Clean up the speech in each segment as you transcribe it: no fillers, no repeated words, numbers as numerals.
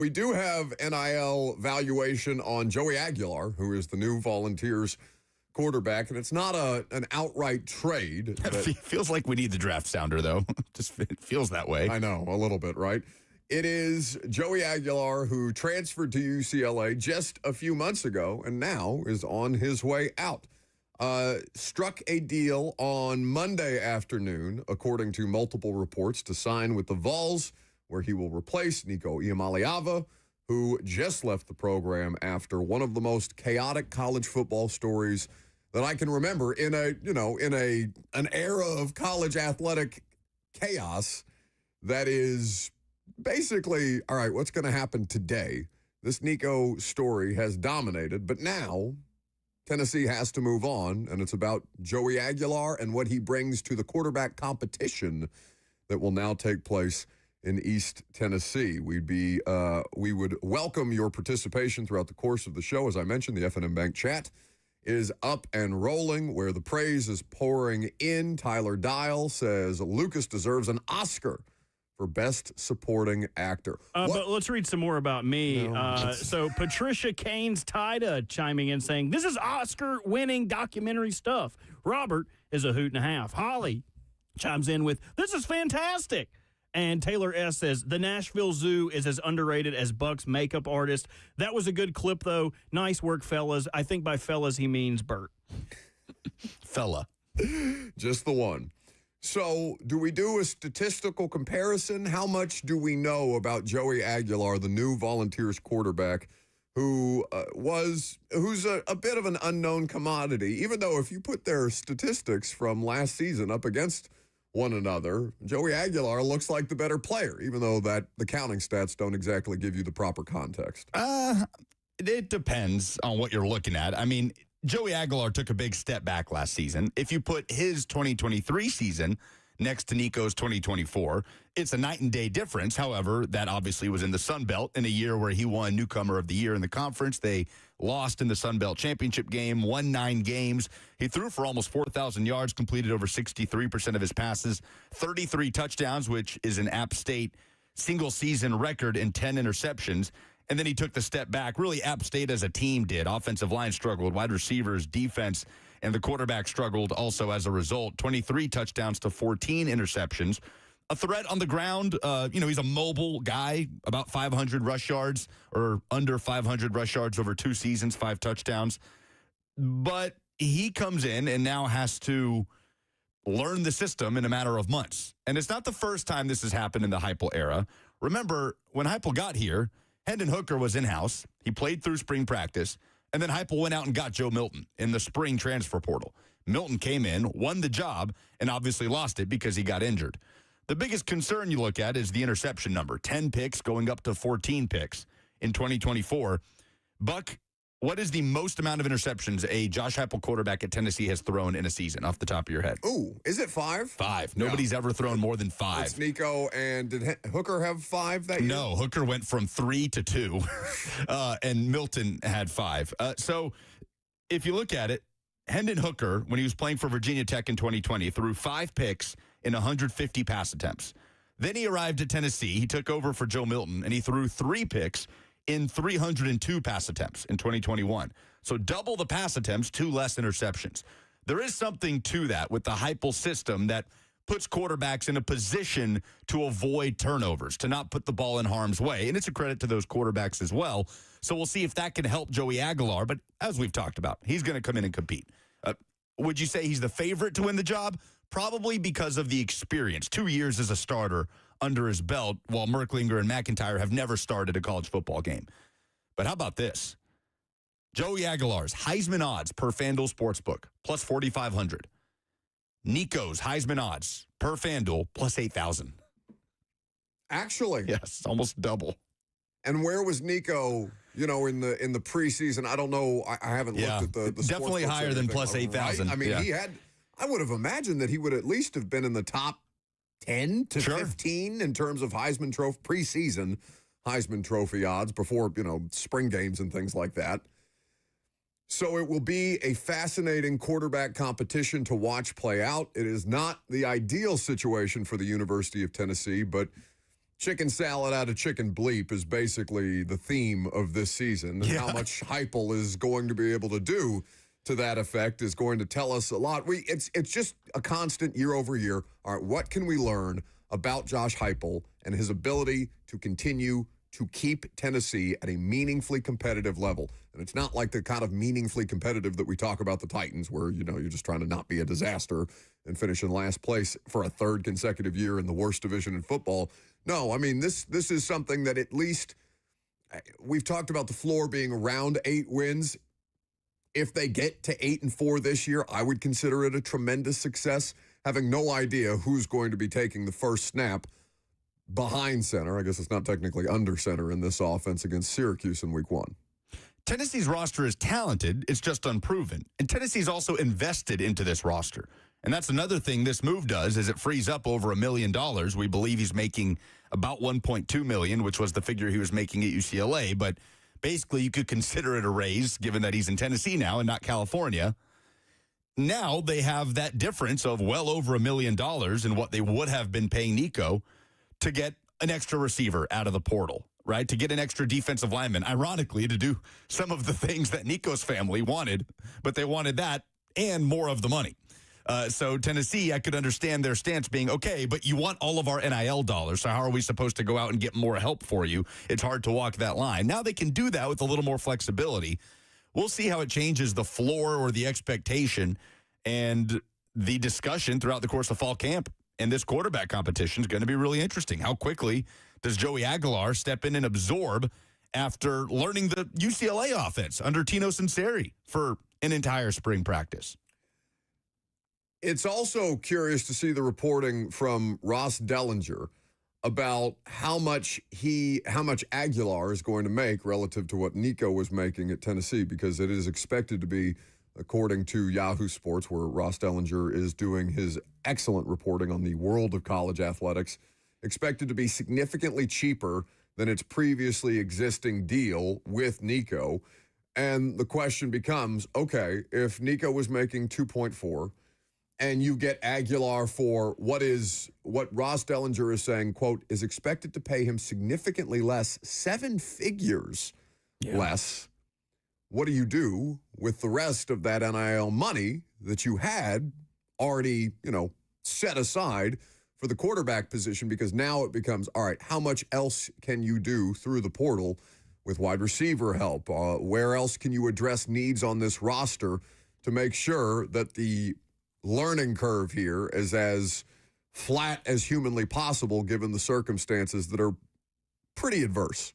We do have NIL valuation on Joey Aguilar, who is the new Volunteers quarterback, and it's not an outright trade. It feels like we need the draft sounder, though. Just it feels that way. I know, a little bit, right? It is Joey Aguilar, who transferred to UCLA just a few months ago and now is on his way out. Struck a deal on Monday afternoon, according to multiple reports, to sign with the Vols, where he will replace Nico Iamaleava, who just left the program after one of the most chaotic college football stories that I can remember in an era of college athletic chaos that is basically, all right, what's going to happen today? This Nico story has dominated, but now Tennessee has to move on, and it's about Joey Aguilar and what he brings to the quarterback competition that will now take place in East Tennessee. We would welcome your participation throughout the course of the show. As I mentioned, the F&M Bank chat is up and rolling, where the praise is pouring in. Tyler Dial says Lucas deserves an Oscar for Best Supporting Actor. But let's read some more about me. No. So Patricia Kane's Tida chiming in saying, this is Oscar-winning documentary stuff. Robert is a hoot and a half. Holly chimes in with, this is fantastic. And Taylor S. says, the Nashville Zoo is as underrated as Buck's makeup artist. That was a good clip, though. Nice work, fellas. I think by fellas he means Bert. Fella. Just the one. So do we do a statistical comparison? How much do we know about Joey Aguilar, the new Volunteers quarterback, who's a bit of an unknown commodity, even though if you put their statistics from last season up against one another, Joey Aguilar looks like the better player, even though that the counting stats don't exactly give you the proper context. It depends on what you're looking at. I mean, Joey Aguilar took a big step back last season. If you put his 2023 season next to Nico's 2024, it's a night and day difference. However, that obviously was in the Sun Belt in a year where he won Newcomer of the Year in the conference. They lost in the Sun Belt championship game, won 9 games. He threw for almost 4,000 yards, completed over 63% of his passes, 33 touchdowns, which is an App State single season record, and 10 interceptions. And then he took the step back. Really, App State as a team did. Offensive line struggled, wide receivers, defense, and the quarterback struggled also as a result. 23 touchdowns to 14 interceptions. A threat on the ground. He's a mobile guy, about 500 rush yards or under 500 rush yards over 2 seasons, 5 touchdowns. But he comes in and now has to learn the system in a matter of months. And it's not the first time this has happened in the Heupel era. Remember, when Heupel got here, Hendon Hooker was in-house. He played through spring practice. And then Heupel went out and got Joe Milton in the spring transfer portal. Milton came in, won the job, and obviously lost it because he got injured. The biggest concern you look at is the interception number, 10 picks going up to 14 picks in 2024. Buck, what is the most amount of interceptions a Josh Heupel quarterback at Tennessee has thrown in a season off the top of your head? Ooh, is it 5? 5. Nobody's ever thrown more than 5. It's Nico, and did Hooker have 5 that year? No, Hooker went from 3 to 2, and Milton had 5. So if you look at it, Hendon Hooker, when he was playing for Virginia Tech in 2020, threw 5 picks in 150 pass attempts. Then he arrived at Tennessee. He took over for Joe Milton, and he threw 3 picks in 302 pass attempts in 2021. So double the pass attempts, 2 less interceptions. There is something to that with the Heupel system that puts quarterbacks in a position to avoid turnovers, to not put the ball in harm's way. And it's a credit to those quarterbacks as well. So we'll see if that can help Joey Aguilar. But as we've talked about, he's going to come in and compete. Would you say he's the favorite to win the job? Probably because of the experience. 2 years as a starter under his belt, while Merklinger and McIntyre have never started a college football game. But how about this? Joey Aguilar's Heisman odds per FanDuel Sportsbook, plus 4,500. Nico's Heisman odds per FanDuel, plus 8,000. Actually? Yes, almost double. And where was Nico, in the preseason? I don't know. I haven't looked at the definitely higher than plus 8,000. Right? I mean, I would have imagined that he would at least have been in the top 10 to 15 in terms of Heisman Trophy, preseason Heisman Trophy odds before, spring games and things like that. So it will be a fascinating quarterback competition to watch play out. It is not the ideal situation for the University of Tennessee, but chicken salad out of chicken bleep is basically the theme of this season. And how much Heupel is going to be able to do to that effect is going to tell us a lot. It's just a constant year over year. All right, what can we learn about Josh Heupel and his ability to continue to keep Tennessee at a meaningfully competitive level? And it's not like the kind of meaningfully competitive that we talk about the Titans, where, you're just trying to not be a disaster and finish in last place for a third consecutive year in the worst division in football. No, I mean, this is something that at least we've talked about the floor being around 8 wins. If they get to 8-4 this year, I would consider it a tremendous success, having no idea who's going to be taking the first snap behind center. I guess it's not technically under center in this offense against Syracuse in week 1. Tennessee's roster is talented. It's just unproven. And Tennessee's also invested into this roster. And that's another thing this move does, is it frees up over $1 million. We believe he's making about $1.2 million, which was the figure he was making at UCLA. But basically, you could consider it a raise, given that he's in Tennessee now and not California. Now they have that difference of well over $1 million in what they would have been paying Nico to get an extra receiver out of the portal, right? To get an extra defensive lineman, ironically, to do some of the things that Nico's family wanted, but they wanted that and more of the money. So Tennessee, I could understand their stance being, okay, but you want all of our NIL dollars, so how are we supposed to go out and get more help for you? It's hard to walk that line. Now they can do that with a little more flexibility. We'll see how it changes the floor or the expectation and the discussion throughout the course of fall camp. And this quarterback competition is going to be really interesting. How quickly does Joey Aguilar step in and absorb after learning the UCLA offense under Tino Sinceri for an entire spring practice? It's also curious to see the reporting from Ross Dellinger about how much Aguilar is going to make relative to what Nico was making at Tennessee, because it is expected to be, according to Yahoo Sports, where Ross Dellinger is doing his excellent reporting on the world of college athletics, expected to be significantly cheaper than its previously existing deal with Nico. And the question becomes, okay, if Nico was making 2.4 and you get Aguilar for what Ross Dellinger is saying, quote, is expected to pay him significantly less, 7 figures less, what do you do with the rest of that NIL money that you had already, set aside for the quarterback position? Because now it becomes, all right, how much else can you do through the portal with wide receiver help? Where else can you address needs on this roster to make sure that the learning curve here is as flat as humanly possible, given the circumstances that are pretty adverse?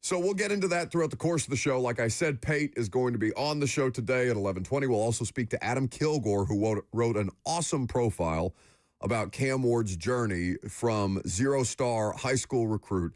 So we'll get into that throughout the course of the show. Like I said, Pate is going to be on the show today at 11:20. We'll also speak to Adam Kilgore, who wrote an awesome profile about Cam Ward's journey from zero-star high school recruit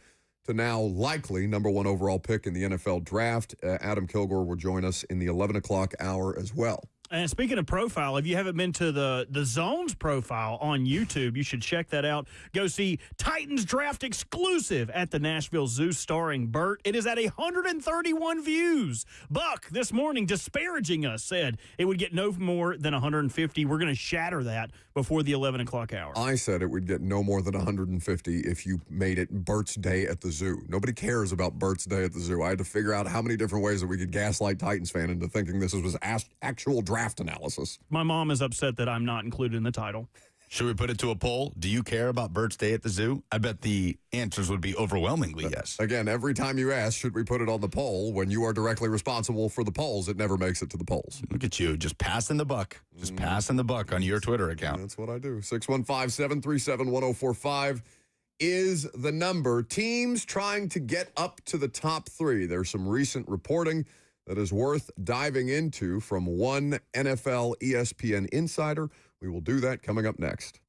to now likely number 1 overall pick in the NFL draft. Adam Kilgore will join us in the 11 o'clock hour as well. And speaking of profile, if you haven't been to the Zones profile on YouTube, you should check that out. Go see Titans Draft exclusive at the Nashville Zoo starring Bert. It is at 131 views. Buck, this morning, disparaging us, said it would get no more than 150. We're going to shatter that before the 11 o'clock hour. I said it would get no more than 150 if you made it Bert's Day at the Zoo. Nobody cares about Bert's Day at the Zoo. I had to figure out how many different ways that we could gaslight Titans fan into thinking this was actual draft analysis. My mom is upset that I'm not included in the title. Should we put it to a poll? Do you care about Bert's Day at the Zoo? I bet the answers would be overwhelmingly yes. Again, every time you ask, should we put it on the poll, when you are directly responsible for the polls, it never makes it to the polls. Look at you, just passing the buck. Just passing the buck on your Twitter account. That's what I do. 615-737-1045 is the number. Teams trying to get up to the top 3. There's some recent reporting that is worth diving into from one NFL ESPN insider. We will do that coming up next.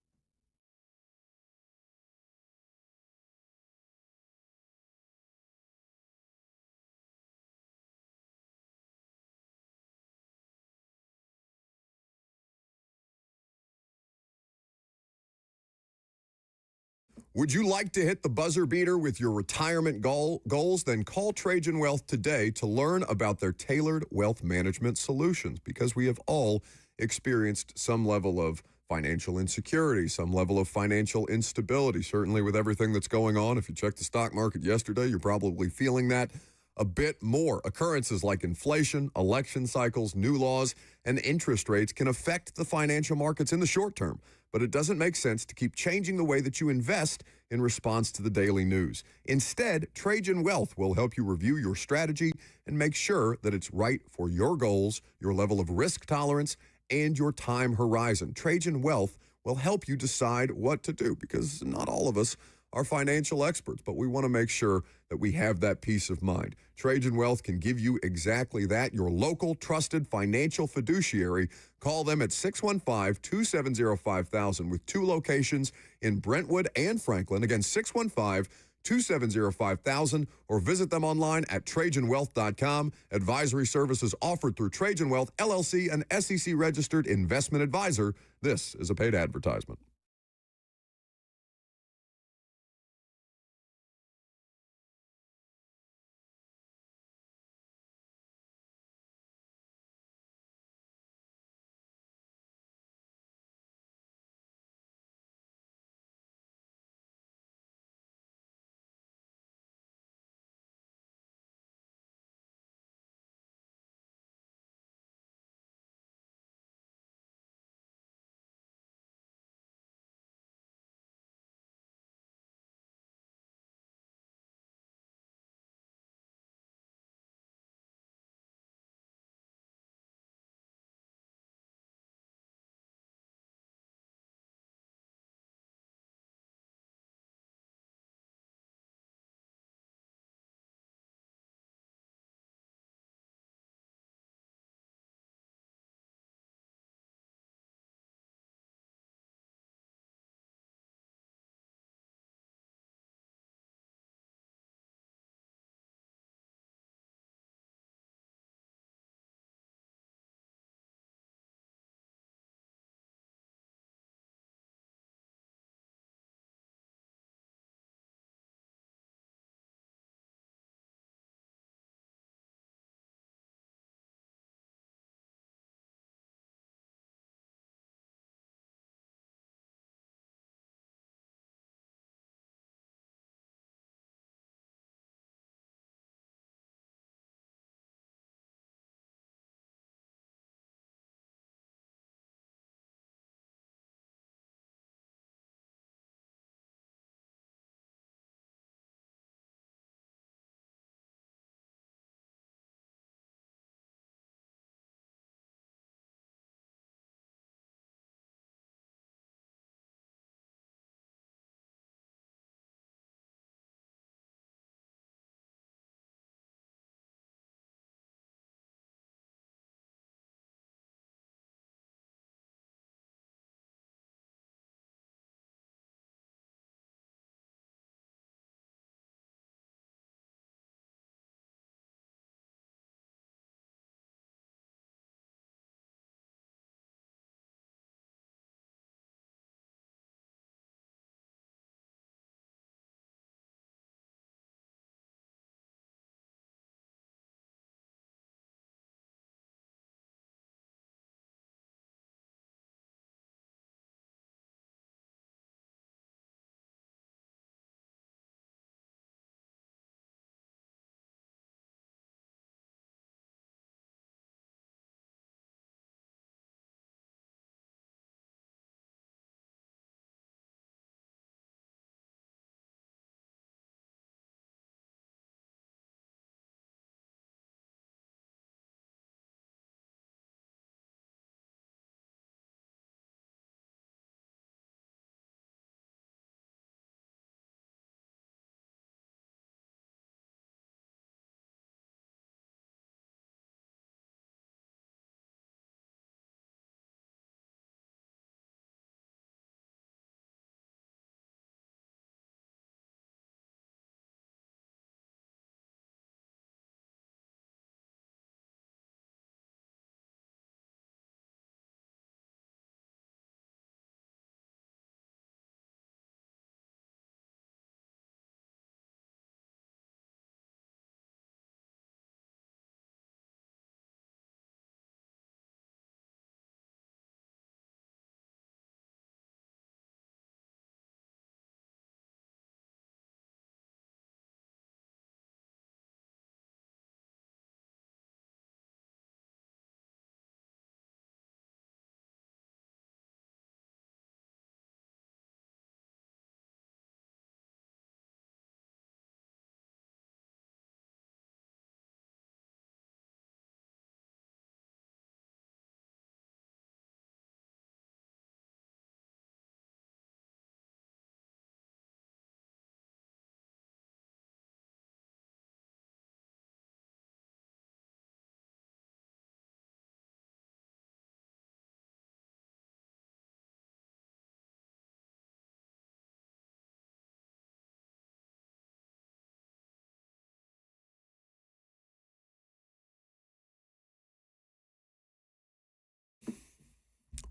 Would you like to hit the buzzer beater with your retirement goals? Then call Trajan Wealth today to learn about their tailored wealth management solutions, because we have all experienced some level of financial insecurity, some level of financial instability. Certainly, with everything that's going on, if you checked the stock market yesterday, you're probably feeling that a bit more. Occurrences like inflation, election cycles, new laws, and interest rates can affect the financial markets in the short term, but it doesn't make sense to keep changing the way that you invest in response to the daily news. Instead, Trajan Wealth will help you review your strategy and make sure that it's right for your goals, your level of risk tolerance, and your time horizon. Trajan Wealth will help you decide what to do because not all of us are financial experts, but we want to make sure that we have that peace of mind. Trajan Wealth can give you exactly that, your local trusted financial fiduciary. Call them at 615-270-5000 with 2 locations in Brentwood and Franklin. Again, 615-270-5000 or visit them online at TrajanWealth.com. Advisory services offered through Trajan Wealth, LLC, an SEC-registered investment advisor. This is a paid advertisement.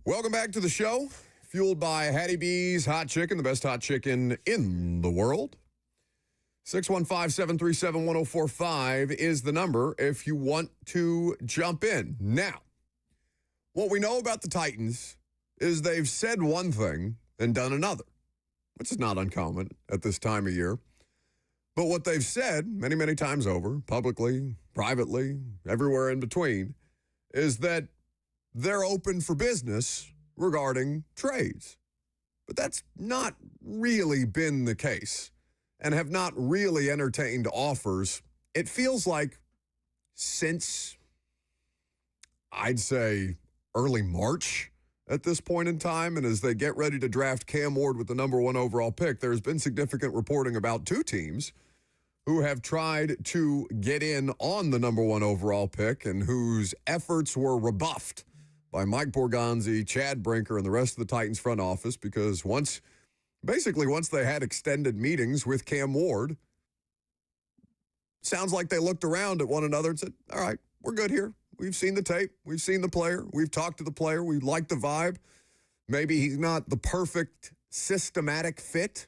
Welcome back to the show, fueled by Hattie B's Hot Chicken, the best hot chicken in the world. 615-737-1045 is the number if you want to jump in. Now, what we know about the Titans is they've said one thing and done another, which is not uncommon at this time of year. But what they've said many, many times over, publicly, privately, everywhere in between, is that they're open for business regarding trades. But that's not really been the case and have not really entertained offers. It feels like since, I'd say, early March at this point in time, and as they get ready to draft Cam Ward with the number 1 overall pick, there's been significant reporting about 2 teams who have tried to get in on the number 1 overall pick and whose efforts were rebuffed by Mike Borgonzi, Chad Brinker, and the rest of the Titans front office, because once they had extended meetings with Cam Ward, sounds like they looked around at one another and said, all right, we're good here. We've seen the tape. We've seen the player. We've talked to the player. We like the vibe. Maybe he's not the perfect systematic fit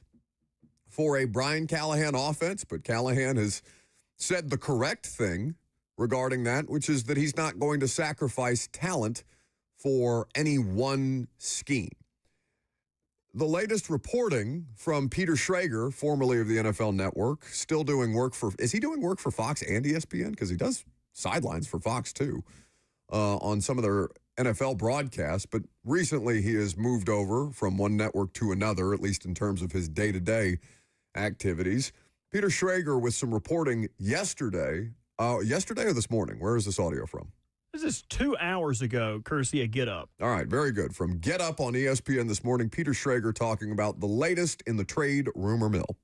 for a Brian Callahan offense, but Callahan has said the correct thing regarding that, which is that he's not going to sacrifice talent for any one scheme. The latest reporting from Peter Schrager, formerly of the NFL Network, still doing work for, is he doing work for Fox and ESPN? Because he does sidelines for Fox too, on some of their NFL broadcasts, but recently he has moved over from one network to another, at least in terms of his day-to-day activities. Peter Schrager with some reporting yesterday or this morning. Where is this audio from? This is 2 hours ago, courtesy of Get Up. All right, very good. From Get Up on ESPN this morning, Peter Schrager talking about the latest in the trade rumor mill.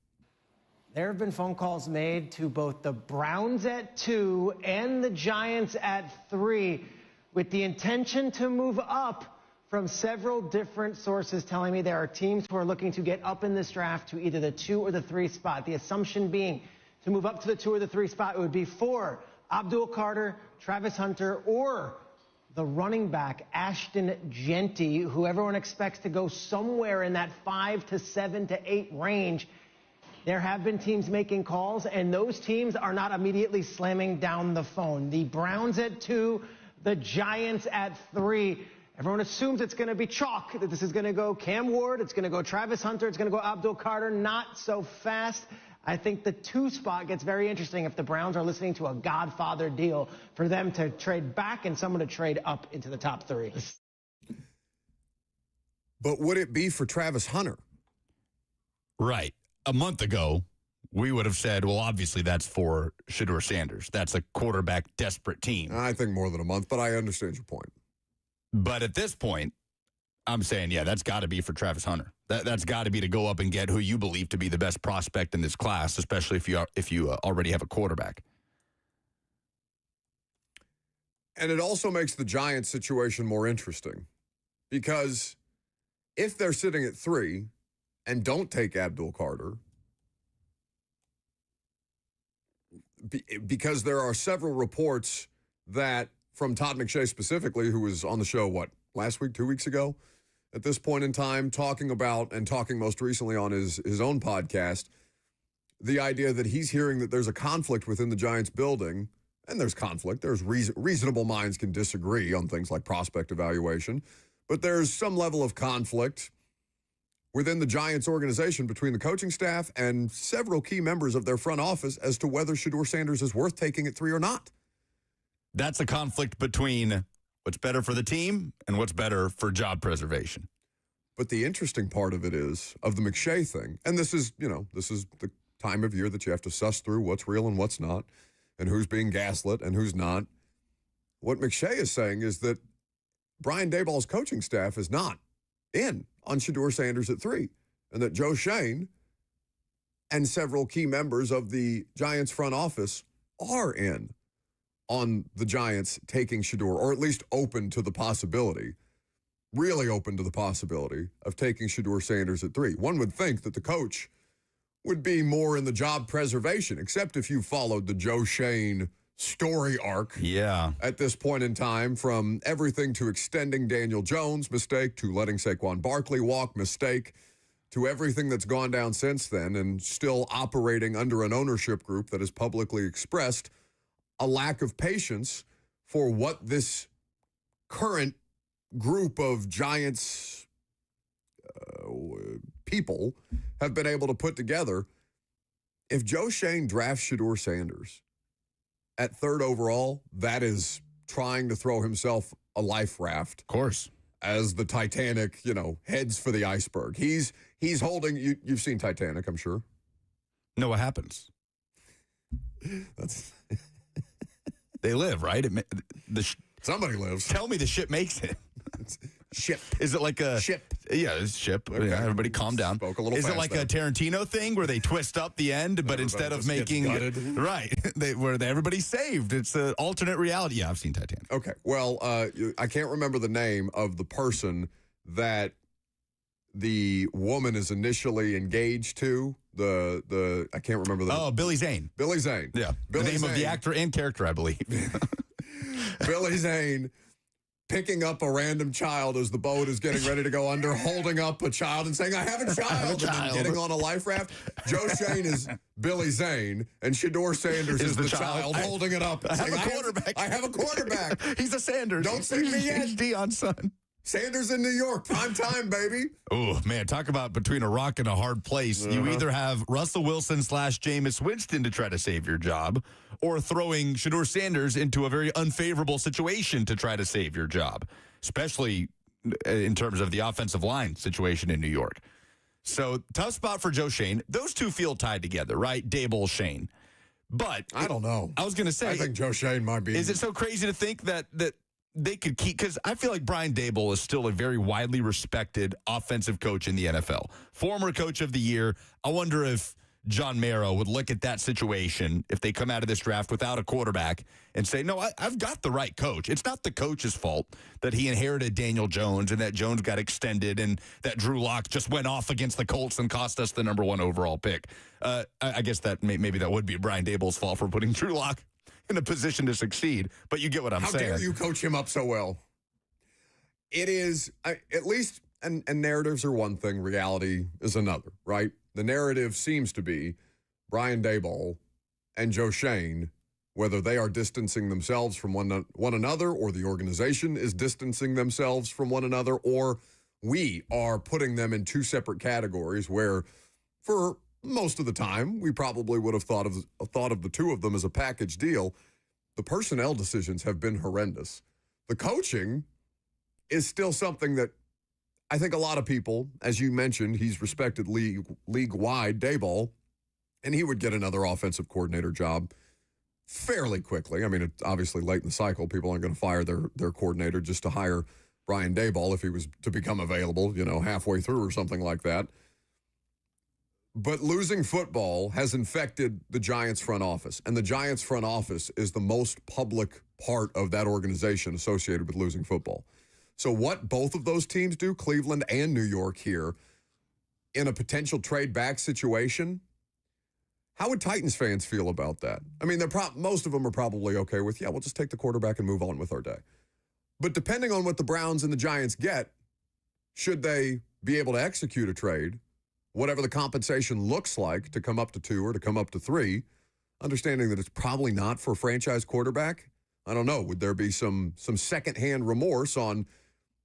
There have been phone calls made to both the Browns at 2 and the Giants at 3 with the intention to move up, from several different sources telling me there are teams who are looking to get up in this draft to either the 2 or the 3 spot. The assumption being to move up to the 2 or the 3 spot, it would be for Abdul Carter, Travis Hunter, or the running back Ashton Genty, who everyone expects to go somewhere in that 5 to 7 to 8 range. There have been teams making calls, and those teams are not immediately slamming down the phone. The Browns at 2, the Giants at 3. Everyone assumes it's going to be chalk, that this is going to go Cam Ward, it's going to go Travis Hunter, it's going to go Abdul Carter. Not so fast. I think the 2 spot gets very interesting if the Browns are listening to a Godfather deal for them to trade back and someone to trade up into the top 3. But would it be for Travis Hunter? Right. A month ago, we would have said, well, obviously that's for Shedeur Sanders. That's a quarterback desperate team. I think more than a month, but I understand your point. But at this point, I'm saying, yeah, that's got to be for Travis Hunter. That's got to be to go up and get who you believe to be the best prospect in this class, especially if you already have a quarterback. And it also makes the Giants situation more interesting, because if they're sitting at 3 and don't take Abdul Carter, because there are several reports that, from Todd McShay specifically, who was on the show, last week, 2 weeks ago, at this point in time, talking most recently on his own podcast, the idea that he's hearing that there's a conflict within the Giants building, and there's conflict. There's reasonable minds can disagree on things like prospect evaluation, but there's some level of conflict within the Giants organization between the coaching staff and several key members of their front office as to whether Shedeur Sanders is worth taking at 3 or not. That's a conflict between what's better for the team and what's better for job preservation. But the interesting part of it is, of the McShay thing, and this is the time of year that you have to suss through what's real and what's not, and who's being gaslit and who's not. What McShay is saying is that Brian Daboll's coaching staff is not in on Shedeur Sanders at 3, and that Joe Schoen and several key members of the Giants front office are in on the Giants taking Shedeur, or at least open to the possibility, really open to the possibility of taking Shedeur Sanders at 3. One would think that the coach would be more in the job preservation, except if you followed the Joe Schoen story arc. Yeah. At this point in time, from everything to extending Daniel Jones, mistake, to letting Saquon Barkley walk, mistake, to everything that's gone down since then, and still operating under an ownership group that has publicly expressed a lack of patience for what this current group of Giants people have been able to put together. If Joe Schoen drafts Shedeur Sanders at 3rd overall, that is trying to throw himself a life raft. Of course. As the Titanic, heads for the iceberg. He's holding, you've seen Titanic, I'm sure. No, what happens? They live, right? Somebody lives. Tell me the ship makes it. Ship. Is it like a ship? Yeah, it's ship. Okay. Yeah, everybody calm down. Spoke a little Is it fast like there. a Tarantino thing where they twist up the end, but Everybody instead of just gets making gutted? right, everybody's saved. It's an alternate reality. Yeah, I've seen Titanic. Okay. Well, I can't remember the name of the person that the woman is initially engaged to. I can't remember the. Oh, Billy Zane. Billy Zane. Yeah, Billy the name of the Zane. actor and character, I believe. Billy Zane picking up a random child as the boat is getting ready to go under, holding up a child and saying, I have a child, and then getting on a life raft. Joe Schoen is Billy Zane, and Shedeur Sanders is the child holding it up. I have a quarterback. I have a quarterback. He's a Sanders. Don't sing me yet. He's Deion's son. Sanders in New York, prime time, baby. Oh, man, talk about between a rock and a hard place. You either have Russell Wilson / Jameis Winston to try to save your job, or throwing Shedeur Sanders into a very unfavorable situation to try to save your job, especially in terms of the offensive line situation in New York. So, tough spot for Joe Schoen. Those two feel tied together, right? Daboll, Schoen. But I don't know. I was going to say, I think Joe Schoen might be. Is it so crazy to think that they could keep, because I feel like Brian Daboll is still a very widely respected offensive coach in the NFL. Former coach of the year. I wonder if John Mara would look at that situation if they come out of this draft without a quarterback and say, no, I've got the right coach. It's not the coach's fault that he inherited Daniel Jones and that Jones got extended and that Drew Lock just went off against the Colts and cost us the #1 overall pick. I guess that maybe that would be Brian Daboll's fault for putting Drew Lock in a position to succeed, but you get what I'm saying. How dare you coach him up so well? It is, at least, and narratives are one thing, reality is another, right? The narrative seems to be Brian Daboll and Joe Schoen, whether they are distancing themselves from one another, or the organization is distancing themselves from one another, or we are putting them in two separate categories where, for most of the time, we probably would have thought of the two of them as a package deal. The personnel decisions have been horrendous. The coaching is still something that I think a lot of people, as you mentioned, he's respected league-wide, Daboll, and he would get another offensive coordinator job fairly quickly. I mean, it's obviously late in the cycle. People aren't going to fire their coordinator just to hire Brian Daboll if he was to become available, halfway through or something like that. But losing football has infected the Giants front office, and the Giants front office is the most public part of that organization associated with losing football. So what both of those teams do, Cleveland and New York here, in a potential trade back situation, how would Titans fans feel about that? I mean, most of them are probably okay with, we'll just take the quarterback and move on with our day. But depending on what the Browns and the Giants get, should they be able to execute a trade, whatever the compensation looks like to come up to 2 or to come up to 3, understanding that it's probably not for a franchise quarterback, I don't know. Would there be some secondhand remorse on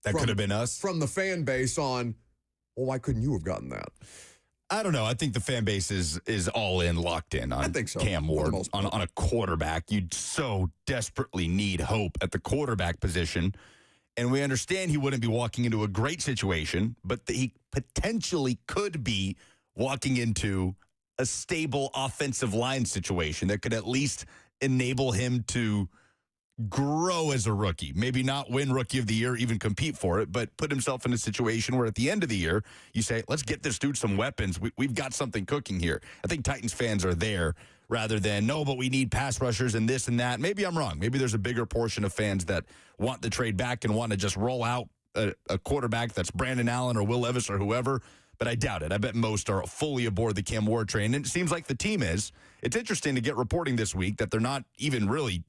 that could have been us from the fan base on, well, why couldn't you have gotten that? I don't know. I think the fan base is all in, locked in on I think so, Cam Ward on a quarterback. You so desperately need hope at the quarterback position. And we understand he wouldn't be walking into a great situation, but he potentially could be walking into a stable offensive line situation that could at least enable him to grow as a rookie. Maybe not win Rookie of the Year, even compete for it, but put himself in a situation where at the end of the year, you say, let's get this dude some weapons. We've got something cooking here. I think Titans fans are there rather than, no, but we need pass rushers and this and that. Maybe I'm wrong. Maybe there's a bigger portion of fans that want the trade back and want to just roll out a quarterback that's Brandon Allen or Will Levis or whoever. but I doubt it. I bet most are fully aboard the Cam Ward train, and it seems like the team is. It's interesting to get reporting this week that they're not even really,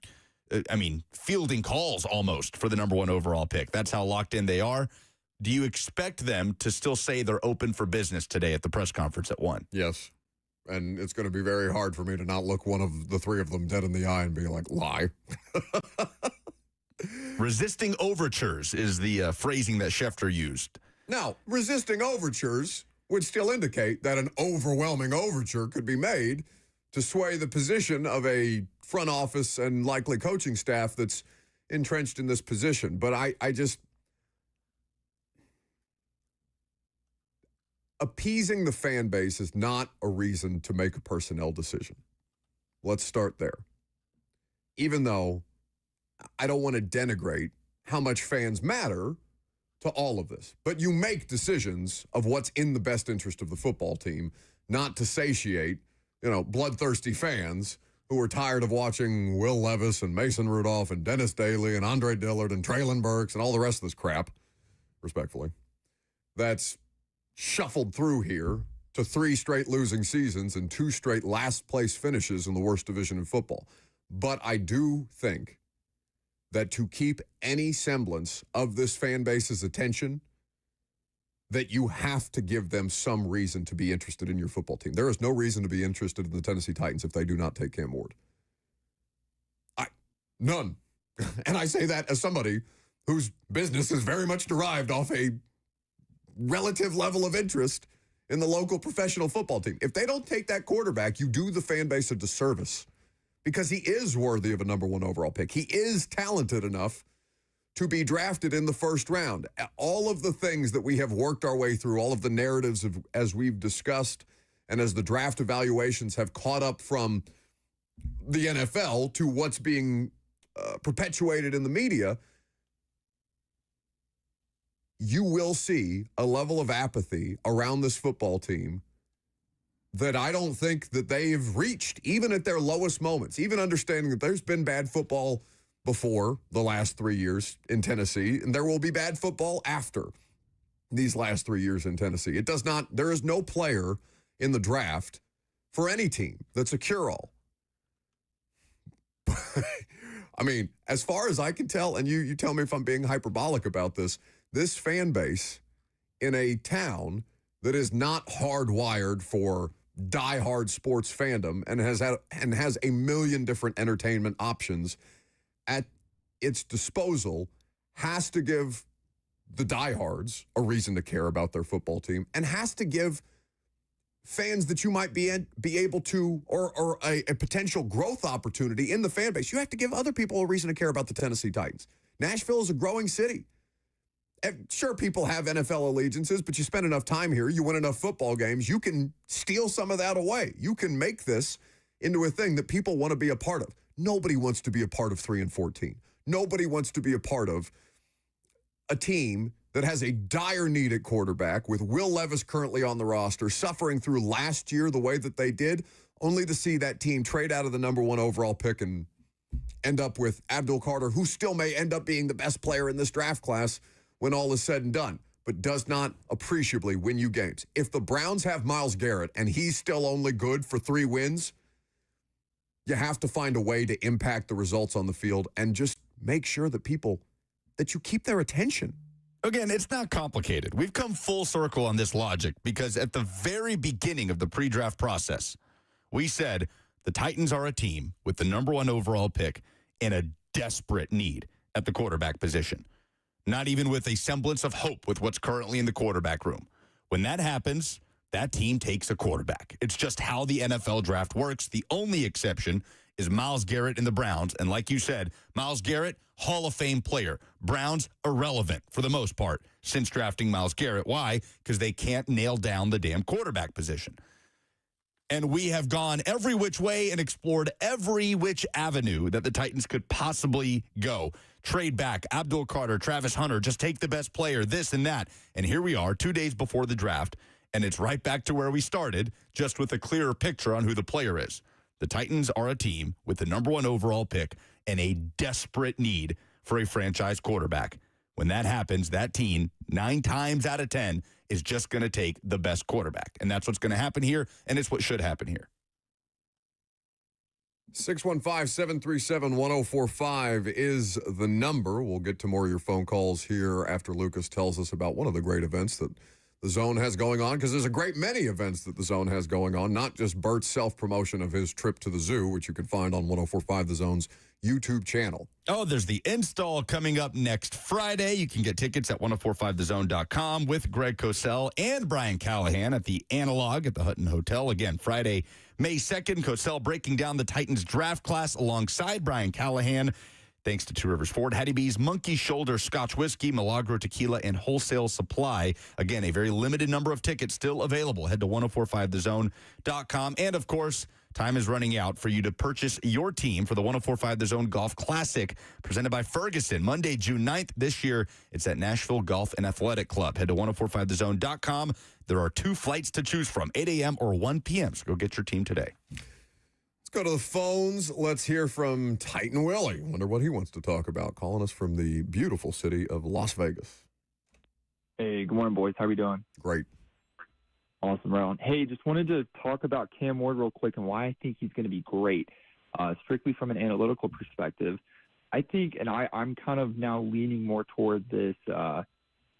fielding calls almost for the number 1 overall pick. That's how locked in they are. Do you expect them to still say they're open for business today at the press conference at 1? Yes. And it's going to be very hard for me to not look one of the three of them dead in the eye and be like, lie. Resisting overtures is the phrasing that Schefter used. Now, resisting overtures would still indicate that an overwhelming overture could be made to sway the position of a front office and likely coaching staff that's entrenched in this position. But I just... appeasing the fan base is not a reason to make a personnel decision. Let's start there. Even though I don't want to denigrate how much fans matter to all of this. But you make decisions of what's in the best interest of the football team, not to satiate, bloodthirsty fans who are tired of watching Will Levis and Mason Rudolph and Dennis Daly and Andre Dillard and Traylon Burks and all the rest of this crap, respectfully, that's shuffled through here to 3 straight losing seasons and 2 straight last-place finishes in the worst division in football. But I do think that to keep any semblance of this fan base's attention, that you have to give them some reason to be interested in your football team. There is no reason to be interested in the Tennessee Titans if they do not take Cam Ward. None. And I say that as somebody whose business is very much derived off a relative level of interest in the local professional football team. If they don't take that quarterback, you do the fan base a disservice because he is worthy of a number 1 overall pick. He is talented enough to be drafted in the first round. All of the things that we have worked our way through, all of the narratives as we've discussed, and as the draft evaluations have caught up from the NFL to what's being perpetuated in the media, you will see a level of apathy around this football team that I don't think that they've reached, even at their lowest moments, even understanding that there's been bad football before the last 3 years in Tennessee, and there will be bad football after these last 3 years in Tennessee. There is no player in the draft for any team that's a cure-all. I mean, as far as I can tell, and you tell me if I'm being hyperbolic about this fan base in a town that is not hardwired for diehard sports fandom and has a million different entertainment options at its disposal has to give the diehards a reason to care about their football team and has to give fans that you might be able to, or a potential growth opportunity in the fan base. You have to give other people a reason to care about the Tennessee Titans. Nashville is a growing city. Sure, people have NFL allegiances, but you spend enough time here, you win enough football games, you can steal some of that away. You can make this into a thing that people want to be a part of. Nobody wants to be a part of 3-14. Nobody wants to be a part of a team that has a dire need at quarterback with Will Levis currently on the roster, suffering through last year the way that they did, only to see that team trade out of the number 1 overall pick and end up with Abdul Carter, who still may end up being the best player in this draft class when all is said and done, but does not appreciably win you games. If the Browns have Myles Garrett and he's still only good for 3 wins, you have to find a way to impact the results on the field and just make sure that you keep their attention. Again, it's not complicated. We've come full circle on this logic because at the very beginning of the pre-draft process, we said the Titans are a team with the number 1 overall pick and a desperate need at the quarterback position. Not even with a semblance of hope with what's currently in the quarterback room. When that happens, that team takes a quarterback. It's just how the NFL draft works. The only exception is Myles Garrett and the Browns. And like you said, Myles Garrett, Hall of Fame player. Browns, irrelevant for the most part since drafting Myles Garrett. Why? Because they can't nail down the damn quarterback position. And we have gone every which way and explored every which avenue that the Titans could possibly go. Trade back, Abdul Carter, Travis Hunter, just take the best player, this and that. And here we are 2 days before the draft, and it's right back to where we started, just with a clearer picture on who the player is. The Titans are a team with the number 1 overall pick and a desperate need for a franchise quarterback. When that happens, that team, 9 times out of 10, is just going to take the best quarterback. And that's what's going to happen here, and it's what should happen here. 615-737-1045 is the number. We'll get to more of your phone calls here after Lucas tells us about one of the great events that the Zone has going on, because there's a great many events that the Zone has going on, not just Bert's self-promotion of his trip to the zoo, which you can find on 1045 The Zone's YouTube channel. Oh, there's the install coming up next Friday. You can get tickets at 1045thezone.com with Greg Cosell and Brian Callahan at the Analog at the Hutton Hotel. Again, Friday, May 2nd, Cosell breaking down the Titans draft class alongside Brian Callahan. Thanks to Two Rivers Ford, Hattie B's, Monkey Shoulder Scotch Whiskey, Milagro Tequila, and Wholesale Supply. Again, a very limited number of tickets still available. Head to 1045thezone.com. And, of course, time is running out for you to purchase your team for the 1045 The Zone Golf Classic presented by Ferguson. Monday, June 9th. This year, it's at Nashville Golf and Athletic Club. Head to 1045thezone.com. There are 2 flights to choose from, 8 a.m. or 1 p.m. So go get your team today. Let's go to the phones. Let's hear from Titan Willie. Wonder what he wants to talk about. Calling us from the beautiful city of Las Vegas. Hey, good morning, boys. How are we doing? Great. Awesome, Ron. Hey, just wanted to talk about Cam Ward real quick and why I think he's going to be great, strictly from an analytical perspective. I think, and I'm kind of now leaning more toward this, for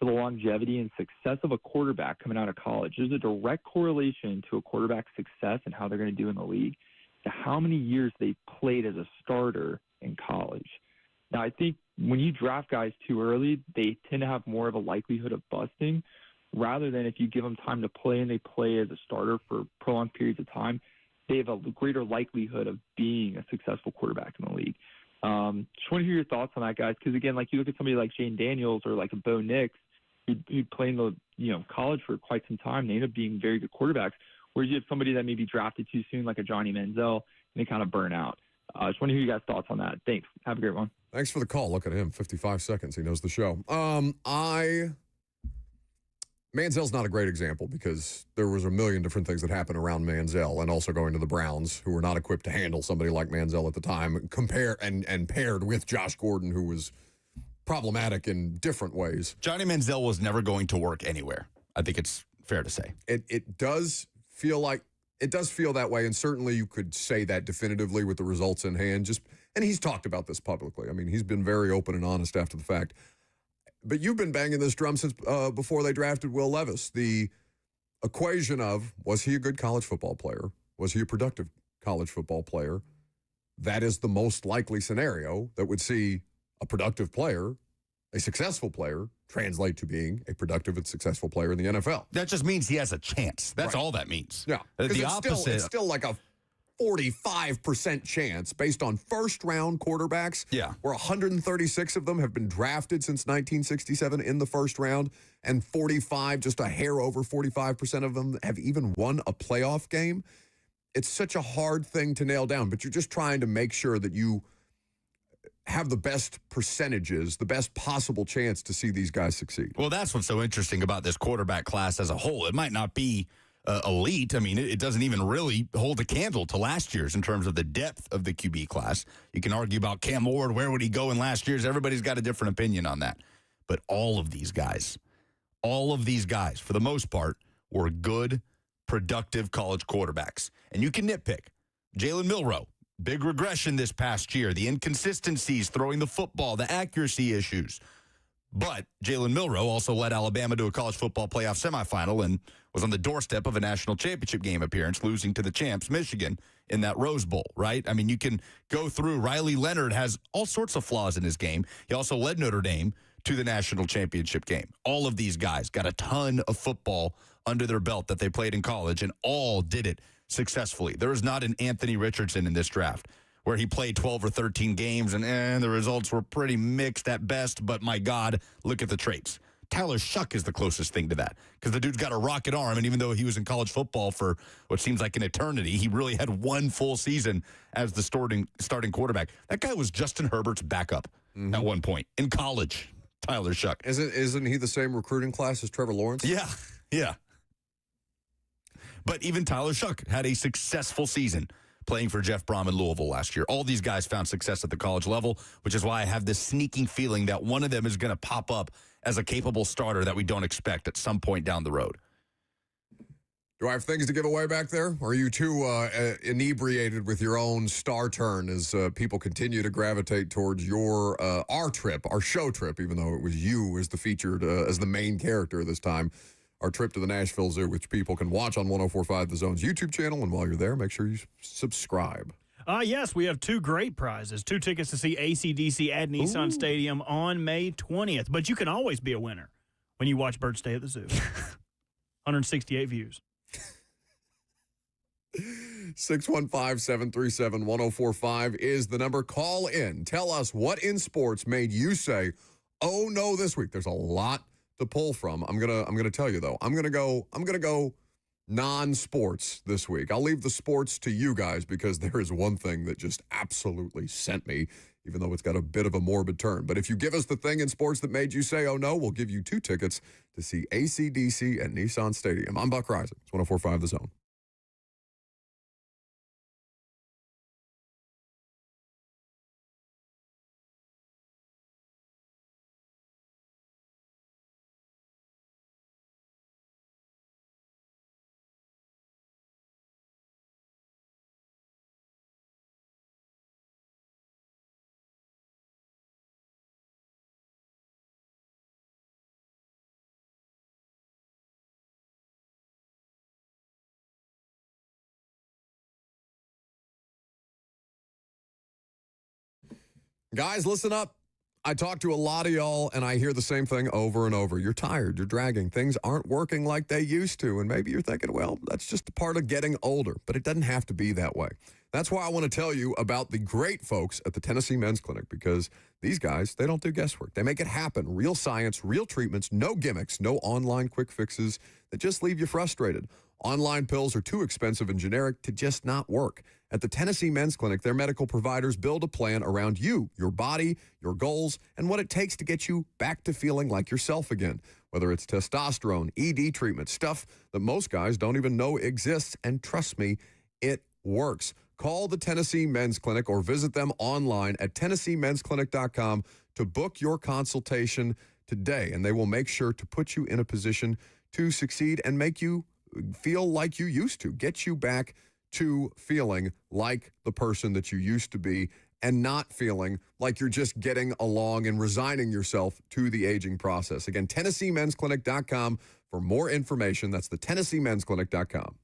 the longevity and success of a quarterback coming out of college. There's a direct correlation to a quarterback's success and how they're going to do in the league to how many years they played as a starter in college. Now, I think when you draft guys too early, they tend to have more of a likelihood of busting rather than if you give them time to play and they play as a starter for prolonged periods of time, they have a greater likelihood of being a successful quarterback in the league. Just want to hear your thoughts on that, guys, because, again, like you look at somebody like Shane Daniels or like a Bo Nix, who played in the college for quite some time, they end up being very good quarterbacks. Whereas you have somebody that maybe drafted too soon, like a Johnny Manziel, and they kind of burn out. Just want to hear you guys' thoughts on that. Thanks. Have a great one. Thanks for the call. Look at him, 55 seconds. He knows the show. Manziel's not a great example because there was a million different things that happened around Manziel and also going to the Browns, who were not equipped to handle somebody like Manziel at the time, paired with Josh Gordon, who was problematic in different ways. Johnny Manziel was never going to work anywhere. I think it's fair to say. It does feel that way, and certainly you could say that definitively with the results in hand. And he's talked about this publicly. I mean, he's been very open and honest after the fact. But you've been banging this drum since before they drafted Will Levis. The equation of, was he a good college football player? Was he a productive college football player? That is the most likely scenario that would see a productive player, a successful player, translate to being a productive and successful player in the NFL. That just means he has a chance. That's right. All that means. Yeah. The opposite. It's still like a 45% chance based on first-round quarterbacks. Yeah. Where 136 of them have been drafted since 1967 in the first round, and 45, just a hair over 45% of them have even won a playoff game. It's such a hard thing to nail down, but you're just trying to make sure that you have the best percentages, the best possible chance to see these guys succeed. Well, that's what's so interesting about this quarterback class as a whole. It might not be elite. I mean, it doesn't even really hold a candle to last year's in terms of the depth of the QB class. You can argue about Cam Ward, where would he go in last year's? Everybody's got a different opinion on that. But all of these guys, for the most part, were good, productive college quarterbacks. And you can nitpick. Jalen Milroe, big regression this past year. The inconsistencies, throwing the football, the accuracy issues. But Jalen Milroe also led Alabama to a college football playoff semifinal and was on the doorstep of a national championship game appearance, losing to the champs, Michigan, in that Rose Bowl, right? I mean, you can go through. Riley Leonard has all sorts of flaws in his game. He also led Notre Dame to the national championship game. All of these guys got a ton of football under their belt that they played in college, and all did it successfully. There is not an Anthony Richardson in this draft where he played 12 or 13 games and the results were pretty mixed at best, but my God, look at the traits. Tyler Shuck is the closest thing to that because the dude's got a rocket arm, and even though he was in college football for what seems like an eternity, he really had one full season as the starting quarterback. That guy was Justin Herbert's backup at one point in college, Tyler Shuck. Isn't he the same recruiting class as Trevor Lawrence? Yeah. But even Tyler Shuck had a successful season playing for Jeff Brom in Louisville last year. All these guys found success at the college level, which is why I have this sneaking feeling that one of them is going to pop up as a capable starter that we don't expect at some point down the road. Do I have things to give away back there? Or are you too inebriated with your own star turn as people continue to gravitate towards our show trip, even though it was you as the featured, as the main character this time, our trip to the Nashville Zoo, which people can watch on 104.5 The Zone's YouTube channel. And while you're there, make sure you subscribe. Yes, we have 2 great prizes. 2 tickets to see AC/DC at Nissan Stadium on May 20th. But you can always be a winner when you watch Birds Stay at the Zoo. 168 views. 615-737-1045 is the number. Call in. Tell us what in sports made you say, "Oh no," this week. There's a lot to pull from. I'm gonna tell you though. I'm gonna go non-sports this week. I'll leave the sports to you guys because there is one thing that just absolutely sent me, even though it's got a bit of a morbid turn. But if you give us the thing in sports that made you say, "Oh no," we'll give you 2 tickets to see AC/DC at Nissan Stadium. I'm Buck Rising. It's 104.5 The Zone. Guys, listen up. I talk to a lot of y'all, and I hear the same thing over and over. You're tired. You're dragging. Things aren't working like they used to. And maybe you're thinking, well, that's just a part of getting older. But it doesn't have to be that way. That's why I want to tell you about the great folks at the Tennessee Men's Clinic, because these guys, they don't do guesswork. They make it happen. Real science, real treatments, no gimmicks, no online quick fixes that just leave you frustrated. Online pills are too expensive and generic to just not work. At the Tennessee Men's Clinic, their medical providers build a plan around you, your body, your goals, and what it takes to get you back to feeling like yourself again. Whether it's testosterone, ED treatment, stuff that most guys don't even know exists, and trust me, it works. Call the Tennessee Men's Clinic or visit them online at TennesseeMen'sClinic.com to book your consultation today, and they will make sure to put you in a position to succeed and make you feel like you used to, get you back to feeling like the person that you used to be and not feeling like you're just getting along and resigning yourself to the aging process. Again, TennesseeMen'sClinic.com for more information. That's the TennesseeMen'sClinic.com.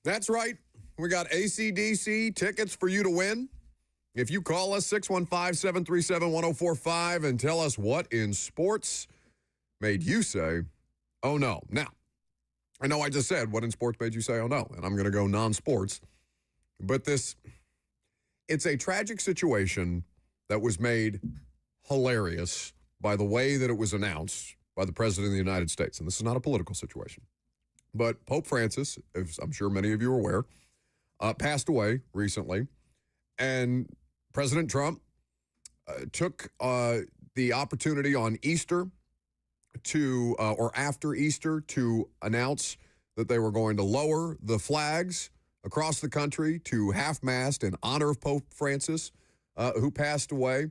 That's right. We got AC/DC tickets for you to win. If you call us 615-737-1045 and tell us what in sports made you say, oh no. Now, I know I just said what in sports made you say, oh no, and I'm going to go non-sports. But it's a tragic situation that was made hilarious by the way that it was announced by the President of the United States. And this is not a political situation. But Pope Francis, as I'm sure many of you are aware, passed away recently. And President Trump took the opportunity on Easter or after Easter to announce that they were going to lower the flags across the country to half-mast in honor of Pope Francis, who passed away.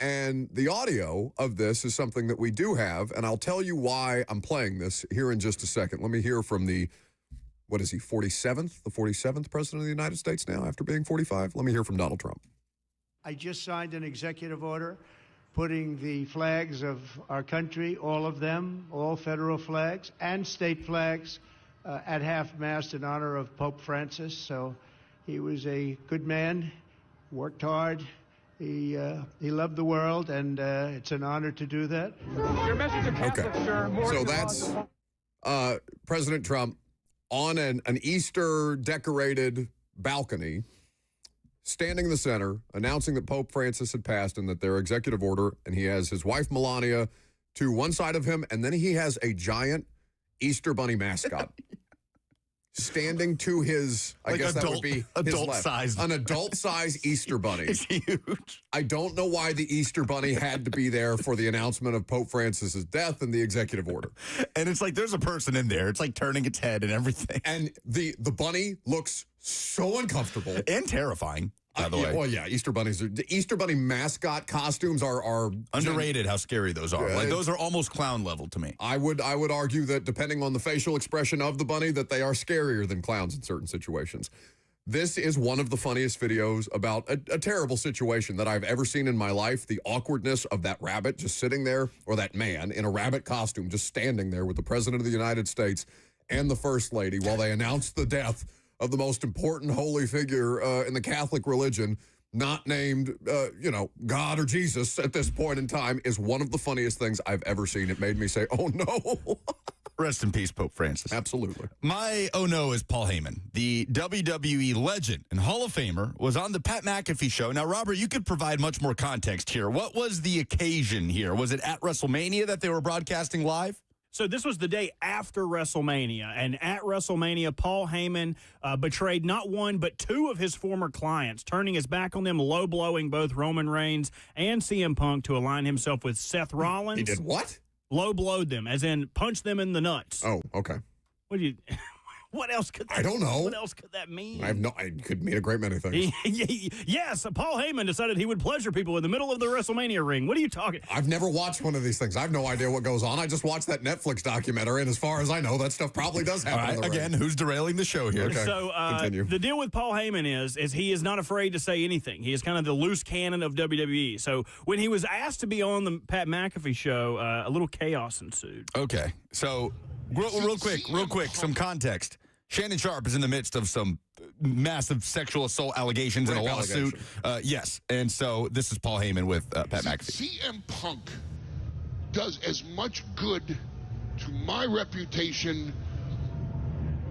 And the audio of this is something that we do have, and I'll tell you why I'm playing this here in just a second. Let me hear from the 47th? The 47th President of the United States now after being 45? Let me hear from Donald Trump. I just signed an executive order putting the flags of our country, all of them, all federal flags and state flags, at half-mast in honor of Pope Francis. So he was a good man, worked hard. He loved the world, and it's an honor to do that. Your message to Catholics, sir. So that's President Trump on an Easter-decorated balcony, standing in the center, announcing that Pope Francis had passed and that their executive order, and he has his wife Melania to one side of him, and then he has a giant Easter bunny mascot standing to his, I guess that would be his left. An adult-sized Easter bunny. It's huge. I don't know why the Easter bunny had to be there for the announcement of Pope Francis's death and the executive order. And it's like there's a person in there. It's like turning its head and everything. And the bunny looks so uncomfortable. And terrifying, by the way. Well, yeah, the Easter bunny mascot costumes are underrated how scary those are. Like those are almost clown level to me. I would argue that depending on the facial expression of the bunny, that they are scarier than clowns in certain situations. This is one of the funniest videos about a terrible situation that I've ever seen in my life. The awkwardness of that rabbit just sitting there, or that man in a rabbit costume just standing there with the President of the United States and the First Lady while they announce the death of the most important holy figure in the Catholic religion, not named, God or Jesus at this point in time, is one of the funniest things I've ever seen. It made me say, oh, no. Rest in peace, Pope Francis. Absolutely. My oh no is Paul Heyman. The WWE legend and Hall of Famer was on the Pat McAfee show. Now, Robert, you could provide much more context here. What was the occasion here? Was it at WrestleMania that they were broadcasting live? So this was the day after WrestleMania, and at WrestleMania, Paul Heyman betrayed not one but two of his former clients, turning his back on them, low-blowing both Roman Reigns and CM Punk to align himself with Seth Rollins. He did what? Low-blowed them, as in punch them in the nuts. Oh, okay. What do you... What else could that I don't know. What else could that mean? It could mean a great many things. Yes, Paul Heyman decided he would pleasure people in the middle of the WrestleMania ring. What are you talking? I've never watched one of these things. I have no idea what goes on. I just watched that Netflix documentary, and as far as I know, that stuff probably does happen. All right, in the again, ring. who's derailing the show here? Okay, so continue. The deal with Paul Heyman is he is not afraid to say anything. He is kind of the loose cannon of WWE. So when he was asked to be on the Pat McAfee show, a little chaos ensued. Okay, so real quick, some context. Shannon Sharp is in the midst of some massive sexual assault allegations in a lawsuit. Yes, and so this is Paul Heyman with Pat McAfee. CM Punk does as much good to my reputation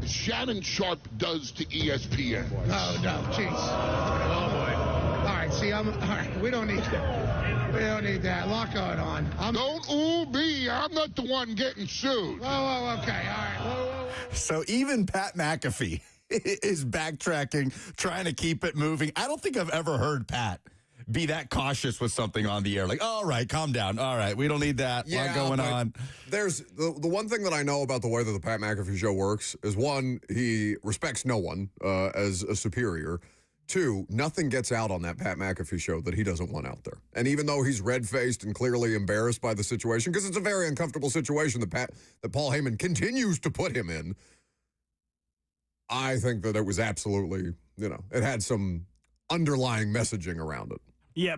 as Shannon Sharp does to ESPN. Oh, no, jeez. Oh, boy. All right, see, all right, we don't need that. A lot going on. Don't ooh me. I'm not the one getting sued. Whoa, okay, all right. Whoa. So even Pat McAfee is backtracking, trying to keep it moving. I don't think I've ever heard Pat be that cautious with something on the air. Like, all right, calm down. All right, we don't need that. Yeah, lot going on. There's the one thing that I know about the way that the Pat McAfee show works is, one, he respects no one as a superior. Two, nothing gets out on that Pat McAfee show that he doesn't want out there. And even though he's red-faced and clearly embarrassed by the situation, because it's a very uncomfortable situation that Paul Heyman continues to put him in, I think that it was absolutely, it had some underlying messaging around it. Yeah,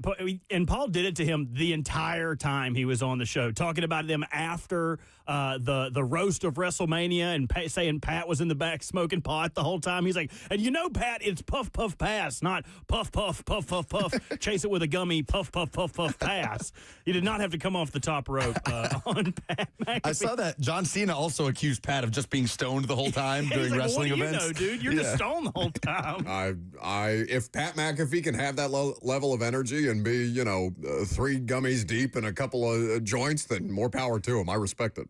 and Paul did it to him the entire time he was on the show, talking about them after the roast of WrestleMania and saying Pat was in the back smoking pot the whole time. He's like, and Pat, it's puff, puff, pass, not puff, puff, puff, puff, puff, chase it with a gummy, puff, puff, puff, puff, pass. You did not have to come off the top rope on Pat McAfee. I saw that John Cena also accused Pat of just being stoned the whole time during wrestling events. You know, dude, you're just stoned the whole time. If Pat McAfee can have that level of energy and be, 3 gummies deep and a couple of joints, then more power to him. I respect it.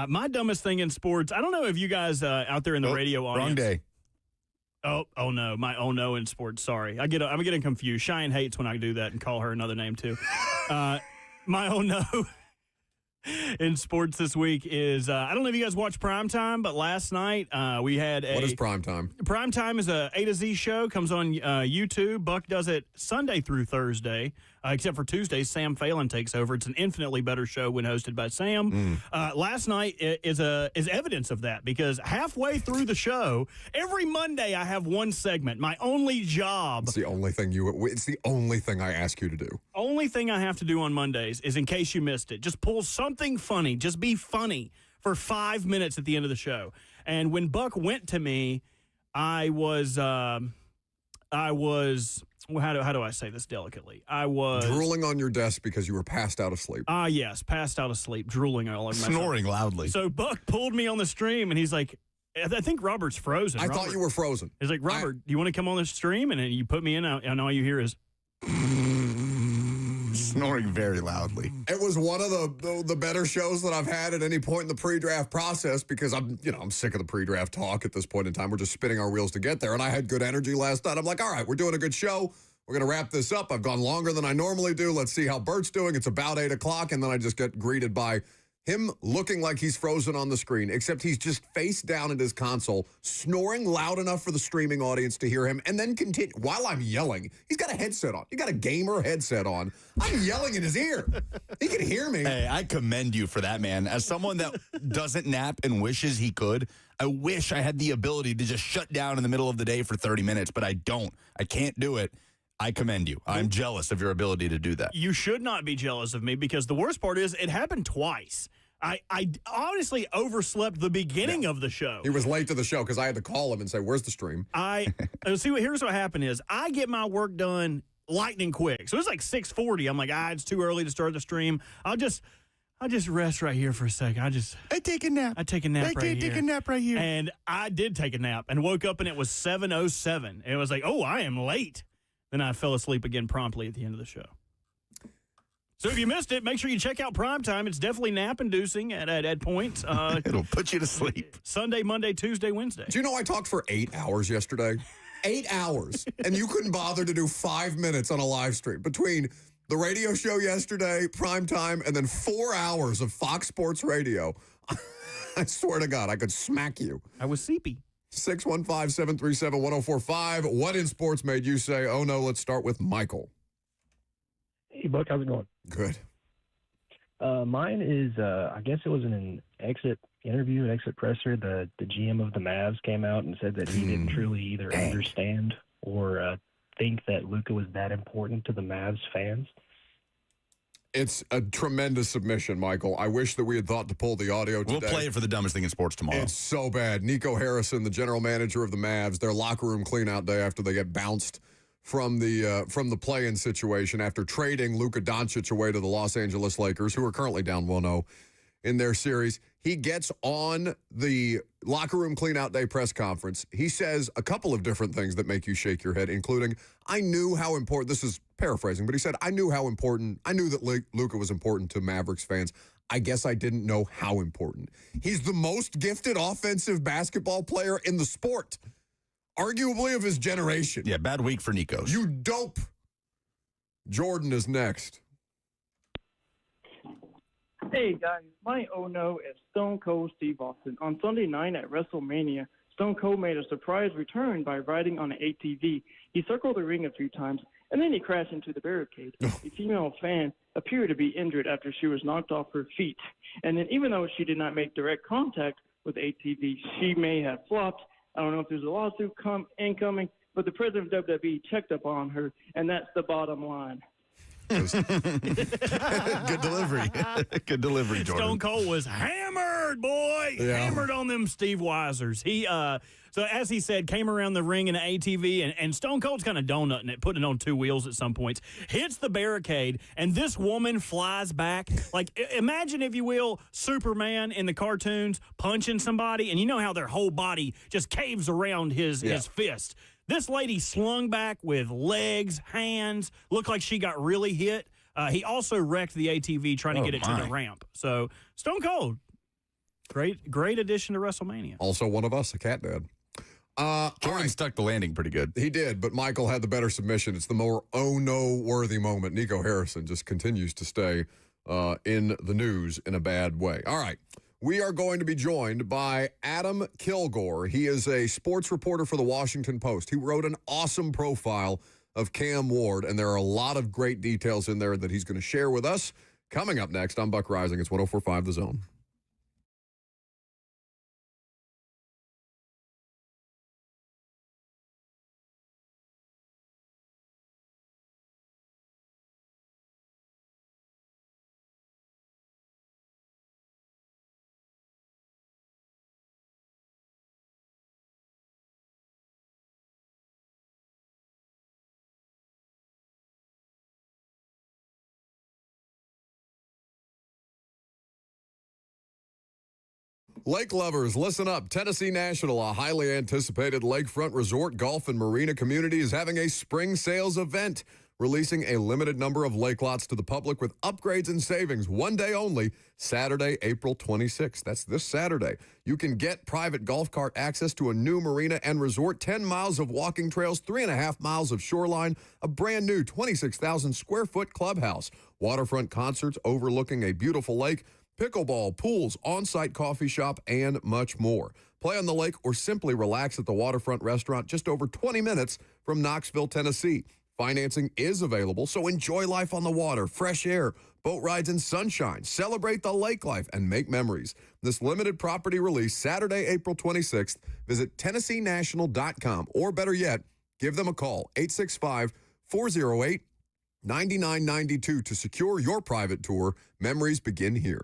My dumbest thing in sports, I don't know if you guys out there in the radio audience. Wrong day. Oh no, my oh no in sports. Sorry, I'm getting confused. Cheyenne hates when I do that and call her another name too. My oh no in sports this week is I don't know if you guys watch Primetime, but last night we had What is Primetime? Primetime is a A to Z show, comes on YouTube. Buck does it Sunday through Thursday, except for Tuesdays. Sam Phelan takes over. It's an infinitely better show when hosted by Sam. Last night is evidence of that, because halfway through the show, every Monday I have one segment. My only job. It's the only thing It's the only thing I ask you to do. Only thing I have to do on Mondays is, in case you missed it, just pull something funny. Just be funny for 5 minutes at the end of the show. And when Buck went to me, I was how do I say this delicately? I was drooling on your desk because you were passed out of sleep. Yes, passed out of sleep, drooling all over myself. Snoring loudly. So Buck pulled me on the stream, and he's like, I think Robert's frozen. I thought you were frozen. He's like, Robert, do you want to come on the stream? And then you put me in, and all you hear is snoring very loudly. It was one of the better shows that I've had at any point in the pre-draft process, because I'm sick of the pre-draft talk at this point in time. We're just spinning our wheels to get there, and I had good energy last night. I'm like, all right, we're doing a good show. We're going to wrap this up. I've gone longer than I normally do. Let's see how Bert's doing. It's about 8 o'clock, and then I just get greeted by him looking like he's frozen on the screen, except he's just face down at his console, snoring loud enough for the streaming audience to hear him, and then continue. While I'm yelling, he's got a headset on. He got a gamer headset on. I'm yelling in his ear. He can hear me. Hey, I commend you for that, man. As someone that doesn't nap and wishes he could, I wish I had the ability to just shut down in the middle of the day for 30 minutes, but I don't. I can't do it. I commend you. I'm jealous of your ability to do that. You should not be jealous of me, because the worst part is it happened twice. I honestly overslept the beginning of the show. He was late to the show because I had to call him and say, where's the stream? Here's what happened is I get my work done lightning quick. So it was like 6:40. I'm like, it's too early to start the stream. I'll just rest right here for a second. I take a nap. I take a nap right here. Take a nap right here. And I did take a nap and woke up, and it was 7:07. And it was like, I am late. Then I fell asleep again promptly at the end of the show. So if you missed it, make sure you check out Primetime. It's definitely nap-inducing at points. It'll put you to sleep. Sunday, Monday, Tuesday, Wednesday. Do you know I talked for 8 hours yesterday? 8 hours. And you couldn't bother to do 5 minutes on a live stream. Between the radio show yesterday, Primetime, and then 4 hours of Fox Sports Radio. I swear to God, I could smack you. I was sleepy. 615-737-1045. What in sports made you say, oh no, let's start with Michael? Hey, Buck, how's it going? Good. Mine is, I guess it was in an exit interview, an exit presser. The GM of the Mavs came out and said that he didn't truly either understand or think that Luka was that important to the Mavs fans. It's a tremendous submission, Michael. I wish that we had thought to pull the audio today. We'll play it for the dumbest thing in sports tomorrow. It's so bad. Nico Harrison, the general manager of the Mavs, their locker room clean-out day after they get bounced from the play-in situation after trading Luka Doncic away to the Los Angeles Lakers, who are currently down 1-0 in their series. He gets on the locker room clean-out day press conference. He says a couple of different things that make you shake your head, including, I knew how important, this is paraphrasing, but he said, I knew that Luka was important to Mavericks fans. I guess I didn't know how important. He's the most gifted offensive basketball player in the sport, arguably of his generation. Yeah, bad week for Nikos. You dope. Jordan is next. Hey, guys. My oh no is Stone Cold Steve Austin. On Sunday night at WrestleMania, Stone Cold made a surprise return by riding on an ATV. He circled the ring a few times, and then he crashed into the barricade. A female fan appeared to be injured after she was knocked off her feet. And then even though she did not make direct contact with the ATV, she may have flopped. I don't know if there's a lawsuit incoming, but the president of WWE checked up on her, and that's the bottom line. Good delivery. Good delivery, Jordan. Stone Cold was hammered, boy. Yeah. Hammered on them Steve Weisers. He, so as he said, came around the ring in an ATV, and Stone Cold's kind of donutting it, putting it on two wheels at some points, hits the barricade, and this woman flies back. Like, imagine, if you will, Superman in the cartoons punching somebody, and you know how their whole body just caves around his fist. This lady slung back with legs, hands, looked like she got really hit. He also wrecked the ATV trying to get it to the ramp. So, Stone Cold, great addition to WrestleMania. Also one of us, a cat dad. Jordan stuck the landing pretty good. He did, but Michael had the better submission. It's the more oh-no-worthy moment. Nico Harrison just continues to stay in the news in a bad way. All right. We are going to be joined by Adam Kilgore. He is a sports reporter for the Washington Post. He wrote an awesome profile of Cam Ward, and there are a lot of great details in there that he's going to share with us. Coming up next on Buck Rising, it's 104.5 The Zone. Lake lovers, listen up. Tennessee National, a highly anticipated lakefront resort, golf, and marina community, is having a spring sales event, releasing a limited number of lake lots to the public with upgrades and savings. One day only, Saturday, April 26th. That's this Saturday. You can get private golf cart access to a new marina and resort, 10 miles of walking trails, 3.5 miles of shoreline, a brand new 26,000 square foot clubhouse, waterfront concerts overlooking a beautiful lake, pickleball, pools, on-site coffee shop, and much more. Play on the lake or simply relax at the waterfront restaurant just over 20 minutes from Knoxville, Tennessee. Financing is available, so enjoy life on the water, fresh air, boat rides, and sunshine. Celebrate the lake life and make memories. This limited property release, Saturday, April 26th. Visit TennesseeNational.com, or better yet, give them a call, 865-408-9992 to secure your private tour. Memories begin here.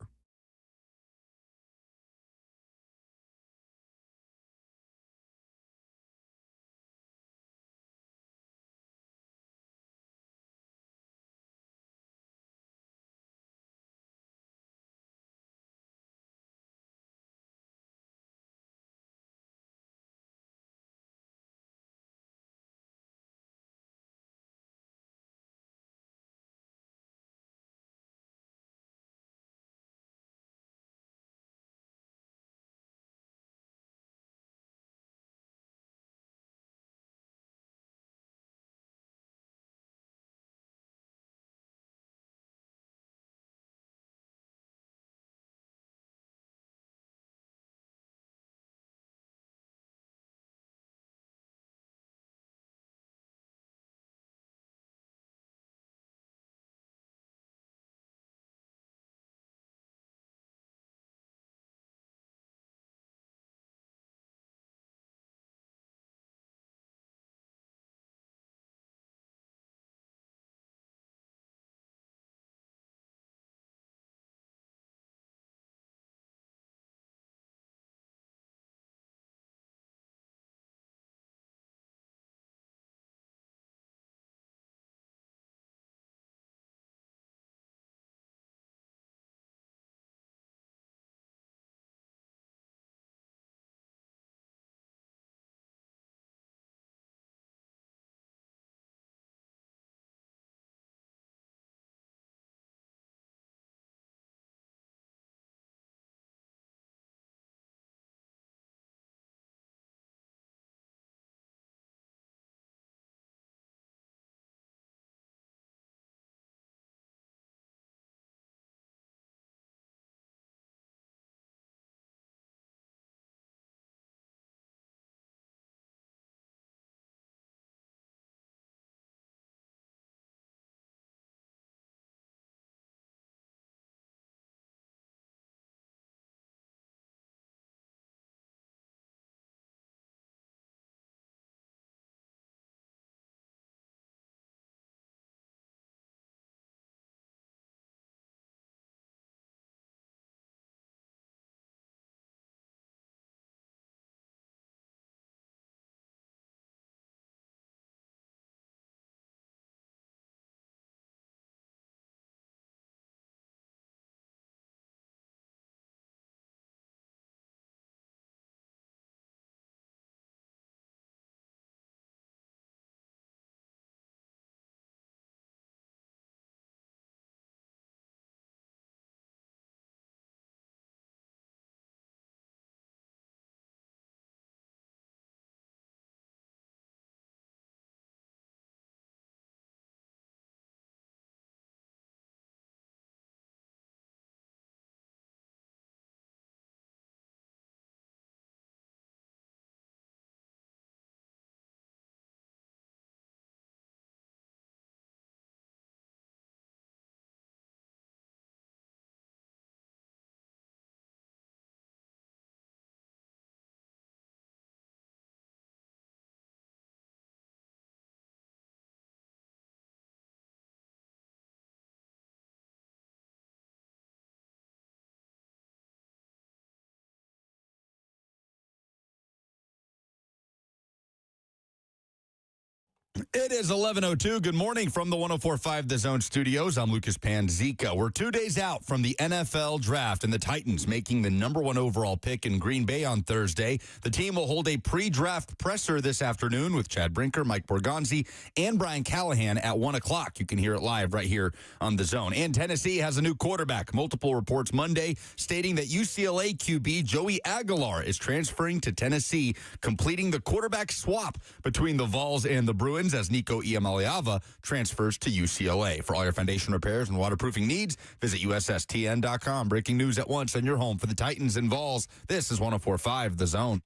It is 11:02. Good morning from the 104.5 The Zone studios. I'm Lucas Panzica. We're 2 days out from the NFL draft and the Titans making the number 1 overall pick in Green Bay on Thursday. The team will hold a pre-draft presser this afternoon with Chad Brinker, Mike Borgonzi, and Brian Callahan at 1 o'clock. You can hear it live right here on The Zone. And Tennessee has a new quarterback. Multiple reports Monday stating that UCLA QB Joey Aguilar is transferring to Tennessee, completing the quarterback swap between the Vols and the Bruins as Nico Iamaleava transfers to UCLA. For all your foundation repairs and waterproofing needs, visit USSTN.com. Breaking news at once on your home for the Titans and Vols. This is 104.5 The Zone.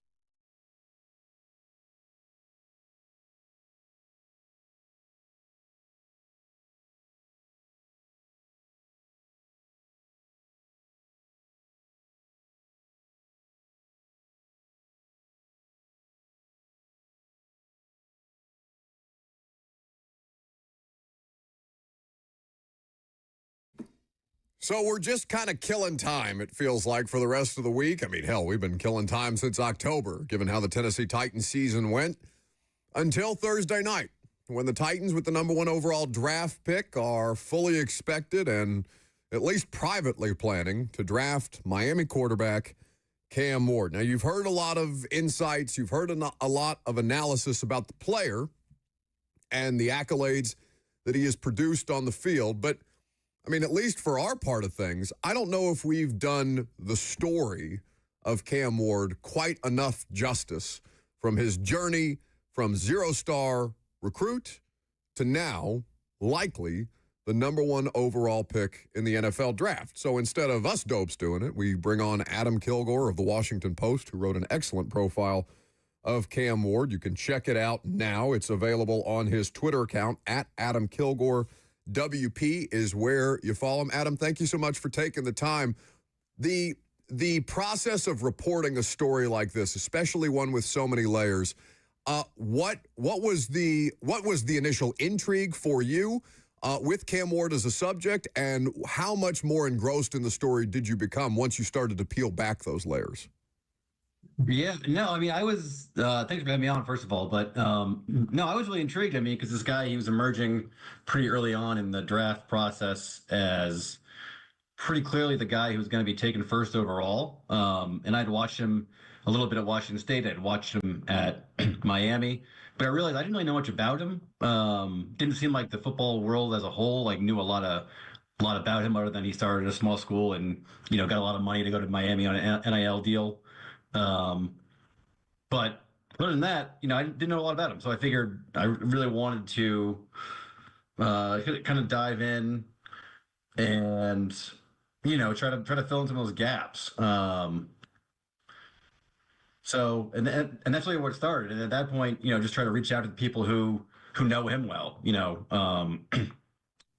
So we're just kind of killing time, it feels like, for the rest of the week. I mean, hell, we've been killing time since October, given how the Tennessee Titans season went, until Thursday night, when the Titans, with the number 1 overall draft pick, are fully expected and at least privately planning to draft Miami quarterback Cam Ward. Now, you've heard a lot of insights. You've heard a lot of analysis about the player and the accolades that he has produced on the field, but I mean, at least for our part of things, I don't know if we've done the story of Cam Ward quite enough justice, from his journey from 0-star recruit to now likely the number 1 overall pick in the NFL draft. So instead of us dopes doing it, we bring on Adam Kilgore of the Washington Post, who wrote an excellent profile of Cam Ward. You can check it out now. It's available on his Twitter account at Adam Kilgore. WP is where you follow him. Adam, thank you so much for taking the time. The process of reporting a story like this, especially one with so many layers, what was the initial intrigue for you with Cam Ward as a subject, and how much more engrossed in the story did you become once you started to peel back those layers? Yeah, no, I mean, I was, thanks for having me on, first of all, but no, I was really intrigued. I mean, because this guy, he was emerging pretty early on in the draft process as pretty clearly the guy who was going to be taken first overall. And I'd watched him a little bit at Washington State. I'd watched him at Miami, but I realized I didn't really know much about him. Didn't seem like the football world as a whole, like, knew a lot about him, other than he started at a small school and, you know, got a lot of money to go to Miami on an NIL deal. But other than that, you know, I didn't know a lot about him. So I figured I really wanted to kind of dive in and, you know, try to fill in some of those gaps. So and that's really where it started. And at that point, you know, just try to reach out to the people who know him well, you know,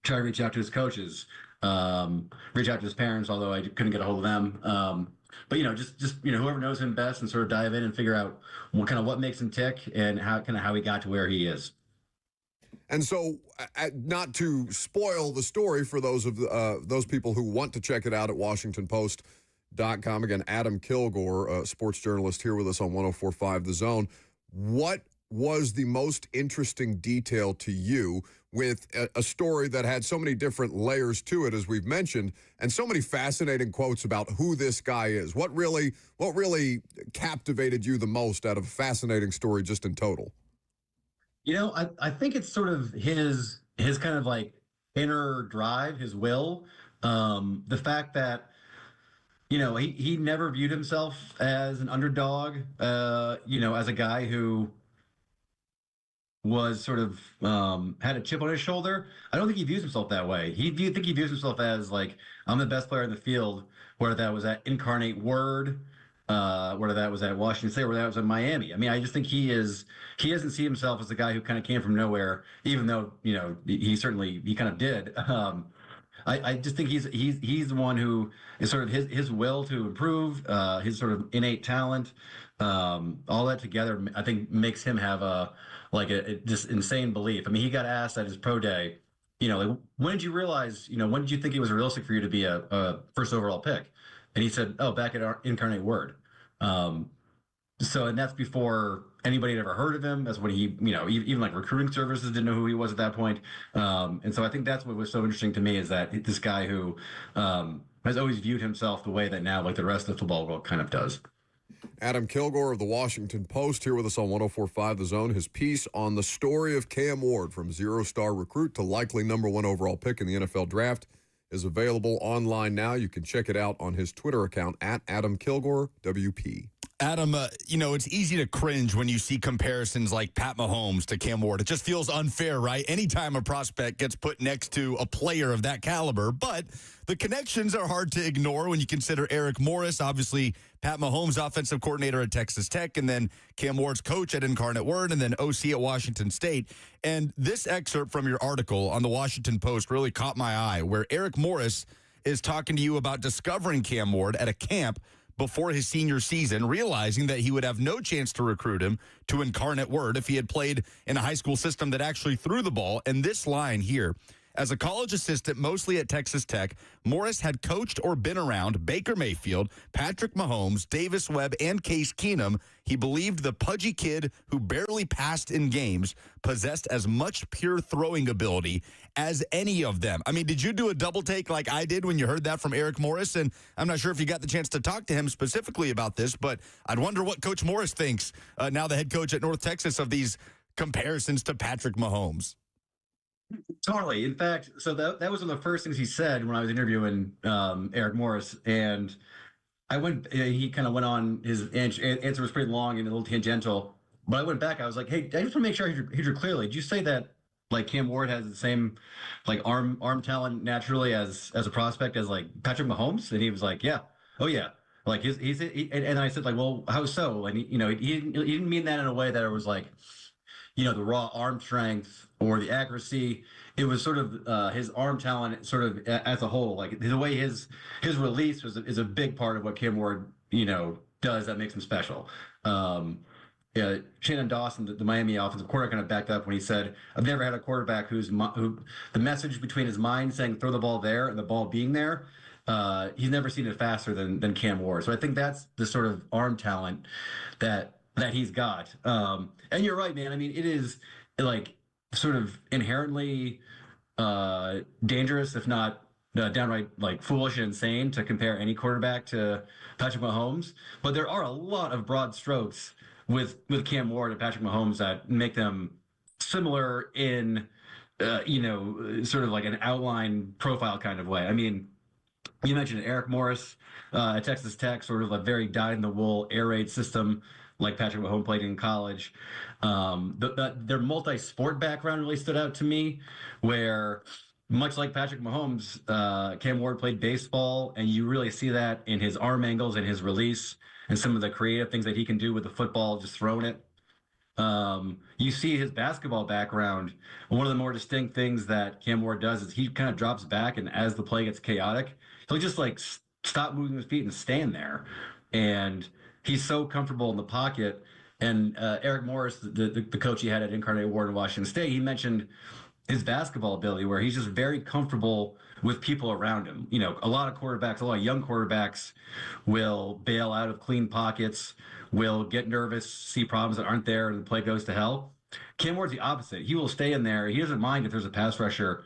try to reach out to his coaches, reach out to his parents, although I couldn't get a hold of them. But, you know, just you know, whoever knows him best, and sort of dive in and figure out what makes him tick and how he got to where he is. And so, not to spoil the story for those people who want to check it out at WashingtonPost.com. Again, Adam Kilgore, a sports journalist, here with us on 104.5 The Zone. What was the most interesting detail to you with a story that had so many different layers to it, as we've mentioned, and so many fascinating quotes about who this guy is? What really captivated you the most out of a fascinating story just in total? You know, I think it's sort of his kind of like inner drive, his will. The fact that, you know, he never viewed himself as an underdog, you know, as a guy who was sort of had a chip on his shoulder. I don't think he views himself that way. I think he views himself as like, I'm the best player in the field, whether that was at Incarnate Word, whether that was at Washington State, whether that was at Miami. I mean, I just think he doesn't see himself as the guy who kind of came from nowhere, even though, you know, he kind of did. I just think he's the one who is sort of his will to improve, his sort of innate talent, all that together, I think makes him have a just insane belief. I mean, he got asked at his pro day, you know, like, when did you realize, you know, when did you think it was realistic for you to be a first overall pick? And he said, oh, back at our Incarnate Word. And that's before anybody had ever heard of him. That's when he, even like recruiting services didn't know who he was at that point. And so I think that's what was so interesting to me is that this guy who has always viewed himself the way that now like the rest of the football world kind of does. Adam Kilgore of the Washington Post here with us on 104.5 The Zone. His piece on the story of Cam Ward from zero-star recruit to likely number 1 overall pick in the NFL draft is available online now. You can check it out on his Twitter account at Adam Kilgore WP. Adam, it's easy to cringe when you see comparisons like Pat Mahomes to Cam Ward. It just feels unfair, right? Anytime a prospect gets put next to a player of that caliber. But the connections are hard to ignore when you consider Eric Morris, obviously Pat Mahomes, offensive coordinator at Texas Tech, and then Cam Ward's coach at Incarnate Word, and then OC at Washington State. And this excerpt from your article on the Washington Post really caught my eye, where Eric Morris is talking to you about discovering Cam Ward at a camp before his senior season, realizing that he would have no chance to recruit him to Incarnate Word if he had played in a high school system that actually threw the ball. And this line here, as a college assistant, mostly at Texas Tech, Morris had coached or been around Baker Mayfield, Patrick Mahomes, Davis Webb, and Case Keenum. He believed the pudgy kid who barely passed in games possessed as much pure throwing ability as any of them. I mean, did you do a double take like I did when you heard that from Eric Morris? And I'm not sure if you got the chance to talk to him specifically about this, but I'd wonder what Coach Morris thinks, now the head coach at North Texas, of these comparisons to Patrick Mahomes. Totally. In fact, so that was one of the first things he said when I was interviewing Eric Morris. And he kind of went on, his answer was pretty long and a little tangential. But I went back, I was like, hey, I just want to make sure I heard you clearly. Did you say that like Cam Ward has the same like arm talent naturally as a prospect as like Patrick Mahomes? And he was like, yeah. Oh, yeah. Like and I said like, well, how so? And he didn't mean that in a way that it was like, the raw arm strength or the accuracy. It was sort of his arm talent sort of as a whole. Like the way his release is a big part of what Cam Ward, does that makes him special. Shannon Dawson, the Miami offensive quarterback, kind of backed up when he said, I've never had a quarterback who the message between his mind saying throw the ball there and the ball being there, he's never seen it faster than Cam Ward. So I think that's the sort of arm talent that he's got. And you're right, man. I mean, it is like sort of inherently dangerous, if not downright like foolish and insane to compare any quarterback to Patrick Mahomes. But there are a lot of broad strokes with Cam Ward and Patrick Mahomes that make them similar in, sort of like an outline profile kind of way. I mean, you mentioned Eric Morris at Texas Tech, sort of a very dyed-in-the-wool air raid system like Patrick Mahomes played in college. Their multi-sport background really stood out to me, where much like Patrick Mahomes, Cam Ward played baseball, and you really see that in his arm angles and his release and some of the creative things that he can do with the football, just throwing it. You see his basketball background. One of the more distinct things that Cam Ward does is he kind of drops back, and as the play gets chaotic, he'll just like stop moving his feet and stand there. And he's so comfortable in the pocket. And Eric Morris, the coach he had at Incarnate Word in Washington State, he mentioned his basketball ability, where he's just very comfortable with people around him. A lot of young quarterbacks will bail out of clean pockets, will get nervous, see problems that aren't there, and the play goes to hell. Cam Ward's the opposite. He will stay in there. He doesn't mind if there's a pass rusher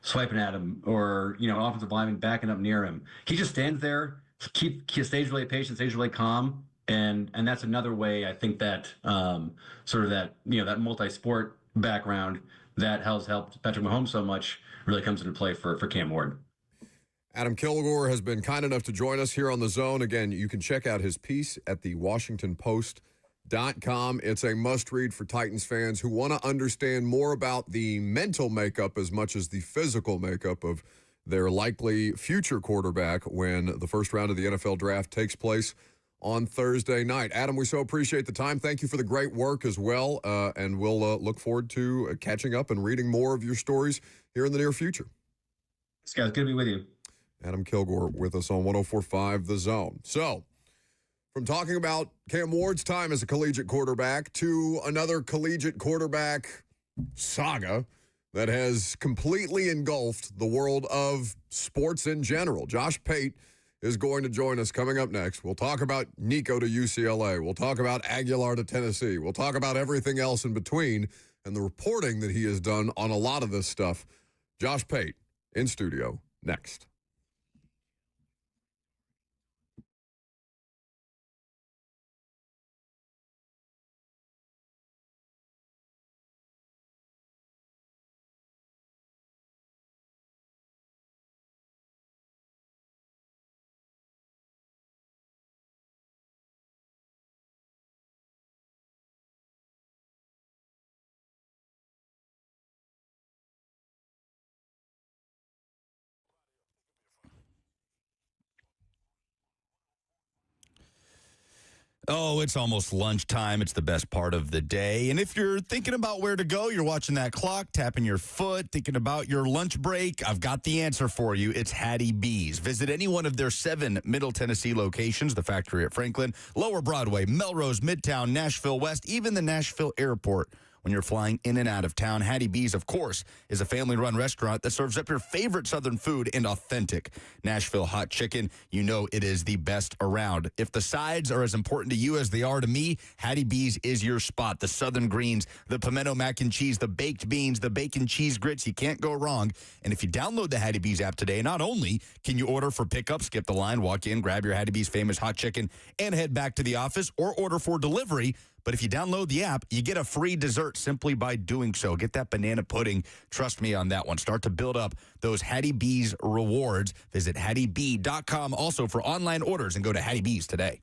swiping at him or, an offensive lineman backing up near him. He just stands there, stays really patient, stays really calm. And that's another way I think that sort of that, that multi-sport background that has helped Patrick Mahomes so much really comes into play for Cam Ward. Adam Kilgore has been kind enough to join us here on The Zone. Again, you can check out his piece at the WashingtonPost.com. It's a must-read for Titans fans who want to understand more about the mental makeup as much as the physical makeup of their likely future quarterback when the first round of the NFL draft takes place on Thursday night. Adam, we so appreciate the time. Thank you for the great work as well, and we'll look forward to catching up and reading more of your stories here in the near future. This guy's good to be with you. Adam Kilgore with us on 104.5 The Zone. So, from talking about Cam Ward's time as a collegiate quarterback to another collegiate quarterback saga that has completely engulfed the world of sports in general. Josh Pate is going to join us coming up next. We'll talk about Nico to UCLA. We'll talk about Aguilar to Tennessee. We'll talk about everything else in between and the reporting that he has done on a lot of this stuff. Josh Pate in studio next. Oh, it's almost lunchtime. It's the best part of the day. And if you're thinking about where to go, you're watching that clock, tapping your foot, thinking about your lunch break, I've got the answer for you. It's Hattie B's. Visit any one of their 7 Middle Tennessee locations, the factory at Franklin, Lower Broadway, Melrose, Midtown, Nashville West, even the Nashville Airport. When you're flying in and out of town, Hattie B's, of course, is a family-run restaurant that serves up your favorite Southern food and authentic Nashville hot chicken. You know it is the best around. If the sides are as important to you as they are to me, Hattie B's is your spot. The Southern greens, the pimento mac and cheese, the baked beans, the bacon cheese grits, you can't go wrong. And if you download the Hattie B's app today, not only can you order for pickup, skip the line, walk in, grab your Hattie B's famous hot chicken, and head back to the office, or order for delivery. But if you download the app, you get a free dessert simply by doing so. Get that banana pudding. Trust me on that one. Start to build up those Hattie B's rewards. Visit HattieB.com also for online orders and go to Hattie B's today.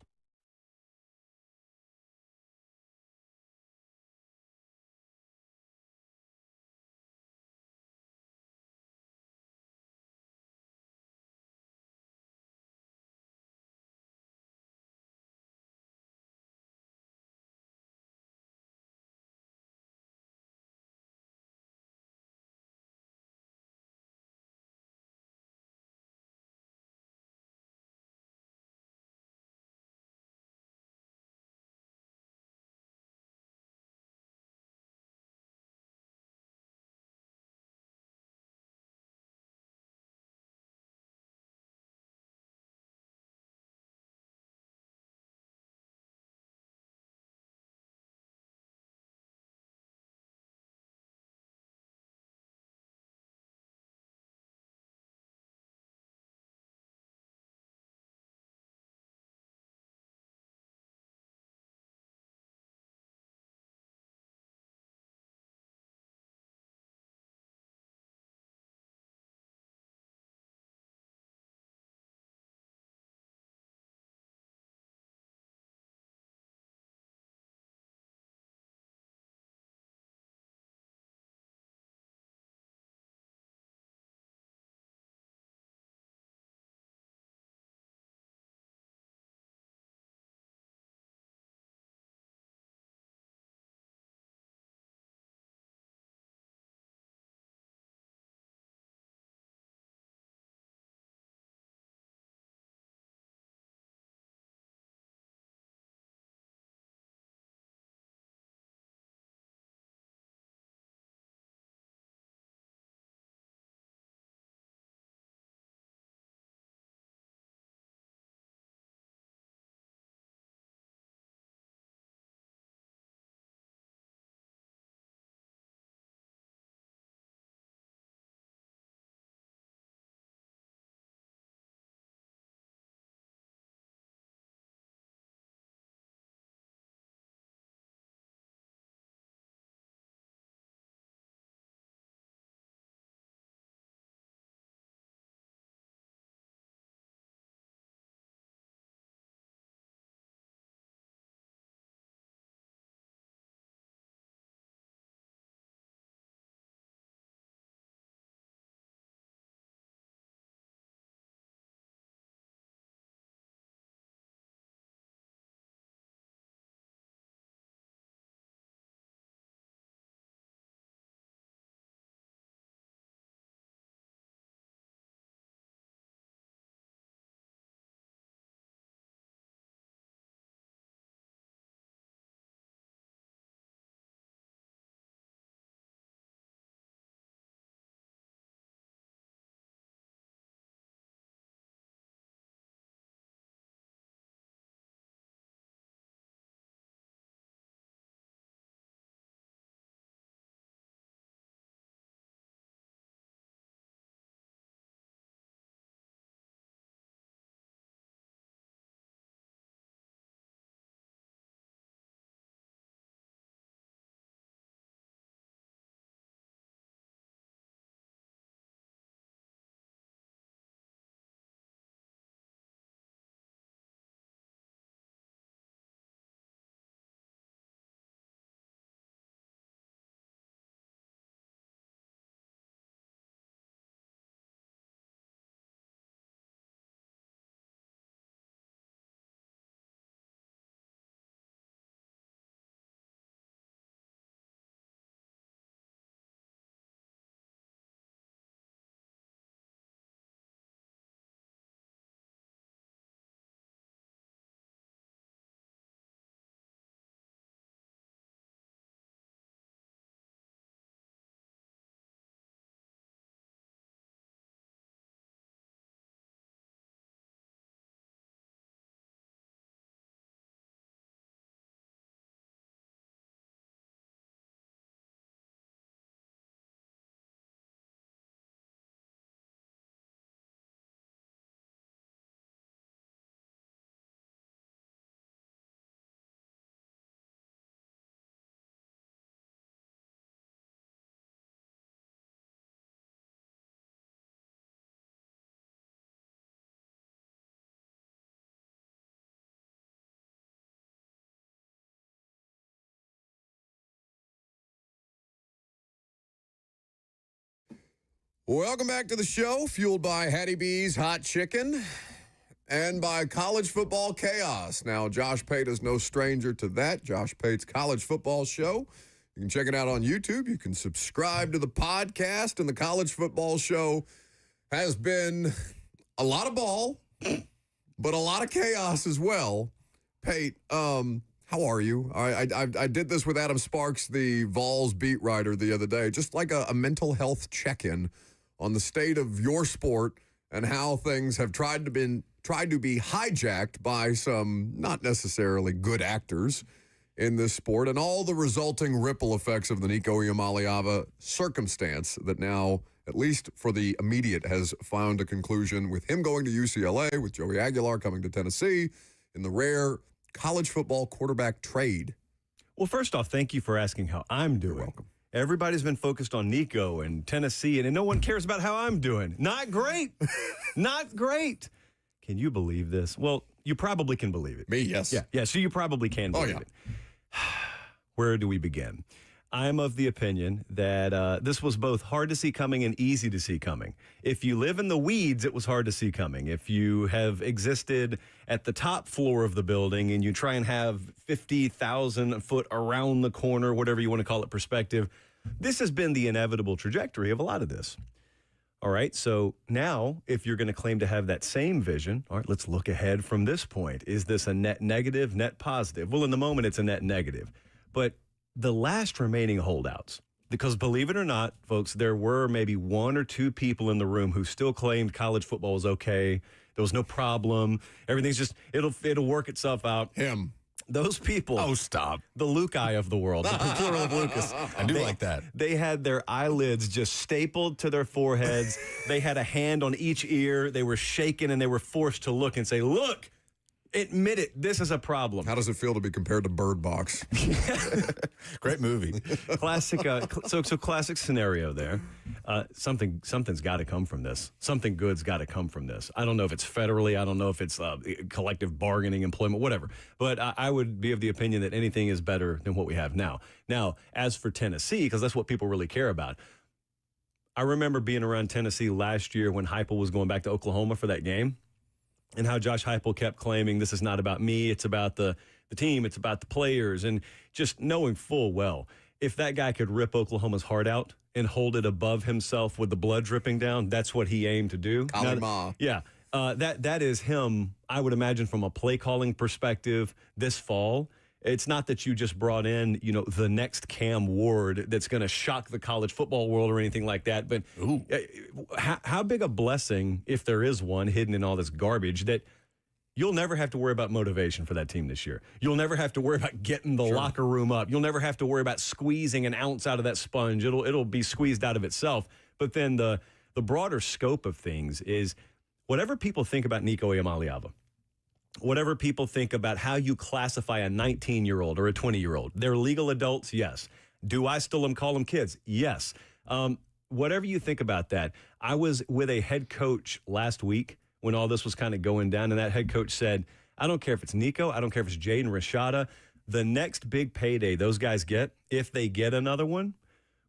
Welcome back to the show, fueled by Hattie B's Hot Chicken and by college football chaos. Now, Josh Pate is no stranger to that. Josh Pate's College Football Show. You can check it out on YouTube. You can subscribe to the podcast, and the College Football Show has been a lot of ball, but a lot of chaos as well. Pate, how are you? I did this with Adam Sparks, the Vols beat writer, the other day, just like a mental health check-in on the state of your sport and how things have tried to be hijacked by some not necessarily good actors in this sport, and all the resulting ripple effects of the Nico Iamaleava circumstance that now, at least for the immediate, has found a conclusion with him going to UCLA, with Joey Aguilar coming to Tennessee, in the rare college football quarterback trade. Well, first off, thank you for asking how I'm doing. You're welcome. Everybody's been focused on Nico and Tennessee, and no one cares about how I'm doing. Not great. Not great. Can you believe this? Well, you probably can believe it. Me, yes. Yeah, so you probably can believe it. Where do we begin? I'm of the opinion that this was both hard to see coming and easy to see coming. If you live in the weeds, it was hard to see coming. If you have existed at the top floor of the building and you try and have 50,000 foot around the corner, whatever you want to call it, perspective, this has been the inevitable trajectory of a lot of this. All right, so now if you're going to claim to have that same vision, all right, let's look ahead from this point. Is this a net negative, net positive? Well, in the moment, it's a net negative. But the last remaining holdouts, because believe it or not, folks, there were maybe one or two people in the room who still claimed college football was okay. There was no problem. Everything's just, it'll work itself out. Him. Those people. Oh, stop. The Lukai of the world, the plural of Lucas. I do like that. They had their eyelids just stapled to their foreheads. They had a hand on each ear. They were shaking, and they were forced to look and say, look, admit it, this is a problem. How does it feel to be compared to Bird Box? Great movie. Classic. So classic scenario there. Something's got to come from this. Something good's got to come from this. I don't know if it's federally. I don't know if it's collective bargaining, employment, whatever. But I would be of the opinion that anything is better than what we have now. Now, as for Tennessee, because that's what people really care about. I remember being around Tennessee last year when Heupel was going back to Oklahoma for that game. And how Josh Heupel kept claiming this is not about me, it's about the team, it's about the players, and just knowing full well, if that guy could rip Oklahoma's heart out and hold it above himself with the blood dripping down, that's what he aimed to do. That is him, I would imagine, from a play calling perspective this fall. It's not that you just brought in, the next Cam Ward that's going to shock the college football world or anything like that. But how big a blessing, if there is one, hidden in all this garbage, that you'll never have to worry about motivation for that team this year. You'll never have to worry about getting the locker room up. You'll never have to worry about squeezing an ounce out of that sponge. It'll be squeezed out of itself. But then the broader scope of things is whatever people think about Nico Iamaleava, whatever people think about how you classify a 19-year-old or a 20-year-old. They're legal adults, yes. Do I still call them kids? Yes. Whatever you think about that, I was with a head coach last week when all this was kind of going down, and that head coach said, I don't care if it's Nico, I don't care if it's Jaden Rashada, the next big payday those guys get, if they get another one,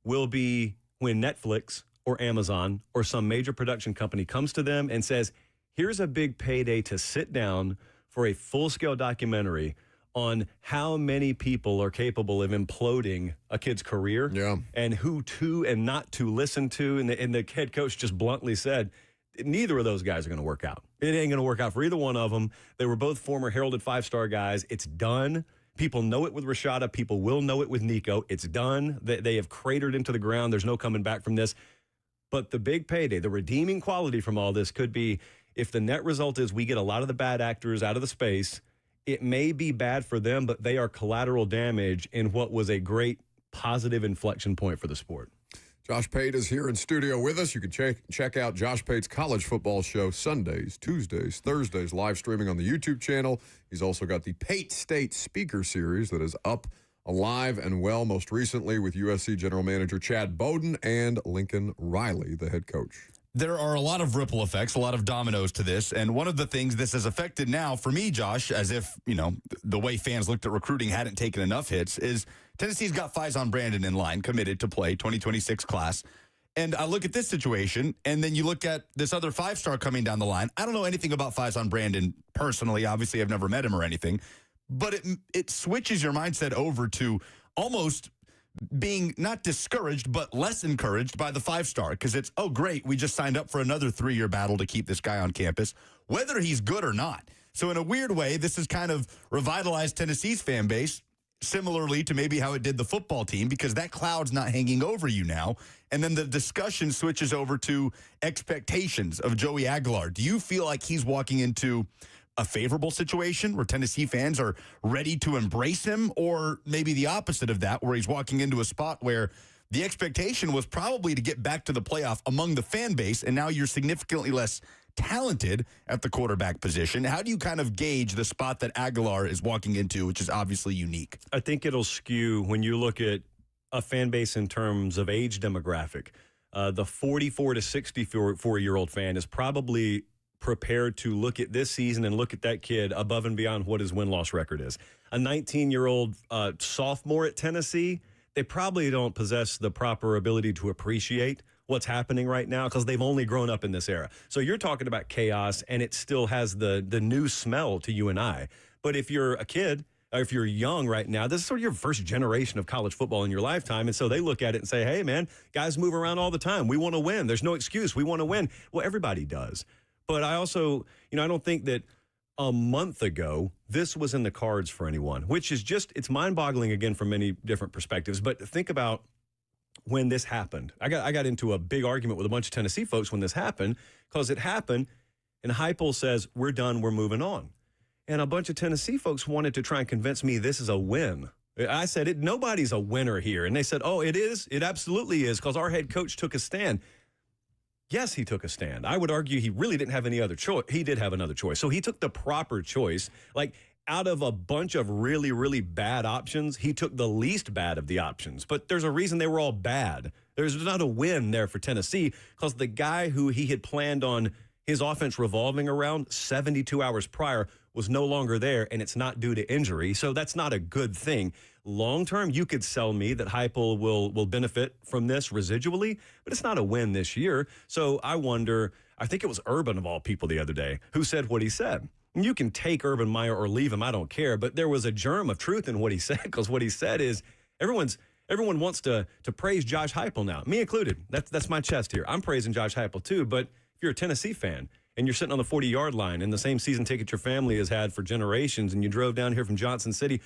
will be when Netflix or Amazon or some major production company comes to them and says, here's a big payday to sit down for a full-scale documentary on how many people are capable of imploding a kid's career and who to and not to listen to. And the head coach just bluntly said, neither of those guys are going to work out. It ain't going to work out for either one of them. They were both former heralded five-star guys. It's done. People know it with Rashada. People will know it with Nico. It's done. They have cratered into the ground. There's no coming back from this. But the big payday, the redeeming quality from all this could be, if the net result is we get a lot of the bad actors out of the space, it may be bad for them, but they are collateral damage in what was a great positive inflection point for the sport. Josh Pate is here in studio with us. You can check out Josh Pate's College Football Show Sundays, Tuesdays, Thursdays, live streaming on the YouTube channel. He's also got the Pate State Speaker Series that is up, alive and well, most recently with USC General Manager Chad Bowden and Lincoln Riley, the head coach. There are a lot of ripple effects, a lot of dominoes to this. And one of the things this has affected now for me, Josh, as if, the way fans looked at recruiting hadn't taken enough hits, is Tennessee's got Faison Brandon in line, committed to play 2026 class. And I look at this situation, and then you look at this other 5-star coming down the line. I don't know anything about 5-star Brandon personally. Obviously, I've never met him or anything. But it switches your mindset over to almost being not discouraged, but less encouraged by the 5-star, because it's, oh, great, we just signed up for another 3-year battle to keep this guy on campus, whether he's good or not. So in a weird way, this has kind of revitalized Tennessee's fan base, similarly to maybe how it did the football team, because that cloud's not hanging over you now. And then the discussion switches over to expectations of Joey Aguilar. Do you feel like he's walking into a favorable situation where Tennessee fans are ready to embrace him, or maybe the opposite of that, where he's walking into a spot where the expectation was probably to get back to the playoff among the fan base, and now you're significantly less talented at the quarterback position? How do you kind of gauge the spot that Aguilar is walking into, which is obviously unique? I think it'll skew when you look at a fan base in terms of age demographic. The 44 to 64-year-old fan is probably prepared to look at this season and look at that kid above and beyond what his win-loss record is. A 19-year-old sophomore at Tennessee, they probably don't possess the proper ability to appreciate what's happening right now because they've only grown up in this era. So you're talking about chaos, and it still has the new smell to you and I. But if you're a kid, or if you're young right now, this is sort of your first generation of college football in your lifetime. And so they look at it and say, hey, man, guys move around all the time. We want to win. There's no excuse. We want to win. Well, everybody does. But I also, I don't think that a month ago this was in the cards for anyone, which is just, it's mind-boggling again from many different perspectives. But think about when this happened. I got into a big argument with a bunch of Tennessee folks when this happened, because it happened, and Heupel says, we're done, we're moving on. And a bunch of Tennessee folks wanted to try and convince me this is a win. I said, nobody's a winner here. And they said, oh, it is. It absolutely is, because our head coach took a stand. Yes, he took a stand. I would argue he really didn't have any other choice. He did have another choice. So he took the proper choice. Like, out of a bunch of really, really bad options, he took the least bad of the options. But there's a reason they were all bad. There's not a win there for Tennessee, because the guy who he had planned on his offense revolving around 72 hours prior was no longer there, and it's not due to injury. So that's not a good thing. Long term, you could sell me that Heupel will benefit from this residually, but it's not a win this year. So I wonder, I think it was Urban of all people the other day who said what he said. And you can take Urban Meyer or leave him, I don't care, but there was a germ of truth in what he said, because what he said is everyone wants to praise Josh Heupel now, me included. That's my chest here. I'm praising Josh Heupel too, but if you're a Tennessee fan and you're sitting on the 40-yard line in the same season ticket your family has had for generations, and you drove down here from Johnson City,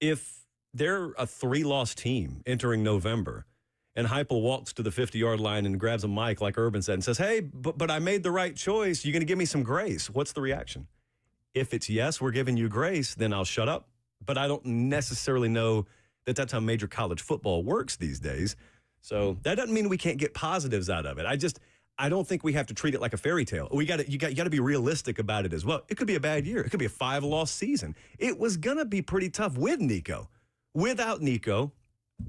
if they're a 3-loss team entering November, and Heupel walks to the 50-yard line and grabs a mic, like Urban said, and says, hey, but I made the right choice. You're going to give me some grace. What's the reaction? If it's yes, we're giving you grace, then I'll shut up. But I don't necessarily know that that's how major college football works these days. So that doesn't mean we can't get positives out of it. I don't think we have to treat it like a fairy tale. You got to be realistic about it as well. It could be a bad year. It could be a 5-loss season. It was going to be pretty tough with Nico. Without Nico,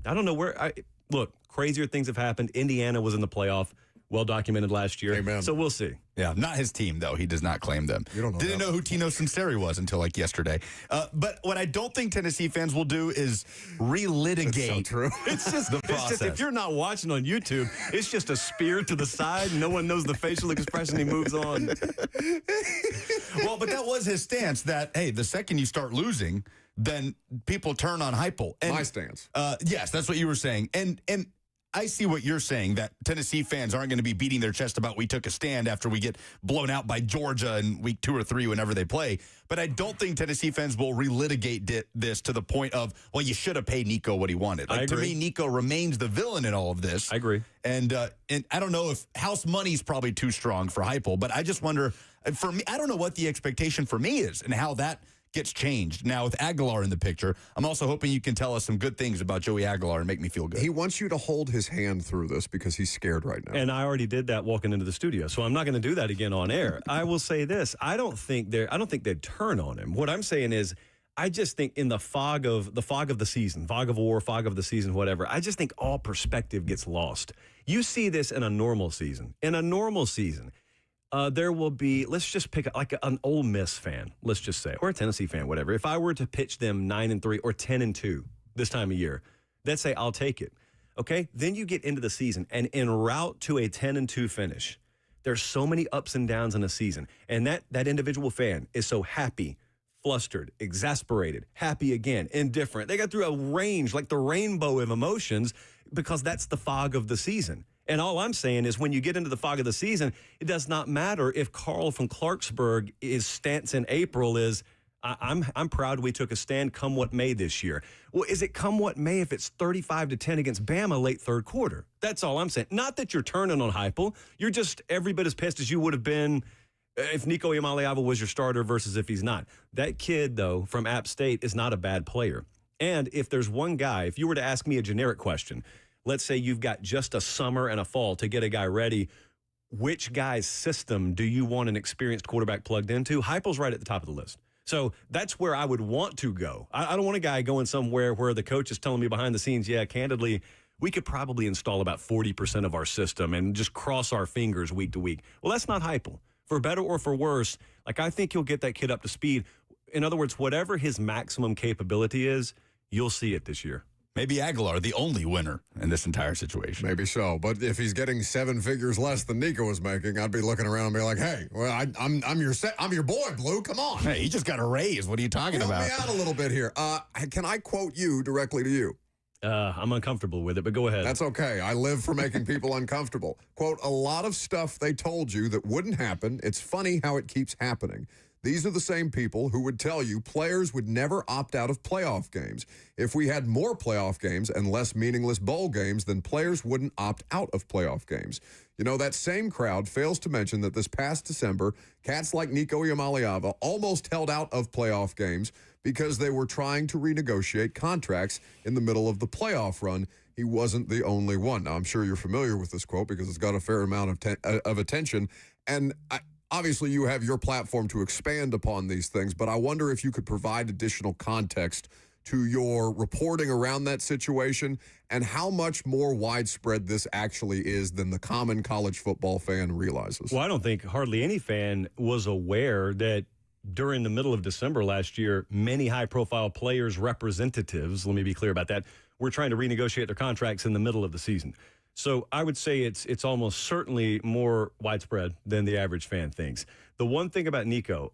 I don't know where. Look, crazier things have happened. Indiana was in the playoff, well documented last year. Amen. So we'll see. Yeah, not his team, though. He does not claim them. You don't know Didn't that. know who Tino Sinceri was until like yesterday. But what I don't think Tennessee fans will do is relitigate. That's so true. It's just the it's just, process. if you're not watching on YouTube, it's just a spear to the side. No one knows the facial expression. He moves on. Well, but that was his stance that, hey, the second you start losing, then people turn on Heupel. And, My stance. Yes, that's what you were saying. And I see what you're saying, that Tennessee fans aren't going to be beating their chest about we took a stand after we get blown out by Georgia in week 2 or 3 whenever they play. But I don't think Tennessee fans will relitigate this to the point of, well, you should have paid Nico what he wanted. Like, to me, Nico remains the villain in all of this. I agree. And I don't know if house money is probably too strong for Heupel, but I just wonder, for me, I don't know what the expectation for me is and how that gets changed. Now, with Aguilar in the picture, I'm also hoping you can tell us some good things about Joey Aguilar and make me feel good. He wants you to hold his hand through this because he's scared right now. And I already did that walking into the studio, so I'm not going to do that again on air. I will say this: I don't think they'd turn on him. What I'm saying is, I just think in the fog of the season, fog of war, fog of the season, whatever, I just think all perspective gets lost. You see this in a normal season. In a normal season, there will be, let's just pick like an Ole Miss fan, let's just say, or a Tennessee fan, whatever. If I were to pitch them 9-3 or 10-2 this time of year, they'd say, I'll take it. Okay, then you get into the season, and en route to a 10-2 finish, there's so many ups and downs in a season, and that individual fan is so happy, flustered, exasperated, happy again, indifferent. They got through a range, like the rainbow of emotions, because that's the fog of the season. And all I'm saying is when you get into the fog of the season, it does not matter if Carl from Clarksburg, his stance in April is, I'm proud we took a stand come what may this year. Well, is it come what may if it's 35-10 against Bama late third quarter? That's all I'm saying. Not that you're turning on Heupel. You're just every bit as pissed as you would have been if Nico Iamaleava was your starter versus if he's not. That kid, though, from App State is not a bad player. And if there's one guy, if you were to ask me a generic question, let's say you've got just a summer and a fall to get a guy ready, which guy's system do you want an experienced quarterback plugged into? Heupel's right at the top of the list. So that's where I would want to go. I don't want a guy going somewhere where the coach is telling me behind the scenes, yeah, candidly, we could probably install about 40% of our system and just cross our fingers week to week. Well, that's not Heupel. For better or for worse, like I think you'll get that kid up to speed. In other words, whatever his maximum capability is, you'll see it this year. Maybe Aguilar, the only winner in this entire situation. Maybe so. But if he's getting 7 figures less than Nico was making, I'd be looking around and be like, hey, well, I'm your boy, Blue. Come on. Hey, he just got a raise. What are you talking about? Help me out a little bit here. Can I quote you directly to you? I'm uncomfortable with it, but go ahead. That's okay. I live for making people uncomfortable. Quote, a lot of stuff they told you that wouldn't happen. It's funny how it keeps happening. These are the same people who would tell you players would never opt out of playoff games. If we had more playoff games and less meaningless bowl games, then players wouldn't opt out of playoff games. You know, that same crowd fails to mention that this past December, cats like Nico Iamaleava almost held out of playoff games because they were trying to renegotiate contracts in the middle of the playoff run. He wasn't the only one. Now, I'm sure you're familiar with this quote because it's got a fair amount of attention. And obviously, you have your platform to expand upon these things, but I wonder if you could provide additional context to your reporting around that situation and how much more widespread this actually is than the common college football fan realizes. Well, I don't think hardly any fan was aware that during the middle of December last year, many high-profile players, representatives, let me be clear about that, were trying to renegotiate their contracts in the middle of the season. So I would say it's almost certainly more widespread than the average fan thinks. The one thing about Nico,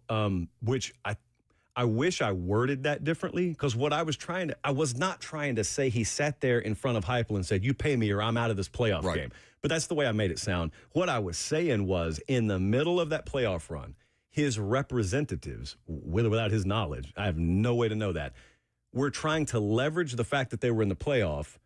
which I wish I worded that differently, because what I was not trying to say he sat there in front of Heupel and said, you pay me or I'm out of this playoff game. But that's the way I made it sound. What I was saying was in the middle of that playoff run, his representatives, with or without his knowledge, I have no way to know that, were trying to leverage the fact that they were in the playoff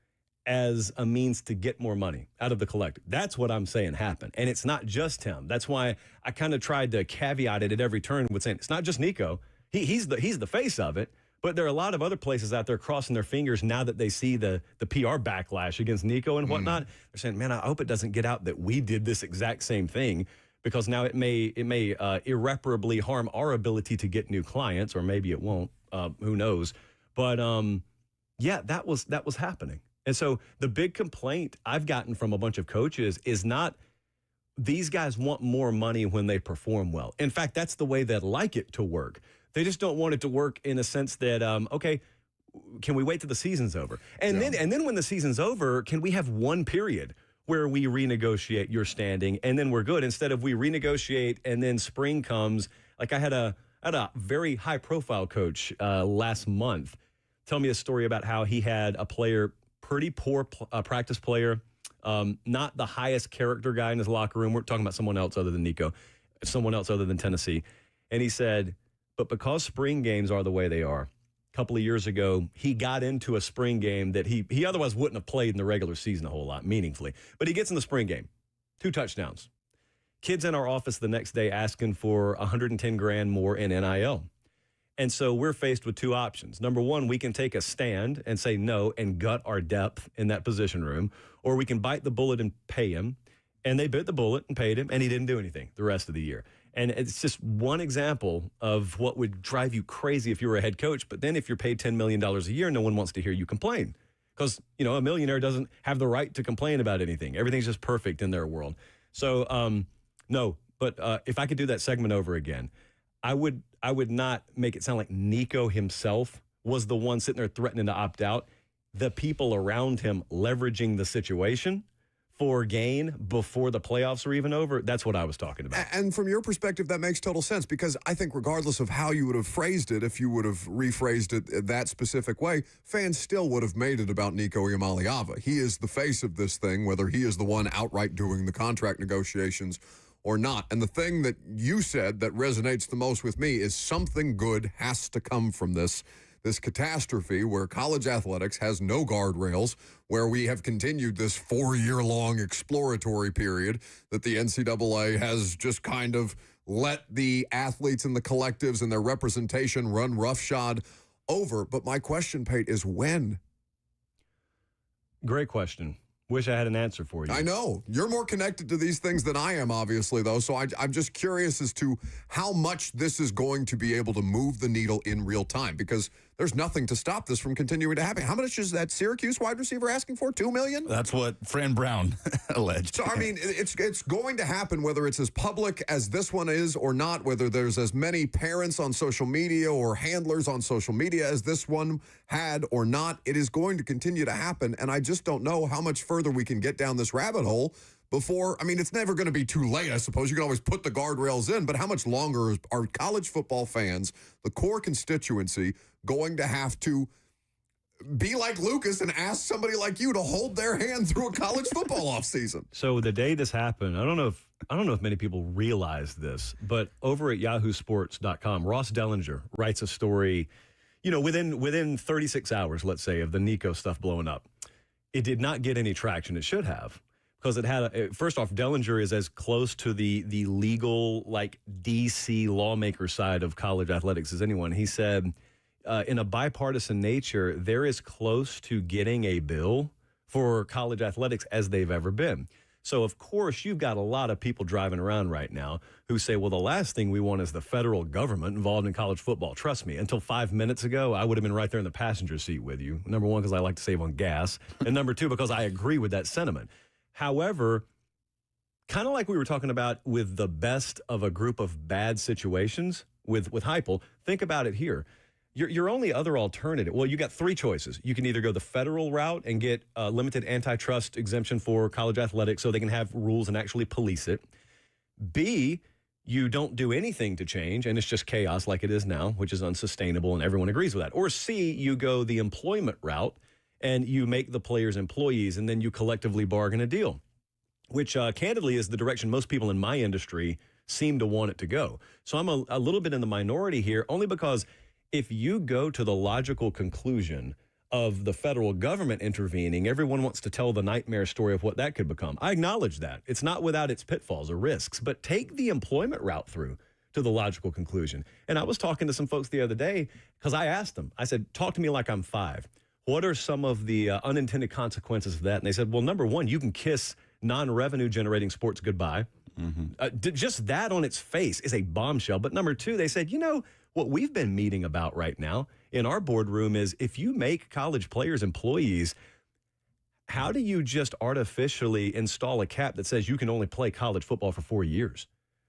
as a means to get more money out of the collective. That's what I'm saying happened. And it's not just him. That's why I kind of tried to caveat it at every turn with saying it's not just Nico. He's the face of it, but there are a lot of other places out there crossing their fingers now that they see the PR backlash against Nico and whatnot. They're saying, man, I hope it doesn't get out that we did this exact same thing, because now it may irreparably harm our ability to get new clients, or maybe it won't. Who knows? But yeah, that was happening. And so the big complaint I've gotten from a bunch of coaches is not these guys want more money when they perform well. In fact, that's the way they'd like it to work. They just don't want it to work in a sense that, okay, can we wait till the season's over? And then when the season's over, can we have one period where we renegotiate your standing and then we're good, instead of we renegotiate and then spring comes. Like I had a very high profile coach last month tell me a story about how he had a player, pretty poor practice player, not the highest character guy in his locker room. We're talking about someone else other than Nico, someone else other than Tennessee. And he said, but because spring games are the way they are, a couple of years ago, he got into a spring game that he otherwise wouldn't have played in the regular season a whole lot meaningfully. But he gets in the spring game, 2 touchdowns. Kids in our office the next day asking for $110,000 more in NIL. And so we're faced with 2 options. Number one, we can take a stand and say no and gut our depth in that position room, or we can bite the bullet and pay him. And they bit the bullet and paid him, and he didn't do anything the rest of the year. And it's just one example of what would drive you crazy if you were a head coach. But then if you're paid $10 million a year, no one wants to hear you complain, because, you know, a millionaire doesn't have the right to complain about anything. Everything's just perfect in their world. So, no, but if I could do that segment over again, I would not make it sound like Nico himself was the one sitting there threatening to opt out. the people around him leveraging the situation for gain before the playoffs are even over. That's what I was talking about. And from your perspective, that makes total sense, because I think regardless of how you would have phrased it, if you would have rephrased it that specific way, fans still would have made it about Nico Iamaleava. He is the face of this thing, whether he is the one outright doing the contract negotiations or not. And the thing that you said that resonates the most with me is something good has to come from this catastrophe where college athletics has no guardrails, where we have continued this 4-year-long exploratory period that the NCAA has just kind of let the athletes and the collectives and their representation run roughshod over. But my question, Pate, is when? Great question. Wish I had an answer for you. I know. You're more connected to these things than I am, obviously, though. So I'm just curious as to how much this is going to be able to move the needle in real time, because there's nothing to stop this from continuing to happen. How much is that Syracuse wide receiver asking for? $2 million? That's what Fran Brown alleged. So, I mean, it's going to happen whether it's as public as this one is or not, whether there's as many parents on social media or handlers on social media as this one had or not. It is going to continue to happen, and I just don't know how much further we can get down this rabbit hole before. I mean, it's never going to be too late, I suppose. You can always put the guardrails in, but how much longer are college football fans, the core constituency, going to have to be like Lucas and ask somebody like you to hold their hand through a college football offseason? So the day this happened, I don't know if many people realize this, but over at yahoosports.com, Ross Dellinger writes a story, within 36 hours, let's say, of the Nico stuff blowing up. It did not get any traction. It should have, because it had first off, Dellinger is as close to the legal, like, DC lawmaker side of college athletics as anyone. He said, in a bipartisan nature, they're as close to getting a bill for college athletics as they've ever been. So, of course, you've got a lot of people driving around right now who say, well, the last thing we want is the federal government involved in college football. Trust me, until 5 minutes ago, I would have been right there in the passenger seat with you. Number one, because I like to save on gas. And number two, because I agree with that sentiment. However, kind of like we were talking about with the best of a group of bad situations with Heupel, think about it here. Your only other alternative, well, you got three choices. You can either go the federal route and get a limited antitrust exemption for college athletics so they can have rules and actually police it. B, you don't do anything to change, and it's just chaos like it is now, which is unsustainable, and everyone agrees with that. Or C, you go the employment route, and you make the players employees, and then you collectively bargain a deal, which candidly is the direction most people in my industry seem to want it to go. So I'm a little bit in the minority here, only because if you go to the logical conclusion of the federal government intervening, everyone wants to tell the nightmare story of what that could become. I acknowledge that. It's not without its pitfalls or risks, but take the employment route through to the logical conclusion. And I was talking to some folks the other day because I asked them, I said, talk to me like I'm 5. What are some of the unintended consequences of that? And they said, well, number one, you can kiss non-revenue generating sports goodbye. Mm-hmm. Just that on its face is a bombshell. But number two, they said, what we've been meeting about right now in our boardroom is if you make college players employees, how do you just artificially install a cap that says you can only play college football for 4 years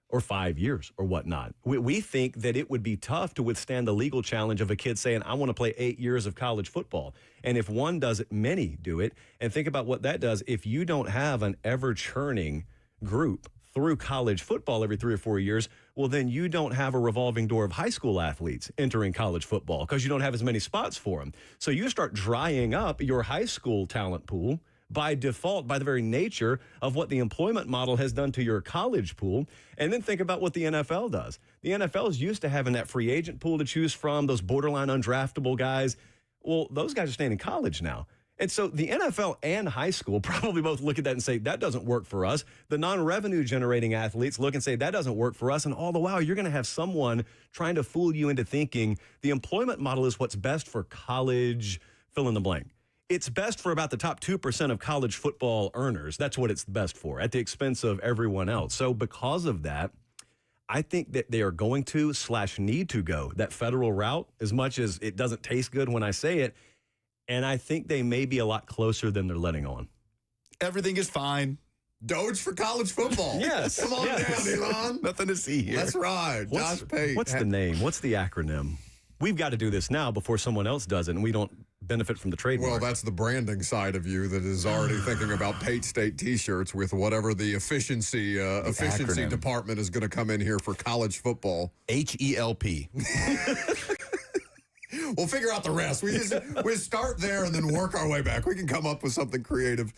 or 5 years or whatnot? We think that it would be tough to withstand the legal challenge of a kid saying, I want to play 8 years of college football. And if one does it, many do it. And think about what that does. If you don't have an ever-churning group through college football every 3 or 4 years, well, then you don't have a revolving door of high school athletes entering college football because you don't have as many spots for them. So you start drying up your high school talent pool by default, by the very nature of what the employment model has done to your college pool. And then think about what the NFL does. The NFL is used to having that free agent pool to choose from, those borderline undraftable guys. Well, those guys are staying in college now. And so the NFL and high school probably both look at that and say, that doesn't work for us. The non-revenue generating athletes look and say, that doesn't work for us. And all the while, you're going to have someone trying to fool you into thinking the employment model is what's best for college, fill in the blank. It's best for about the top 2% of college football earners. That's what it's best for, at the expense of everyone else. So because of that, I think that they are going to / need to go that federal route, as much as it doesn't taste good when I say it. And I think they may be a lot closer than they're letting on. Everything is fine. Doge for college football. Yes. Come on down, Elon. Nothing to see here. Let's ride. Josh Pate. What's the name? What's the acronym? We've got to do this now before someone else does it, and we don't benefit from the trademark. Well, that's the branding side of you that is already thinking about Pate State T-shirts with whatever the efficiency acronym. department is going to come in here for college football. HELP. We'll figure out the rest. We start there and then work our way back. We can come up with something creative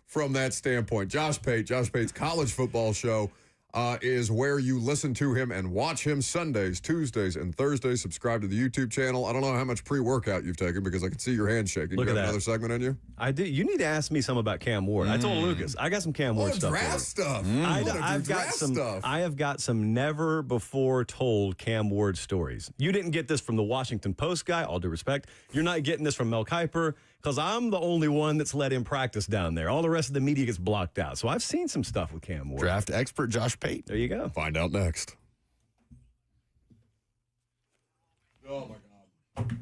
from that standpoint. Josh Pate's college football show is where you listen to him and watch him Sundays, Tuesdays, and Thursdays. Subscribe to the YouTube channel. I don't know how much pre-workout you've taken because I can see your hand shaking. Look you at have that. another segment in you? I do. You need to ask me some about Cam Ward. I told Lucas I got some Cam Ward stuff. Draft stuff. I've got some. I have got some never before told Cam Ward stories. You didn't get this from the Washington Post guy. All due respect, you're not getting this from Mel Kiper because I'm the only one that's let him practice down there. All the rest of the media gets blocked out. So I've seen some stuff with Cam Ward. Draft expert Josh Pate. There you go. Find out next. Oh my God!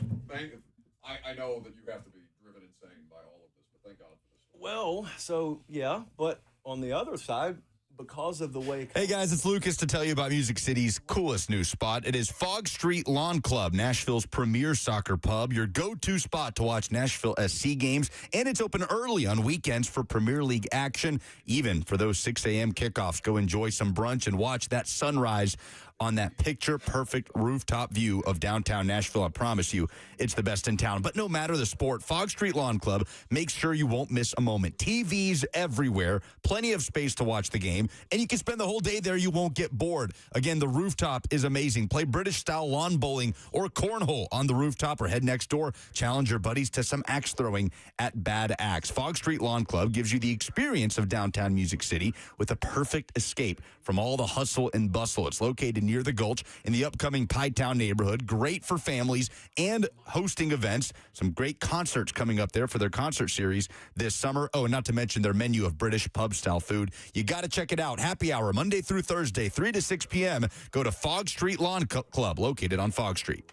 I know that you have to be driven insane by all of this, but thank God for this. Well, so yeah, but on the other side, because of the way. Hey guys, it's Lucas to tell you about Music City's coolest new spot. It is Fog Street Lawn Club, Nashville's premier soccer pub, your go-to spot to watch Nashville SC games, and it's open early on weekends for Premier League action. Even for those 6 a.m. kickoffs, go enjoy some brunch and watch that sunrise on that picture-perfect rooftop view of downtown Nashville. I promise you, it's the best in town. But no matter the sport, Fog Street Lawn Club makes sure you won't miss a moment. TVs everywhere, plenty of space to watch the game, and you can spend the whole day there. You won't get bored. Again, the rooftop is amazing. Play British-style lawn bowling or cornhole on the rooftop or head next door. Challenge your buddies to some axe throwing at Bad Axe. Fog Street Lawn Club gives you the experience of downtown Music City with a perfect escape from all the hustle and bustle. It's located near the Gulch in the upcoming Pie Town neighborhood. Great for families and hosting events. Some great concerts coming up there for their concert series this summer. Oh, and not to mention their menu of British pub-style food. You got to check it out. Happy hour, Monday through Thursday, 3 to 6 p.m. Go to Fog Street Lawn Club, located on Fog Street.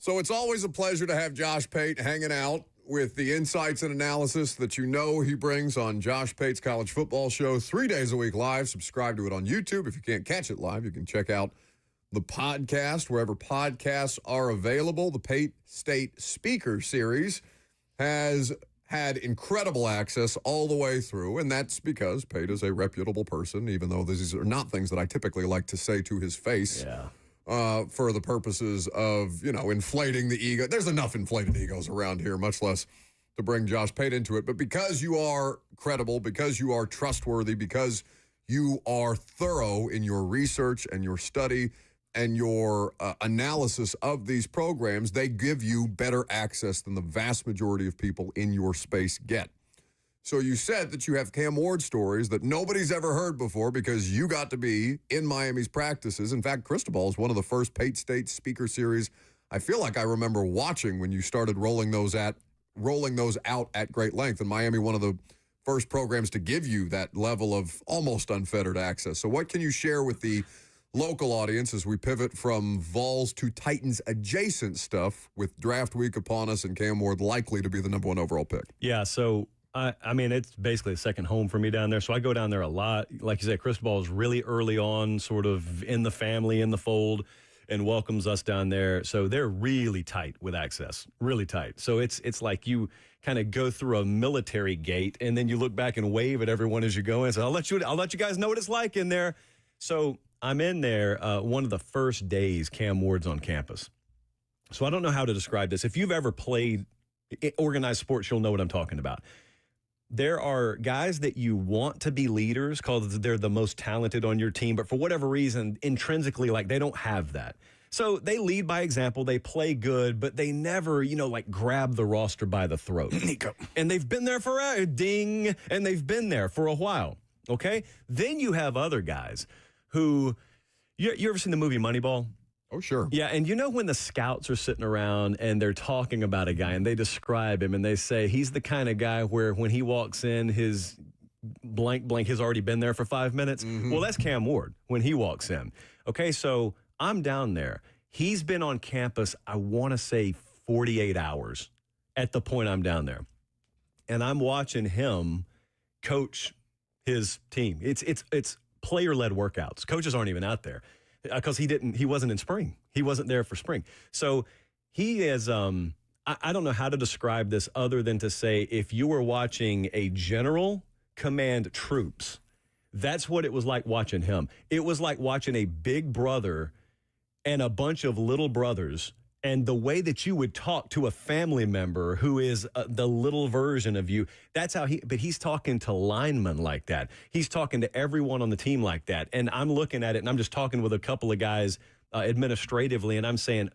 So it's always a pleasure to have Josh Pate hanging out with the insights and analysis that you know he brings on Josh Pate's College Football Show 3 days a week live. Subscribe to it on YouTube. If you can't catch it live, you can check out the podcast wherever podcasts are available. The Pate State Speaker Series has had incredible access all the way through, and that's because Pate is a reputable person, even though these are not things that I typically like to say to his face. Yeah. For the purposes of, inflating the ego. There's enough inflated egos around here, much less to bring Josh Pate into it. But because you are credible, because you are trustworthy, because you are thorough in your research and your study and your analysis of these programs, they give you better access than the vast majority of people in your space get. So you said that you have Cam Ward stories that nobody's ever heard before because you got to be in Miami's practices. In fact, Cristobal is one of the first Pate State Speaker Series I feel like I remember watching when you started rolling those out at great length. And Miami, one of the first programs to give you that level of almost unfettered access. So what can you share with the local audience as we pivot from Vols to Titans adjacent stuff with draft week upon us and Cam Ward likely to be the number 1 overall pick? Yeah, so I mean, it's basically a second home for me down there. So I go down there a lot. Like you said, Cristobal is really early on, sort of in the family, in the fold, and welcomes us down there. So they're really tight with access, really tight. So it's like you kind of go through a military gate, and then you look back and wave at everyone as you go in. So I'll let you guys know what it's like in there. So I'm in there one of the first days Cam Ward's on campus. So I don't know how to describe this. If you've ever played organized sports, you'll know what I'm talking about. There are guys that you want to be leaders because they're the most talented on your team, but for whatever reason, intrinsically, like they don't have that. So they lead by example, they play good, but they never, grab the roster by the throat. Nico. And they've been there for and they've been there for a while, okay? Then you have other guys who, you ever seen the movie Moneyball? Oh, sure. Yeah, and when the scouts are sitting around and they're talking about a guy and they describe him and they say he's the kind of guy where when he walks in, his blank has already been there for 5 minutes. Mm-hmm. Well, that's Cam Ward when he walks in. Okay, so I'm down there. He's been on campus, I want to say 48 hours at the point I'm down there. And I'm watching him coach his team. It's player-led workouts. Coaches aren't even out there. Because he wasn't in spring. He wasn't there for spring. So he is, I don't know how to describe this other than to say if you were watching a general command troops, that's what it was like watching him. It was like watching a big brother and a bunch of little brothers, and the way that you would talk to a family member who is the little version of you, that's how but he's talking to linemen like that. He's talking to everyone on the team like that. And I'm looking at it, and I'm just talking with a couple of guys administratively, and I'm saying,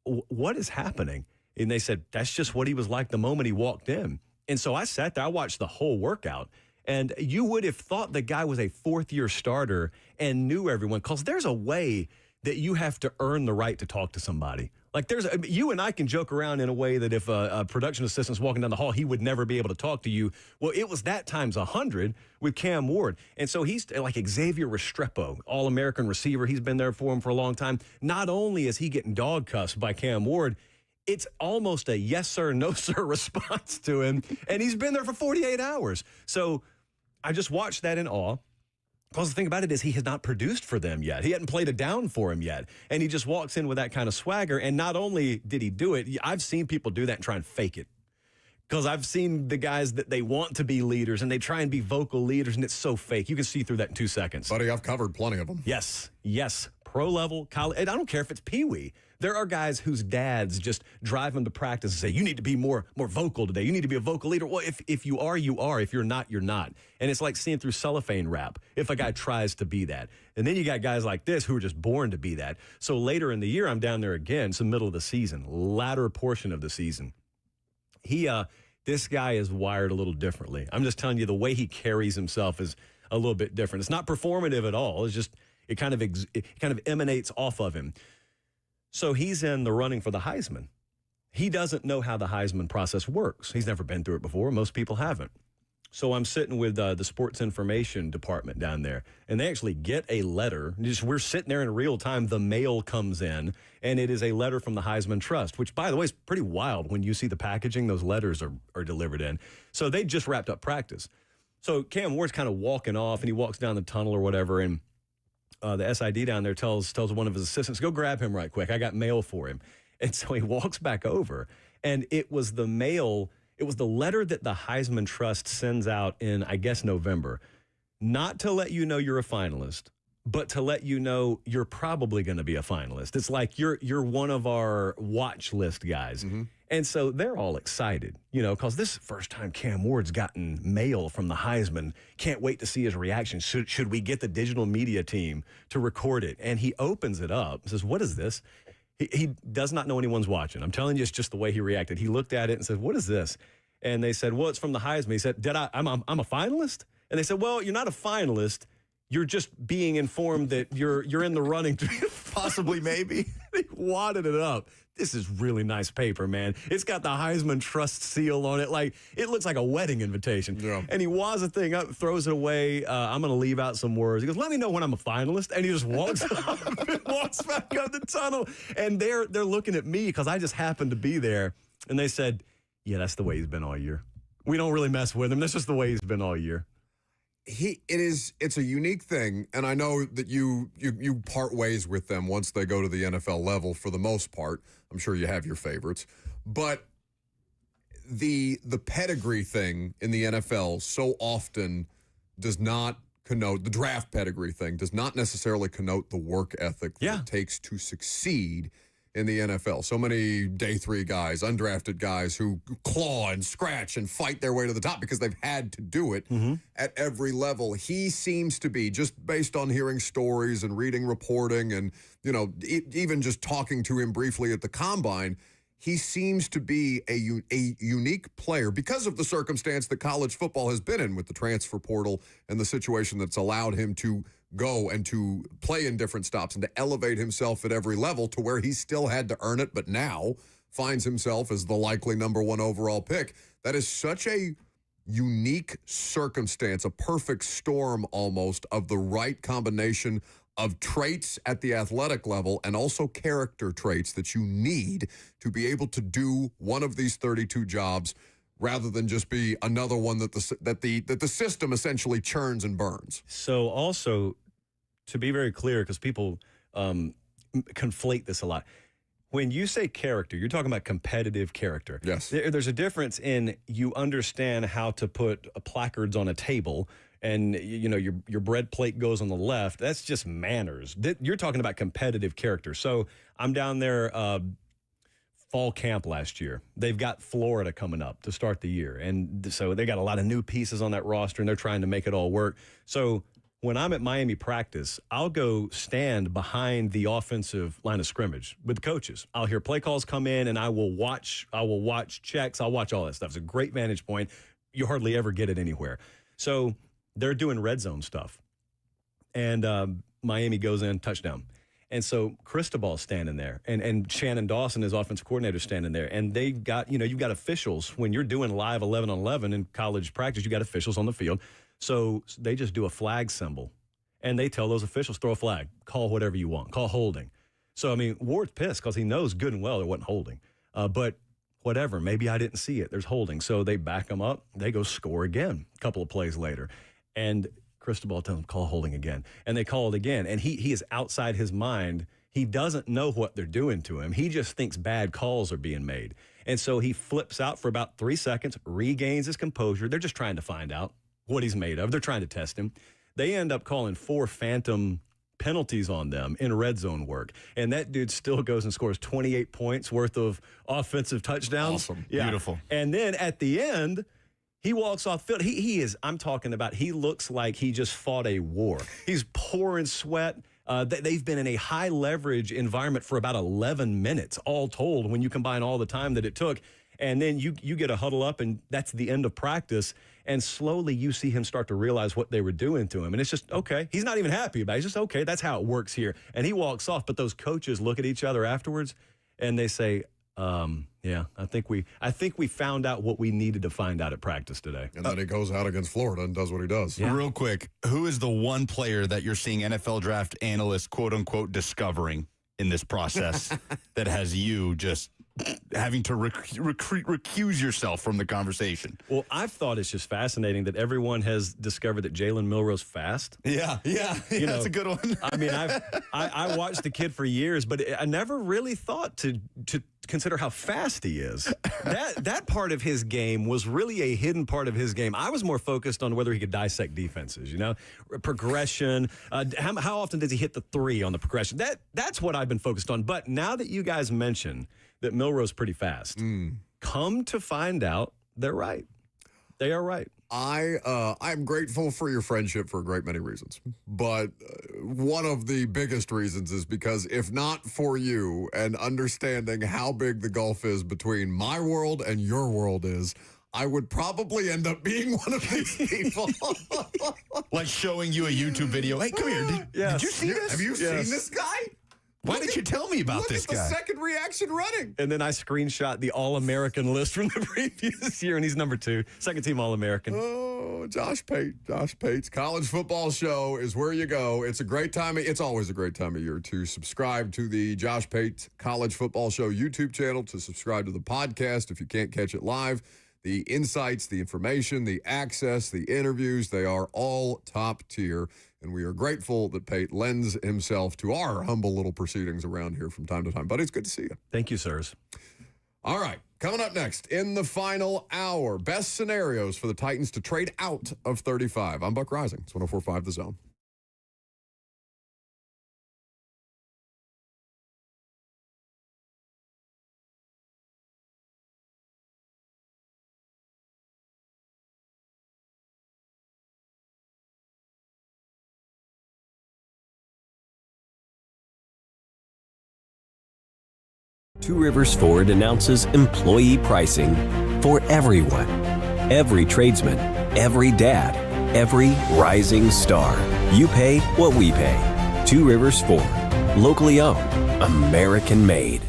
what is happening? And they said, that's just what he was like the moment he walked in. And so I sat there, I watched the whole workout, and you would have thought the guy was a fourth-year starter and knew everyone, because there's a way that you have to earn the right to talk to somebody. Like you and I can joke around in a way that if a production assistant's walking down the hall, he would never be able to talk to you. Well, it was that times 100 with Cam Ward. And so he's like Xavier Restrepo, All-American receiver. He's been there for him for a long time. Not only is he getting dog cussed by Cam Ward, it's almost a yes, sir, no, sir response to him. And he's been there for 48 hours. So I just watched that in awe. Because the thing about it is he has not produced for them yet. He hadn't played a down for him yet. And he just walks in with that kind of swagger. And not only did he do it, I've seen people do that and try and fake it. Because I've seen the guys that they want to be leaders and they try and be vocal leaders, and it's so fake. You can see through that in 2 seconds. Buddy, I've covered plenty of them. Yes. Pro level, college. And I don't care if it's Pee-wee. There are guys whose dads just drive them to practice and say, you need to be more vocal today. You need to be a vocal leader. Well, if you are, you are. If you're not, you're not. And it's like seeing through cellophane wrap if a guy tries to be that. And then you got guys like this who are just born to be that. So later in the year, I'm down there again. It's the middle of the season, latter portion of the season. This guy is wired a little differently. I'm just telling you, the way he carries himself is a little bit different. It's not performative at all. It's just it kind of emanates off of him. So he's in the running for the Heisman. He doesn't know how the Heisman process works. He's never been through it before. Most people haven't. So I'm sitting with the sports information department down there, and they actually get a letter. We're sitting there in real time. The mail comes in, and it is a letter from the Heisman Trust, which, by the way, is pretty wild when you see the packaging those letters are delivered in. So they just wrapped up practice. So Cam Ward's kind of walking off, and he walks down the tunnel or whatever, and the SID down there tells one of his assistants, go grab him right quick. I got mail for him. And so he walks back over, and it was the mail. It was the letter that the Heisman Trust sends out in, I guess, November, not to let you know you're a finalist, but to let you know you're probably going to be a finalist. It's like you're one of our watch list guys. Mm-hmm. And so they're all excited, because this is the first time Cam Ward's gotten mail from the Heisman. Can't wait to see his reaction. Should we get the digital media team to record it? And he opens it up, says, what is this? He does not know anyone's watching. I'm telling you, it's just the way he reacted. He looked at it and said, what is this? And they said, well, it's from the Heisman. He said, I'm a finalist? And they said, well, you're not a finalist. You're just being informed that you're in the running to possibly, maybe. They wadded it up. This is really nice paper, man. It's got the Heisman Trust seal on it. Like, it looks like a wedding invitation. Yeah. And he wads the thing up, throws it away. I'm going to leave out some words. He goes, let me know when I'm a finalist. And he just walks up and walks back up the tunnel. And they're looking at me because I just happened to be there. And they said, yeah, that's the way he's been all year. We don't really mess with him. That's just the way he's been all year. It's a unique thing, and I know that you part ways with them once they go to the NFL level for the most part. I'm sure you have your favorites, but the pedigree thing in the NFL so often does not connote, the draft pedigree thing does not necessarily connote the work ethic that it takes to succeed in the NFL. So many day three guys, undrafted guys who claw and scratch and fight their way to the top because they've had to do it at every level. He seems to be, just based on hearing stories and reading reporting and, even just talking to him briefly at the Combine, he seems to be a unique player because of the circumstance that college football has been in with the transfer portal and the situation that's allowed him to go and to play in different stops and to elevate himself at every level to where he still had to earn it, but now finds himself as the likely number one overall pick. That is such a unique circumstance, a perfect storm almost of the right combination of traits at the athletic level and also character traits that you need to be able to do one of these 32 jobs rather than just be another one that the system essentially churns and burns. So also, to be very clear, because people conflate this a lot, when you say character, you're talking about competitive character. Yes. There's a difference in you understand how to put placards on a table and your bread plate goes on the left. That's just manners. You're talking about competitive character. So I'm down there fall camp last year. They've got Florida coming up to start the year. And so they got a lot of new pieces on that roster, and they're trying to make it all work. So when I'm at Miami practice, I'll go stand behind the offensive line of scrimmage with the coaches. I'll hear play calls come in, and I will watch checks. I'll watch all that stuff. It's a great vantage point. You hardly ever get it anywhere. So they're doing red zone stuff. And Miami goes in, touchdown. And so Cristobal's standing there, and Shannon Dawson, his offensive coordinator, standing there. And they've got, you've got officials. When you're doing live 11-on-11 in college practice, you got officials on the field. So they just do a flag symbol. And they tell those officials, throw a flag, call whatever you want, call holding. So, Ward's pissed because he knows good and well there wasn't holding. But whatever, maybe I didn't see it. There's holding. So they back him up. They go score again a couple of plays later. And Cristobal tells him, call holding again. And they call it again. And he is outside his mind. He doesn't know what they're doing to him. He just thinks bad calls are being made. And so he flips out for about 3 seconds, regains his composure. They're just trying to find out what he's made of. They're trying to test him. They end up calling 4 phantom penalties on them in red zone work. And that dude still goes and scores 28 points worth of offensive touchdowns. Awesome. Yeah. Beautiful. And then at the end, he walks off field. He is, I'm talking about, he looks like he just fought a war. He's pouring sweat. They've been in a high leverage environment for about 11 minutes, all told, when you combine all the time that it took. And then you get a huddle up, and that's the end of practice. And slowly you see him start to realize what they were doing to him. And it's just, okay. He's not even happy about it. He's just, okay, that's how it works here. And he walks off. But those coaches look at each other afterwards, and they say, Yeah, I think we found out what we needed to find out at practice today. And then he goes out against Florida and does what he does. Yeah. Real quick, who is the one player that you're seeing NFL draft analysts, quote unquote, discovering in this process that has you just having to recuse yourself from the conversation? Well, I've thought it's just fascinating that everyone has discovered that Jalen Milroe's fast. Yeah, that's a good one. I mean, I watched the kid for years, but I never really thought to consider how fast he is. That part of his game was really a hidden part of his game. I was more focused on whether he could dissect defenses, progression. How often does he hit the three on the progression? That's what I've been focused on. But now that you guys mention that Milroe's pretty fast, come to find out they're right. They are right. I'm grateful for your friendship for a great many reasons. But one of the biggest reasons is because if not for you and understanding how big the gulf is between my world and your world is, I would probably end up being one of these people. Like showing you a YouTube video. Hey, come here. Did you see this? Have you seen this guy? Why didn't you tell me about this guy? Look at the second reaction running. And then I screenshot the All-American list from the previous year, and he's number 2, second-team All-American. Oh, Josh Pate's College Football Show is where you go. It's a great time. It's always a great time of year to subscribe to the Josh Pate College Football Show YouTube channel, to subscribe to the podcast if you can't catch it live. The insights, the information, the access, the interviews, they are all top tier. And we are grateful that Pate lends himself to our humble little proceedings around here from time to time. But it's good to see you. Thank you, sirs. All right. Coming up next in the final hour, best scenarios for the Titans to trade out of 35. I'm Buck Rising. It's 104.5 The Zone. Two Rivers Ford announces employee pricing for everyone. Every tradesman, every dad, every rising star. You pay what we pay. Two Rivers Ford. Locally owned. American made.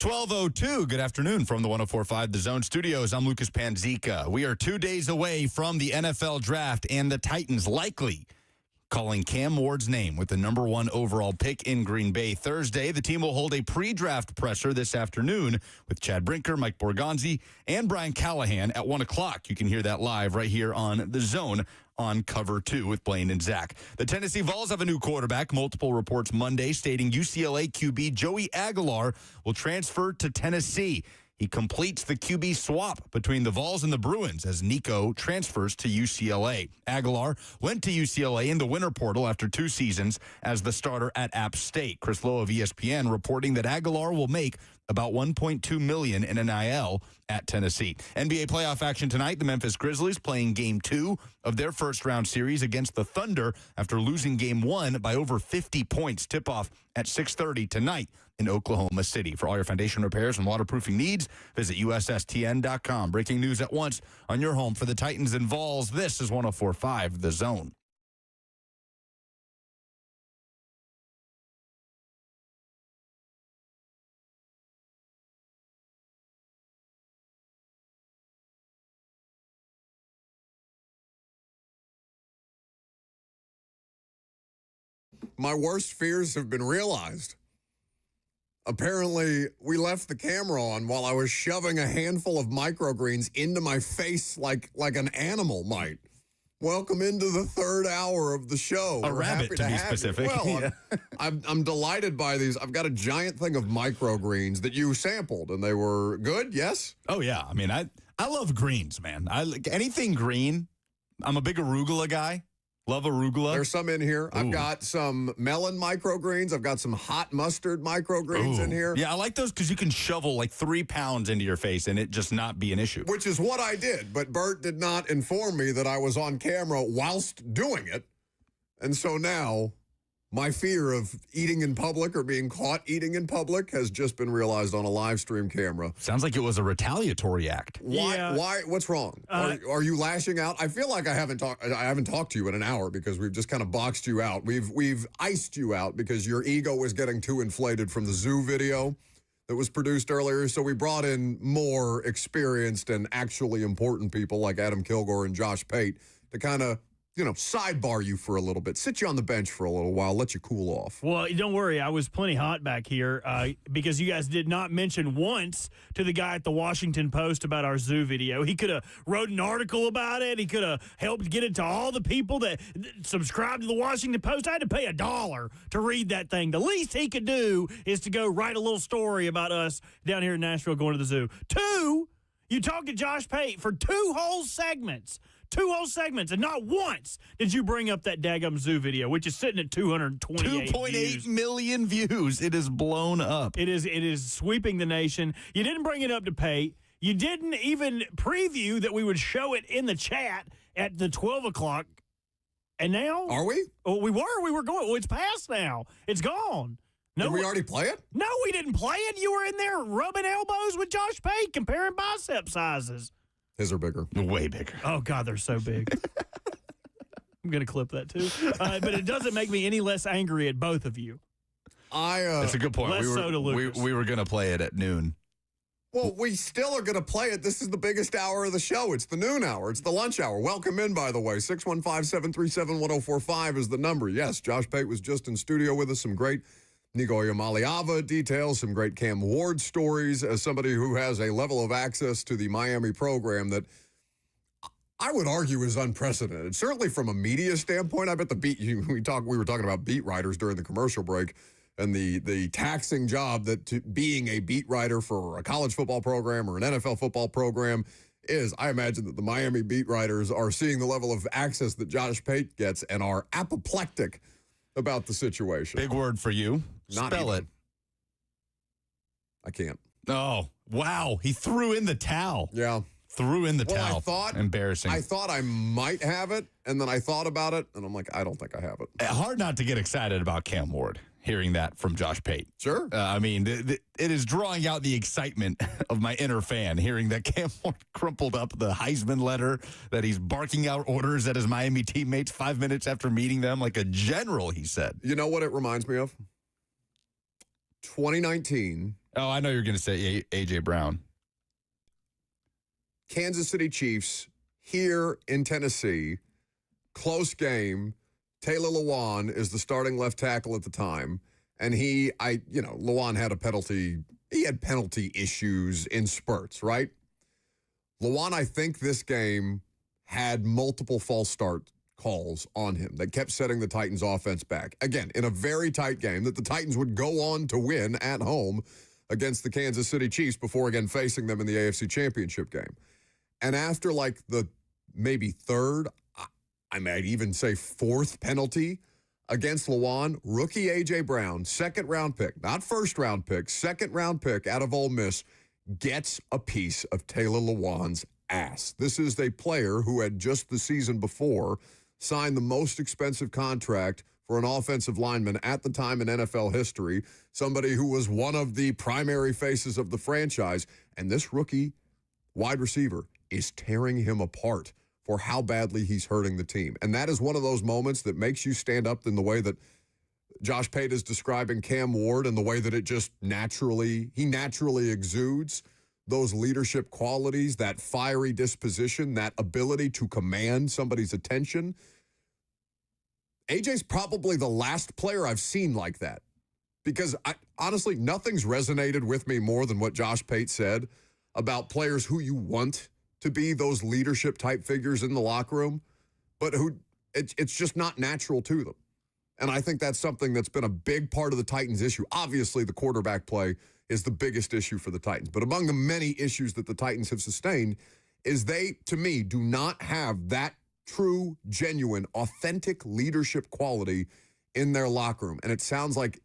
12:02. Good afternoon from the 104.5 The Zone Studios. I'm Lucas Panzica. We are 2 days away from the NFL draft, and the Titans likely calling Cam Ward's name with the number 1 overall pick in Green Bay Thursday. The team will hold a pre-draft presser this afternoon with Chad Brinker, Mike Borgonzi, and Brian Callahan at 1 o'clock. You can hear that live right here on The Zone on Cover 2 with Blaine and Zach. The Tennessee Vols have a new quarterback. Multiple reports Monday stating UCLA QB Joey Aguilar will transfer to Tennessee. He completes the QB swap between the Vols and the Bruins as Nico transfers to UCLA. Aguilar went to UCLA in the winter portal after 2 seasons as the starter at App State. Chris Lowe of ESPN reporting that Aguilar will make about $1.2 million in NIL at Tennessee. NBA playoff action tonight. The Memphis Grizzlies playing Game 2 of their first-round series against the Thunder after losing Game 1 by over 50 points. Tip-off at 6:30 tonight in Oklahoma City. For all your foundation repairs and waterproofing needs, visit USSTN.com. Breaking news at once on your home for the Titans and Vols. This is 104.5 The Zone. My worst fears have been realized. Apparently, we left the camera on while I was shoving a handful of microgreens into my face like an animal might. Welcome into the third hour of the show. A rabbit, to be specific. Well, I'm delighted by these. I've got a giant thing of microgreens that you sampled, and they were good, yes? Oh, yeah. I mean, I love greens, man. Anything green. I'm a big arugula guy. Love arugula. There's some in here. Ooh. I've got some melon microgreens. I've got some hot mustard microgreens in here. Yeah, I like those because you can shovel like 3 pounds into your face and it just not be an issue. Which is what I did, but Bert did not inform me that I was on camera whilst doing it. And so now my fear of eating in public or being caught eating in public has just been realized on a live stream camera. Sounds like it was a retaliatory act. Why? Yeah. Why? What's wrong? Are you lashing out? I feel like I haven't talked to you in an hour because we've just kind of boxed you out. We've iced you out because your ego was getting too inflated from the zoo video that was produced earlier. So we brought in more experienced and actually important people like Adam Kilgore and Josh Pate to kind of, sidebar you for a little bit, sit you on the bench for a little while, let you cool off. Well, don't worry. I was plenty hot back here because you guys did not mention once to the guy at the Washington Post about our zoo video. He could have wrote an article about it. He could have helped get it to all the people that subscribe to the Washington Post. I had to pay $1 to read that thing. The least he could do is to go write a little story about us down here in Nashville going to the zoo. 2, you talked to Josh Pate for 2 whole segments. 2 whole segments, and not once did you bring up that daggum zoo video, which is sitting at 2.8 million views. It is blown up. It is sweeping the nation. You didn't bring it up to Pate. You didn't even preview that we would show it in the chat at the 12 o'clock. And now? Are we? Oh, we were going. Well, it's past now. It's gone. No, did we already play it? No, we didn't play it. You were in there rubbing elbows with Josh Pate, comparing bicep sizes. His are bigger. Way bigger. Oh, God, they're so big. I'm going to clip that, too. But it doesn't make me any less angry at both of you. That's a good point. Less so to Lucas. We were going to play it at noon. Well, we still are going to play it. This is the biggest hour of the show. It's the noon hour. It's the lunch hour. Welcome in, by the way. 615-737-1045 is the number. Yes, Josh Pate was just in studio with us. Some great Nigoya Maliava details, some great Cam Ward stories. As somebody who has a level of access to the Miami program that I would argue is unprecedented. Certainly from a media standpoint, I bet we were talking about beat writers during the commercial break and the taxing job that being a beat writer for a college football program or an NFL football program is. I imagine that the Miami beat writers are seeing the level of access that Josh Pate gets and are apoplectic about the situation. Big word for you. Spell it. I can't. Oh, wow. He threw in the towel. Yeah. Threw in the towel. I thought, embarrassing. I thought I might have it, and then I thought about it, and I'm like, I don't think I have it. Hard not to get excited about Cam Ward, hearing that from Josh Pate. Sure. I mean, it is drawing out the excitement of my inner fan, hearing that Cam Ward crumpled up the Heisman letter, that he's barking out orders at his Miami teammates 5 minutes after meeting them like a general, he said. You know what it reminds me of? 2019, Oh, I know you're going to say A.J. Brown. Kansas City Chiefs here in Tennessee, close game. Taylor Lewan is the starting left tackle at the time, and Lewan had he had penalty issues in spurts, right? Lewan, I think this game had multiple false start calls on him that kept setting the Titans offense back. Again, in a very tight game that the Titans would go on to win at home against the Kansas City Chiefs before again facing them in the AFC Championship game. And after like the maybe third, I might even say fourth penalty against Lewan, rookie A.J. Brown, second-round pick, not first-round pick, second-round pick out of Ole Miss, gets a piece of Taylor Lewan's ass. This is a player who had just the season before signed the most expensive contract for an offensive lineman at the time in NFL history, somebody who was one of the primary faces of the franchise, and this rookie wide receiver is tearing him apart for how badly he's hurting the team. And that is one of those moments that makes you stand up in the way that Josh Pate is describing Cam Ward and the way that it just naturally exudes those leadership qualities, that fiery disposition, that ability to command somebody's attention. AJ's probably the last player I've seen like that, because honestly, nothing's resonated with me more than what Josh Pate said about players who you want to be those leadership type figures in the locker room, but who it's just not natural to them. And I think that's something that's been a big part of the Titans' issue. Obviously, the quarterback play is the biggest issue for the Titans. But among the many issues that the Titans have sustained is they, to me, do not have that true, genuine, authentic leadership quality in their locker room. And it sounds like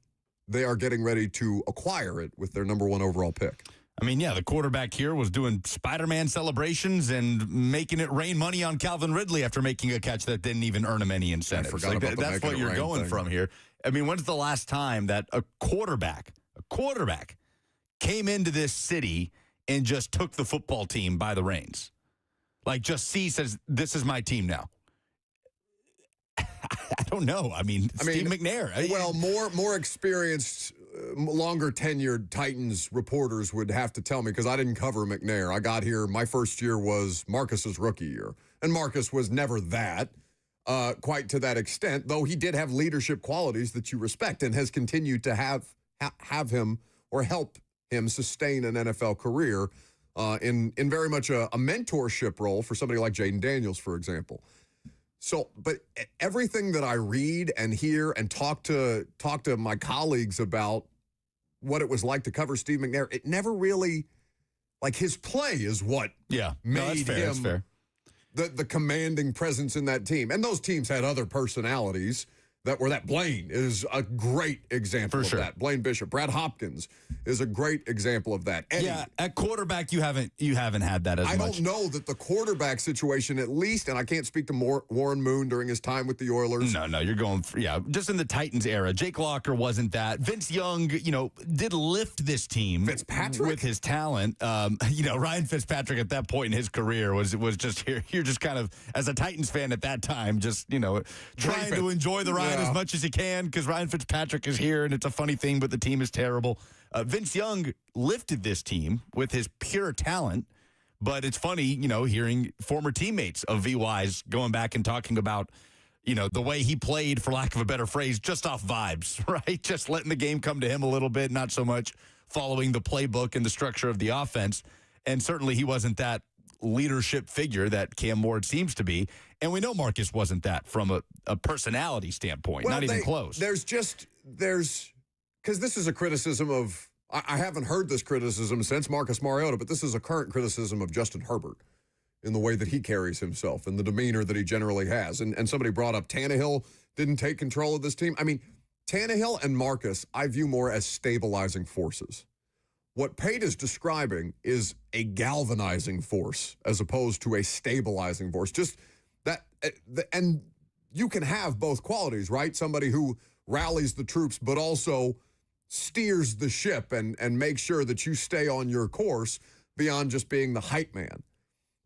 they are getting ready to acquire it with their number 1 overall pick. I mean, yeah, the quarterback here was doing Spider-Man celebrations and making it rain money on Calvin Ridley after making a catch that didn't even earn him any incentives. That's what you're going from here. I mean, when's the last time that a quarterback came into this city and just took the football team by the reins? Like, just says, this is my team now. I don't know. I mean, Steve McNair. Well, more experienced, longer tenured Titans reporters would have to tell me, because I didn't cover McNair. I got here, my first year was Marcus's rookie year. And Marcus was never that, quite to that extent, though he did have leadership qualities that you respect and has continued to have him or help him sustain an NFL career in very much a mentorship role for somebody like Jaden Daniels, for example. So, but everything that I read and hear and talk to my colleagues about what it was like to cover Steve McNair, it never really, like, his play is what made him the commanding presence in that team. And those teams had other personalities that Blaine is a great example of that. Blaine Bishop, Brad Hopkins is a great example of that. Eddie, yeah, at quarterback you haven't had that as much. I don't know that the quarterback situation, at least, and I can't speak to Warren Moon during his time with the Oilers. No, you're going just in the Titans era. Jake Locker wasn't that. Vince Young, did lift this team. Fitzpatrick with his talent. Ryan Fitzpatrick at that point in his career was just here. You're just kind of, as a Titans fan at that time, just trying to enjoy the ride as much as you can, because Ryan Fitzpatrick is here and it's a funny thing, but the team is terrible. Vince Young lifted this team with his pure talent, but it's funny, hearing former teammates of VY's going back and talking about, the way he played, for lack of a better phrase, just off vibes, right? Just letting the game come to him a little bit, not so much following the playbook and the structure of the offense. And certainly he wasn't that leadership figure that Cam Ward seems to be. And we know Marcus wasn't that from a personality standpoint, not even close. Because this is a criticism of, I haven't heard this criticism since Marcus Mariota, but this is a current criticism of Justin Herbert in the way that he carries himself and the demeanor that he generally has. And somebody brought up Tannehill didn't take control of this team. I mean, Tannehill and Marcus, I view more as stabilizing forces. What Pate is describing is a galvanizing force as opposed to a stabilizing force. Just that, and you can have both qualities, right? Somebody who rallies the troops, but also steers the ship and makes sure that you stay on your course beyond just being the hype man.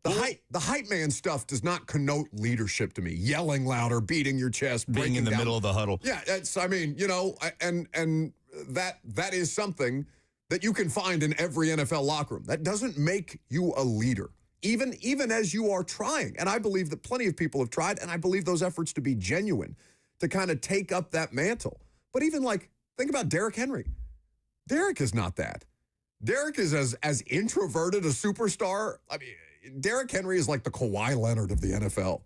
The hype man stuff does not connote leadership to me. Yelling louder, beating your chest, being in the middle of the huddle. Yeah, and that is something that you can find in every NFL locker room. That doesn't make you a leader, even as you are trying. And I believe that plenty of people have tried, and I believe those efforts to be genuine, to kind of take up that mantle. But even think about Derrick Henry. Derrick is not that. Derrick is as introverted a superstar. I mean, Derrick Henry is like the Kawhi Leonard of the NFL.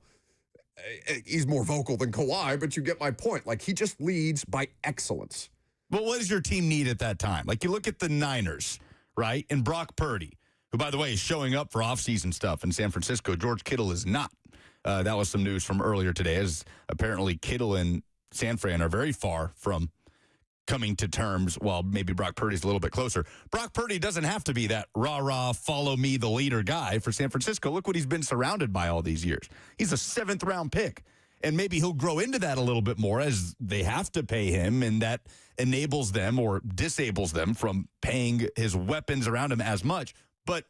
He's more vocal than Kawhi, but you get my point. He just leads by excellence. But what does your team need at that time? You look at the Niners, right? And Brock Purdy, who, by the way, is showing up for offseason stuff in San Francisco. George Kittle is not. That was some news from earlier today, as apparently Kittle and San Fran are very far from coming to terms, while maybe Brock Purdy's a little bit closer. Brock Purdy doesn't have to be that rah-rah, follow me, the leader guy for San Francisco. Look what he's been surrounded by all these years. He's a 7th-round pick. And maybe he'll grow into that a little bit more as they have to pay him, and that enables them or disables them from paying his weapons around him as much. But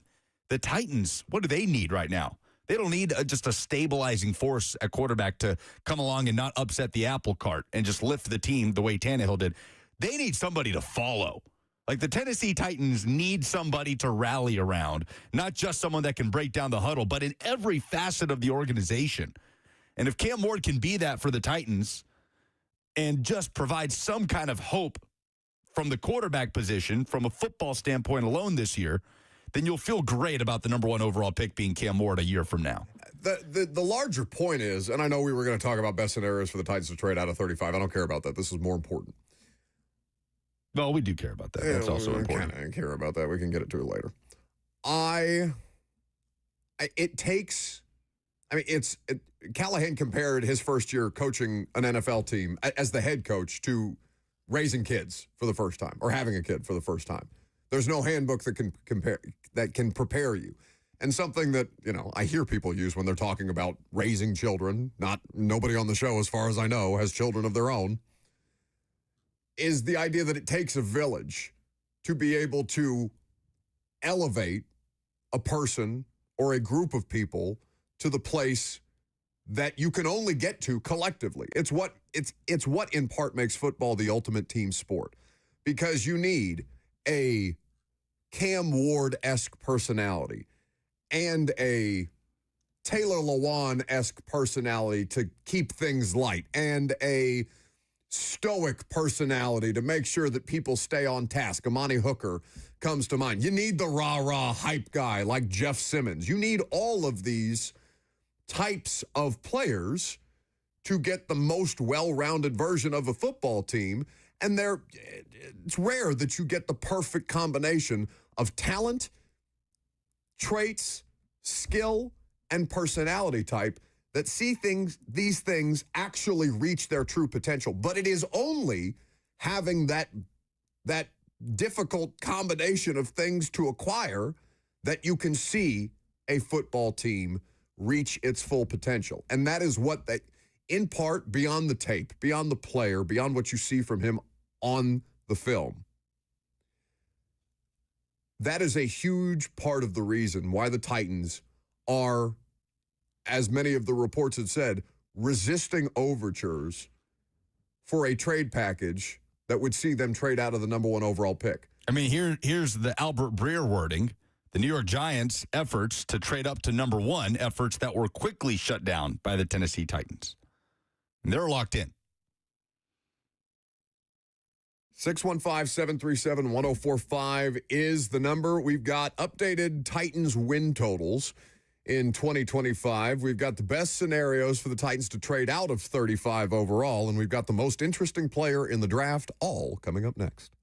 the Titans, what do they need right now? They don't need just a stabilizing force at quarterback to come along and not upset the apple cart and just lift the team the way Tannehill did. They need somebody to follow. The Tennessee Titans need somebody to rally around, not just someone that can break down the huddle, but in every facet of the organization. And if Cam Ward can be that for the Titans and just provide some kind of hope from the quarterback position, from a football standpoint alone this year, then you'll feel great about the number 1 overall pick being Cam Ward a year from now. The larger point is, and I know we were going to talk about best scenarios for the Titans to trade out of 35. I don't care about that. This is more important. Well, we do care about that. That's also important. I care about that. We can get to it later. Callahan compared his first year coaching an NFL team as the head coach to raising kids for the first time or having a kid for the first time. There's no handbook that can prepare you. And something that, I hear people use when they're talking about raising children, nobody on the show, as far as I know, has children of their own, is the idea that it takes a village to be able to elevate a person or a group of people to the place that you can only get to collectively. It's what in part makes football the ultimate team sport, because you need a Cam Ward-esque personality and a Taylor Lewan-esque personality to keep things light, and a stoic personality to make sure that people stay on task. Amani Hooker comes to mind. You need the rah-rah hype guy like Jeff Simmons. You need all of these types of players to get the most well-rounded version of a football team. And it's rare that you get the perfect combination of talent, traits, skill, and personality type that these things actually reach their true potential. But it is only having that difficult combination of things to acquire that you can see a football team reach its full potential. And that is what in part, beyond the tape, beyond the player, beyond what you see from him on the film, that is a huge part of the reason why the Titans are, as many of the reports had said, resisting overtures for a trade package that would see them trade out of the number 1 overall pick. I mean, here's the Albert Breer wording. The New York Giants' efforts to trade up to number 1, efforts that were quickly shut down by the Tennessee Titans. And they're locked in. 615-737-1045 is the number. We've got updated Titans win totals in 2025. We've got the best scenarios for the Titans to trade out of 35 overall, and we've got the most interesting player in the draft, all coming up next.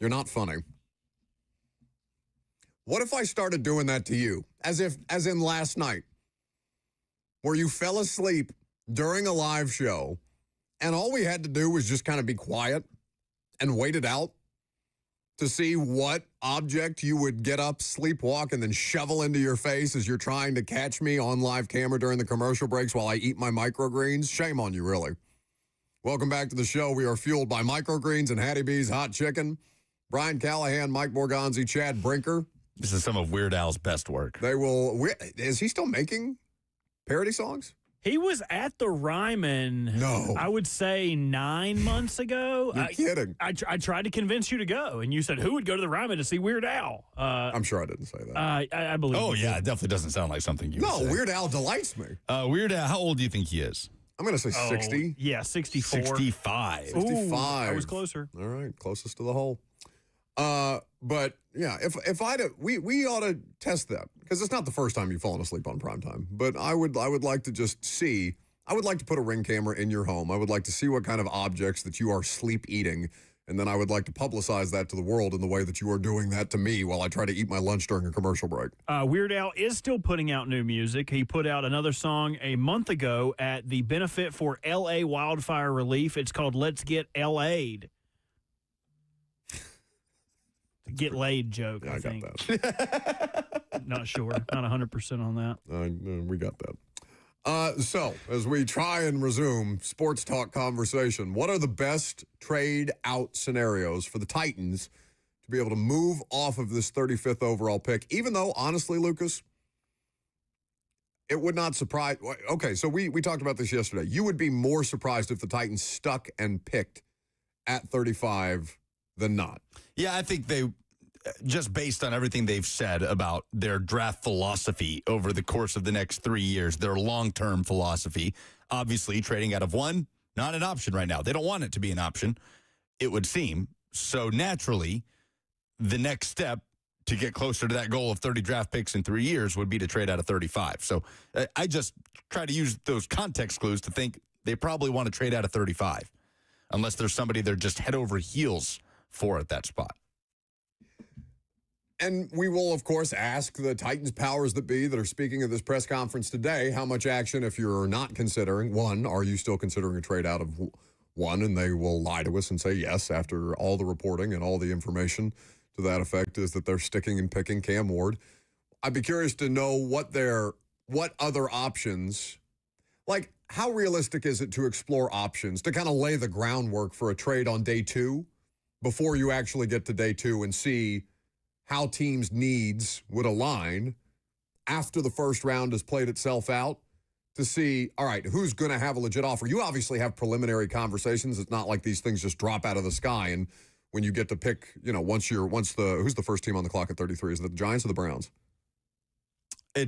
You're not funny. What if I started doing that to you? As in last night, where you fell asleep during a live show, and all we had to do was just kind of be quiet and wait it out to see what object you would get up, sleepwalk, and then shovel into your face as you're trying to catch me on live camera during the commercial breaks while I eat my microgreens. Shame on you, really. Welcome back to the show. We are fueled by microgreens and Hattie B's hot chicken. Brian Callahan, Mike Morganzi, Chad Brinker. This is some of Weird Al's best work. Is he still making parody songs? He was at the Ryman, no, I would say 9 months ago. You're kidding. I tried to convince you to go, and you said, who would go to the Ryman to see Weird Al? I'm sure I didn't say that. I believe Oh, yeah, it definitely doesn't sound like something you would say. Weird Al delights me. Weird Al, how old do you think he is? I'm going to say 60. Yeah, 64. 65. 65. I was closer. All right, closest to the hole. But yeah, if we ought to test that, because it's not the first time you've fallen asleep on primetime. But I would like to just see. I would like to put a Ring camera in your home. I would like to see what kind of objects that you are sleep eating, and then I would like to publicize that to the world in the way that you are doing that to me while I try to eat my lunch during a commercial break. Weird Al is still putting out new music. He put out another song a month ago at the benefit for L.A. wildfire relief. It's called "Let's Get L.A.'d." Get laid joke, yeah, I think. Got that. Not sure. Not 100% on that. We got that. So, as we try and resume sports talk conversation, what are the best trade out scenarios for the Titans to be able to move off of this 35th overall pick? Even though, honestly, Lucas, it would not surprise. Okay, so we talked about this yesterday. You would be more surprised if the Titans stuck and picked at 35 than not. Yeah, I think they, just based on everything they've said about their draft philosophy over the course of the next 3 years, their long-term philosophy, obviously trading out of one, not an option right now. They don't want it to be an option, it would seem. So naturally, the next step to get closer to that goal of 30 draft picks in 3 years would be to trade out of 35. So I just try to use those context clues to think they probably want to trade out of 35, unless there's somebody they're just head over heels for at that spot. And we will, of course, ask the Titans powers that be that are speaking at this press conference today, how much action, if you're not considering, one, are you still considering a trade out of one? And they will lie to us and say yes, after all the reporting and all the information to that effect is that they're sticking and picking Cam Ward. I'd be curious to know what other options, like how realistic is it to explore options, to kind of lay the groundwork for a trade on day two before you actually get to day two and see how teams' needs would align after the first round has played itself out to see, all right, who's going to have a legit offer? You obviously have preliminary conversations. It's not like these things just drop out of the sky. And when you get to pick, who's the first team on the clock at 33? Is it the Giants or the Browns? I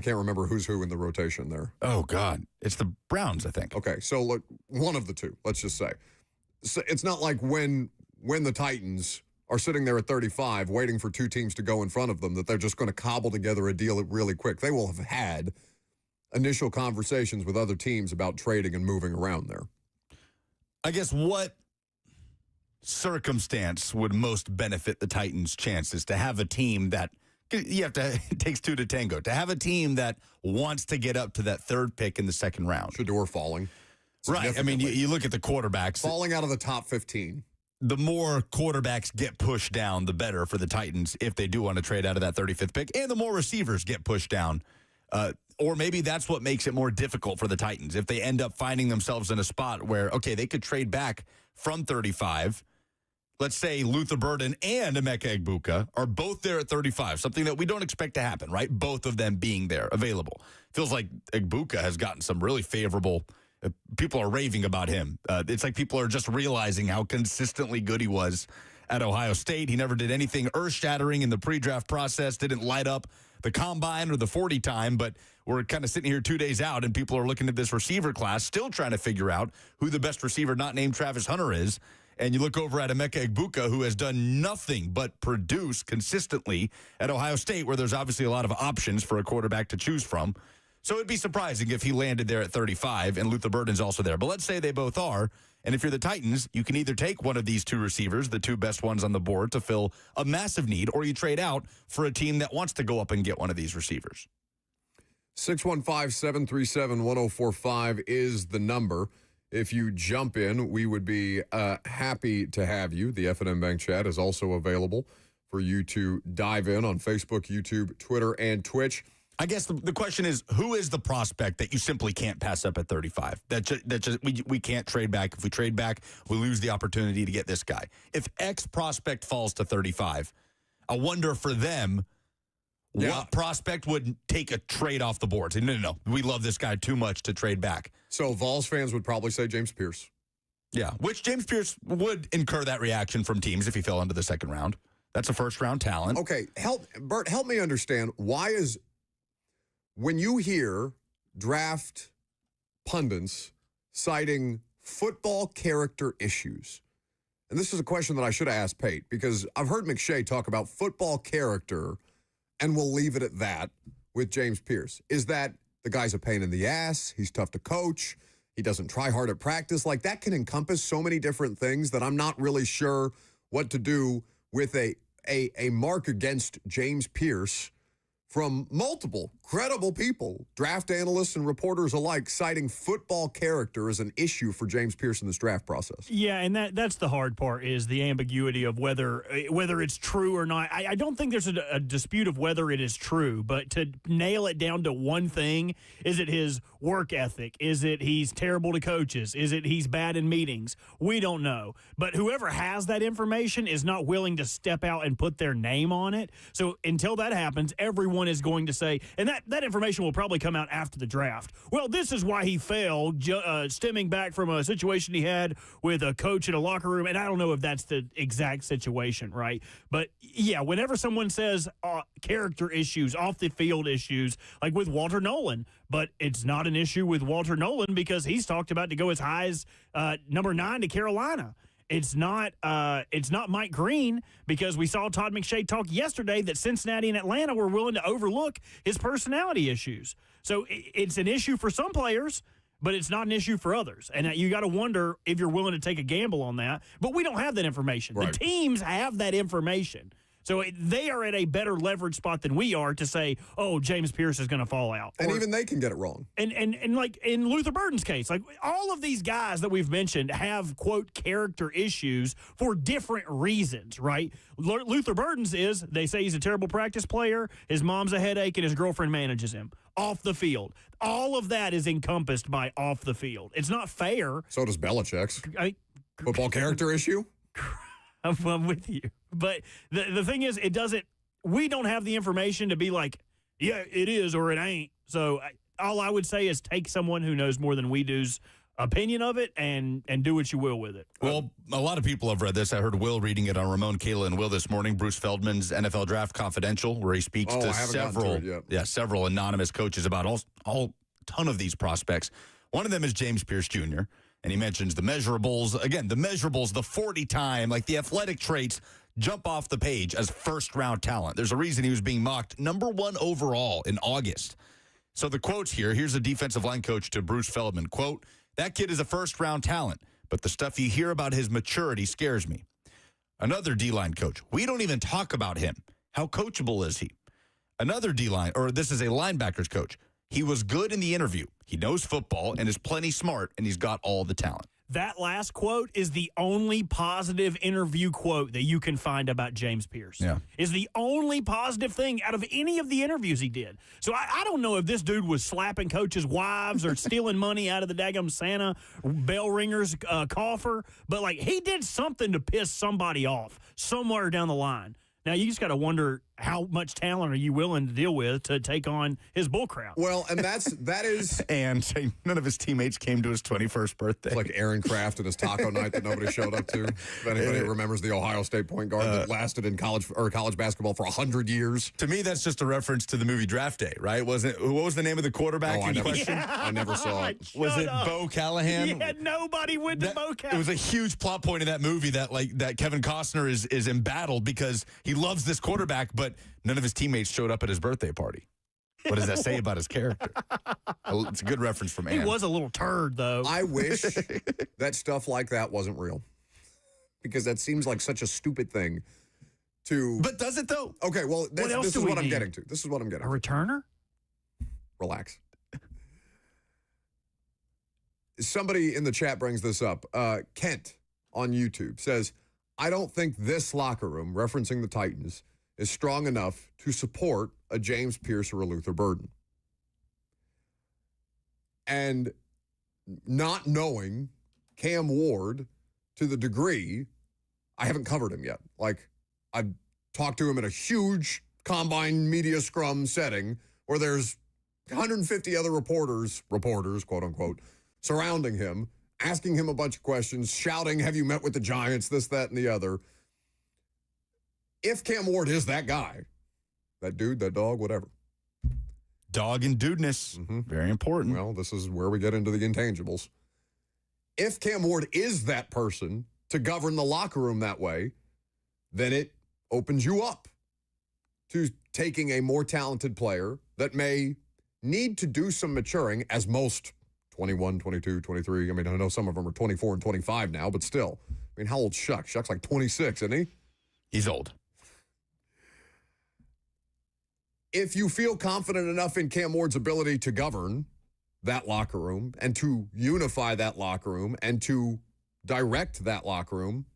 can't remember who's who in the rotation there. Oh, God. It's the Browns, I think. Okay, so look, one of the two, let's just say. So it's not like when the Titans are sitting there at 35 waiting for two teams to go in front of them that they're just going to cobble together a deal really quick. They will have had initial conversations with other teams about trading and moving around there. I guess what circumstance would most benefit the Titans' chances to have a team that it takes two to tango, to have a team that wants to get up to that third pick in the second round? Shador falling. Right. I mean, you look at the quarterbacks. Falling out of the top 15. The more quarterbacks get pushed down, the better for the Titans if they do want to trade out of that 35th pick. And the more receivers get pushed down. Or maybe that's what makes it more difficult for the Titans. If they end up finding themselves in a spot where, okay, they could trade back from 35. Let's say Luther Burden and Emeka Egbuka are both there at 35, something that we don't expect to happen, right? Both of them being there, available. Feels like Egbuka has gotten some really favorable. People are raving about him. It's like people are just realizing how consistently good he was at Ohio State. He never did anything earth-shattering in the pre-draft process, didn't light up the combine or the 40 time, but we're kind of sitting here 2 days out, and people are looking at this receiver class, still trying to figure out who the best receiver not named Travis Hunter is. And you look over at Emeka Egbuka, who has done nothing but produce consistently at Ohio State, where there's obviously a lot of options for a quarterback to choose from. So it'd be surprising if he landed there at 35 and Luther Burden's also there. But let's say they both are. And if you're the Titans, you can either take one of these two receivers, the two best ones on the board, to fill a massive need, or you trade out for a team that wants to go up and get one of these receivers. 615-737-1045 is the number. If you jump in, we would be happy to have you. The F&M Bank chat is also available for you to dive in on Facebook, YouTube, Twitter, and Twitch. I guess the question is, who is the prospect that you simply can't pass up at 35? We can't trade back. If we trade back, we lose the opportunity to get this guy. If X prospect falls to 35, I wonder for them, what prospect would take a trade off the board? Say, no, we love this guy too much to trade back. So Vols fans would probably say James Pierce. Yeah, which James Pierce would incur that reaction from teams if he fell into the second round. That's a first-round talent. Okay, Bert, help me understand, when you hear draft pundits citing football character issues, and this is a question that I should have asked Pate, because I've heard McShay talk about football character, and we'll leave it at that with James Pierce. Is that the guy's a pain in the ass, he's tough to coach, he doesn't try hard at practice? Like, that can encompass so many different things that I'm not really sure what to do with a mark against James Pierce from multiple credible people, draft analysts and reporters alike, citing football character as an issue for James Pierce in this draft process. Yeah, and that's the hard part, is the ambiguity of whether it's true or not. I don't think there's a dispute of whether it is true, but to nail it down to one thing, is it his work ethic? Is it he's terrible to coaches? Is it he's bad in meetings? We don't know. But whoever has that information is not willing to step out and put their name on it. So until that happens, everyone is going to say, and that information will probably come out after the draft. Well, this is why he failed, stemming back from a situation he had with a coach in a locker room. And I don't know if that's the exact situation, right? But yeah, whenever someone says character issues, off the field issues, like with Walter Nolan, but it's not an issue with Walter Nolan because he's talked about to go as high as number 9 to Carolina. It's not Mike Green, because we saw Todd McShay talk yesterday that Cincinnati and Atlanta were willing to overlook his personality issues. So it's an issue for some players, but it's not an issue for others. And you got to wonder if you're willing to take a gamble on that. But we don't have that information. Right. The teams have that information. So they are at a better leverage spot than we are to say, oh, James Pierce is going to fall out. And even they can get it wrong. And like in Luther Burden's case, like all of these guys that we've mentioned have, quote, character issues for different reasons, right? Luther Burden's is, they say he's a terrible practice player, his mom's a headache, and his girlfriend manages him. Off the field. All of that is encompassed by off the field. It's not fair. So does Belichick's. Football character issue? I'm with you. But the thing is, we don't have the information to be like, yeah, it is or it ain't. So all I would say is take someone who knows more than we do's opinion of it and do what you will with it. Well, a lot of people have read this. I heard Will reading it on Ramon, Kayla, and Will this morning, Bruce Feldman's NFL Draft Confidential, where he speaks to several anonymous coaches about all ton of these prospects. One of them is James Pierce Jr., and he mentions the measurables. Again, the measurables, the 40-time, like the athletic traits jump off the page as first-round talent. There's a reason he was being mocked number 1 overall in August. So the quotes here, here's a defensive line coach to Bruce Feldman, quote, "That kid is a first-round talent, but the stuff you hear about his maturity scares me." Another D-line coach, "We don't even talk about him. How coachable is he?" Another D-line, or this is a linebackers coach, "He was good in the interview. He knows football and is plenty smart, and he's got all the talent." That last quote is the only positive interview quote that you can find about James Pierce. Yeah. Is the only positive thing out of any of the interviews he did. So I don't know if this dude was slapping coaches' wives or stealing money out of the daggum Santa bell ringer's coffer, but like he did something to piss somebody off somewhere down the line. Now, you just got to wonder how much talent are you willing to deal with to take on his bullcrap. Well, and that is... And none of his teammates came to his 21st birthday. It's like Aaron Kraft and his taco night that nobody showed up to. If anybody remembers the Ohio State point guard that lasted in college basketball for 100 years. To me, that's just a reference to the movie Draft Day, right? What was the name of the quarterback in question? I never saw it. Was it Bo Callahan? Yeah, nobody went to Bo Callahan. It was a huge plot point in that movie that Kevin Costner is embattled because he loves this quarterback, but none of his teammates showed up at his birthday party. What does that say about his character? It's a good reference from Ann. He was a little turd, though. I wish that stuff like that wasn't real, because that seems like such a stupid thing to. But does it, though? Okay, well, this is what I'm getting to. This is what I'm getting A returner? Relax. Somebody in the chat brings this up. Kent on YouTube says, I don't think this locker room, referencing the Titans, is strong enough to support a James Pierce or a Luther Burden. And not knowing Cam Ward to the degree, I haven't covered him yet. Like, I've talked to him in a huge combine media scrum setting where there's 150 other reporters, quote unquote, surrounding him, asking him a bunch of questions, shouting, have you met with the Giants, this, that, and the other. If Cam Ward is that guy, that dude, that dog, whatever. Dog and dudeness. Very important. Well, this is where we get into the intangibles. If Cam Ward is that person to govern the locker room that way, then it opens you up to taking a more talented player that may need to do some maturing, as most 21, 22, 23. I mean, I know some of them are 24 and 25 now, but still. I mean, how old Shuck? Shuck's like 26, isn't he? He's old. If you feel confident enough in Cam Ward's ability to govern that locker room and to unify that locker room and to direct that locker room,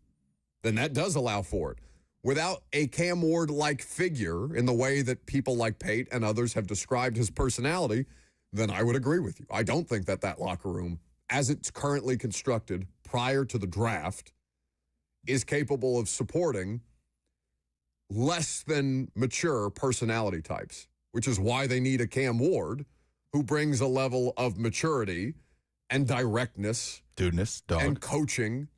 then that does allow for it. Without a Cam Ward-like figure in the way that people like Pate and others have described his personality, then I would agree with you. I don't think that that locker room, as it's currently constructed prior to the draft, is capable of supporting less than mature personality types, which is why they need a Cam Ward who brings a level of maturity and directness, dudeness, dog, and coaching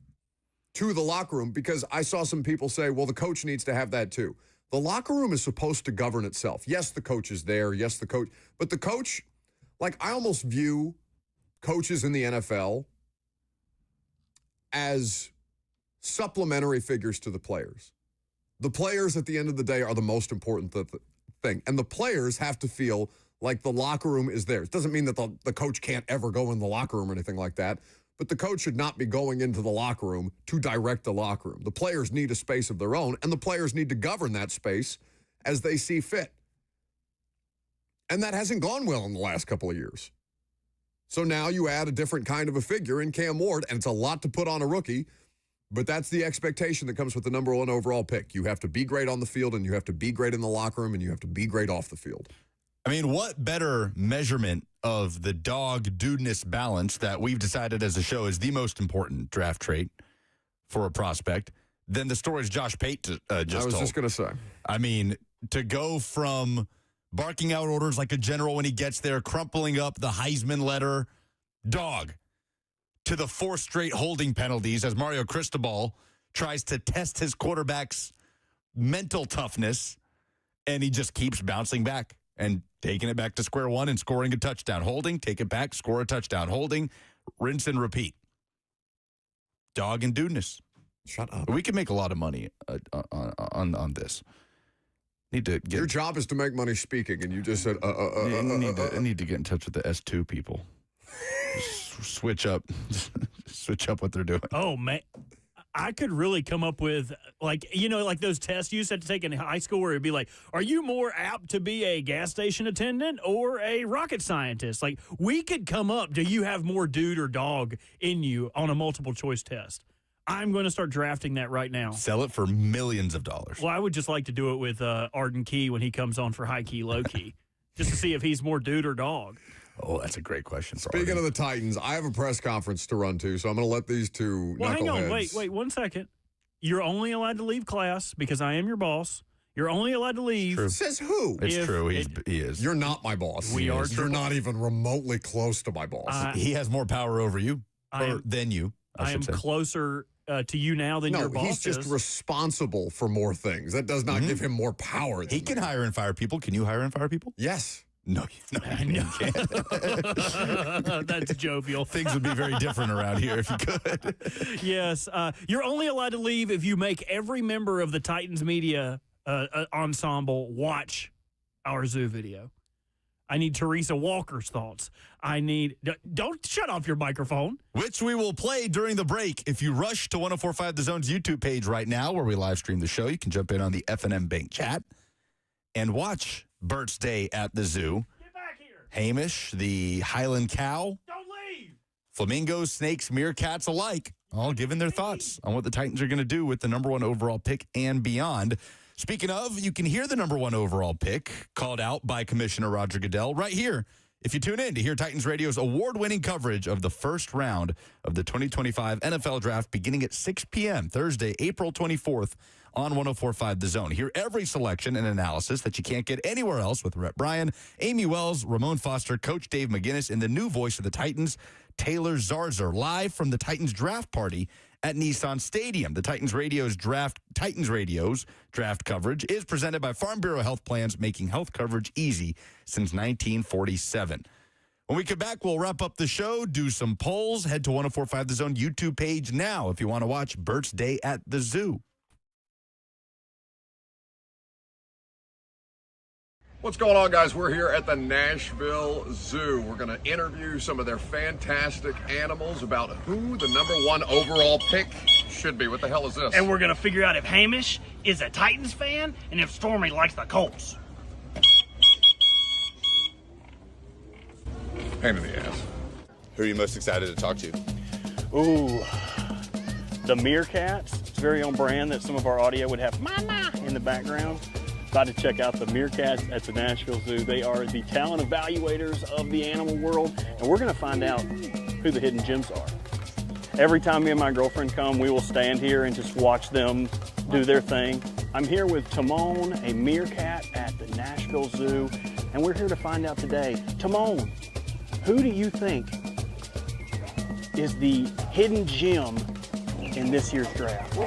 to the locker room, because I saw some people say, well, the coach needs to have that too. The locker room is supposed to govern itself. Yes, the coach is there. Yes, the coach. But the coach, like, I almost view coaches in the NFL as supplementary figures to the players. The players at the end of the day are the most important thing. And the players have to feel like the locker room is theirs. Doesn't mean that the coach can't ever go in the locker room or anything like that. But the coach should not be going into the locker room to direct the locker room. The players need a space of their own, and the players need to govern that space as they see fit. And that hasn't gone well in the last couple of years. So now you add a different kind of a figure in Cam Ward, and it's a lot to put on a rookie, but that's the expectation that comes with the number 1 overall pick. You have to be great on the field, and you have to be great in the locker room, and you have to be great off the field. I mean, what better measurement of the dog-dudeness balance that we've decided as a show is the most important draft trait for a prospect than the stories Josh Pate just told? I was just going to say. I mean, to go from barking out orders like a general when he gets there, crumpling up the Heisman letter, dog, to the 4 straight holding penalties as Mario Cristobal tries to test his quarterback's mental toughness, and he just keeps bouncing back and taking it back to square one and scoring a touchdown. Holding, take it back, score a touchdown. Holding, rinse and repeat. Dog and dudeness. Shut up. We can make a lot of money on this. Need to get. Your job is to make money speaking, and you just said, I need to get in touch with the S2 people. Switch up what they're doing. Oh, man. I could really come up with, like those tests you used to have to take in high school where it'd be like, are you more apt to be a gas station attendant or a rocket scientist? Like, we could come up, do you have more dude or dog in you on a multiple choice test? I'm going to start drafting that right now. Sell it for millions of dollars. Well, I would just like to do it with Arden Key when he comes on for high key, low key, just to see if he's more dude or dog. Oh, that's a great question. Speaking of the Titans, I have a press conference to run to, so I'm going to let these two Well, hang on. knuckleheads. Wait 1 second. You're only allowed to leave class because I am your boss. You're only allowed to leave. True. Says who? It's true. He is. You're not my boss. You're not even remotely close to my boss. He has more power over you than you. I am closer to you now than your boss he's just is. responsible for more things. That does not give him more power. He can hire and fire people. Can you hire and fire people? Yes. No, you can't. That's jovial. Things would be very different around here if you could. Yes. You're only allowed to leave if you make every member of the Titans media ensemble watch our zoo video. I need Teresa Walker's thoughts. Don't shut off your microphone. Which we will play during the break. If you rush to 1045 The Zone's YouTube page right now, where we live stream the show, you can jump in on the F&M Bank chat and watch Bert's Day at the Zoo. Get back here. Hamish, the Highland cow. Don't leave. Flamingos, snakes, meerkats alike, all giving their thoughts on what the Titans are going to do with the number 1 overall pick and beyond. Speaking of, you can hear the number 1 overall pick called out by Commissioner Roger Goodell right here. If you tune in to hear Titans Radio's award-winning coverage of the first round of the 2025 NFL Draft beginning at 6 p.m. Thursday, April 24th on 1045 The Zone. Hear every selection and analysis that you can't get anywhere else with Rhett Bryan, Amy Wells, Ramon Foster, Coach Dave McGinnis, and the new voice of the Titans, Taylor Zarzer, live from the Titans draft party at Nissan Stadium. The Titans Radio's draft coverage is presented by Farm Bureau Health Plans, making health coverage easy since 1947. When we come back, we'll wrap up the show, do some polls, head to 1045 The Zone YouTube page now if you want to watch Bert's Day at the Zoo. What's going on, guys? We're here at the Nashville Zoo. We're going to interview some of their fantastic animals about who the number 1 overall pick should be. What the hell is this? And we're going to figure out if Hamish is a Titans fan and if Stormy likes the Colts. Pain in the ass. Who are you most excited to talk to? Ooh, the meerkats. It's very on brand that some of our audio would have mama in the background. About to check out the meerkats at the Nashville Zoo. They are the talent evaluators of the animal world, and we're going to find out who the hidden gems are. Every time me and my girlfriend come, we will stand here and just watch them do their thing. I'm here with Timon, a meerkat at the Nashville Zoo, and we're here to find out today, Timon, who do you think is the hidden gem in this year's draft?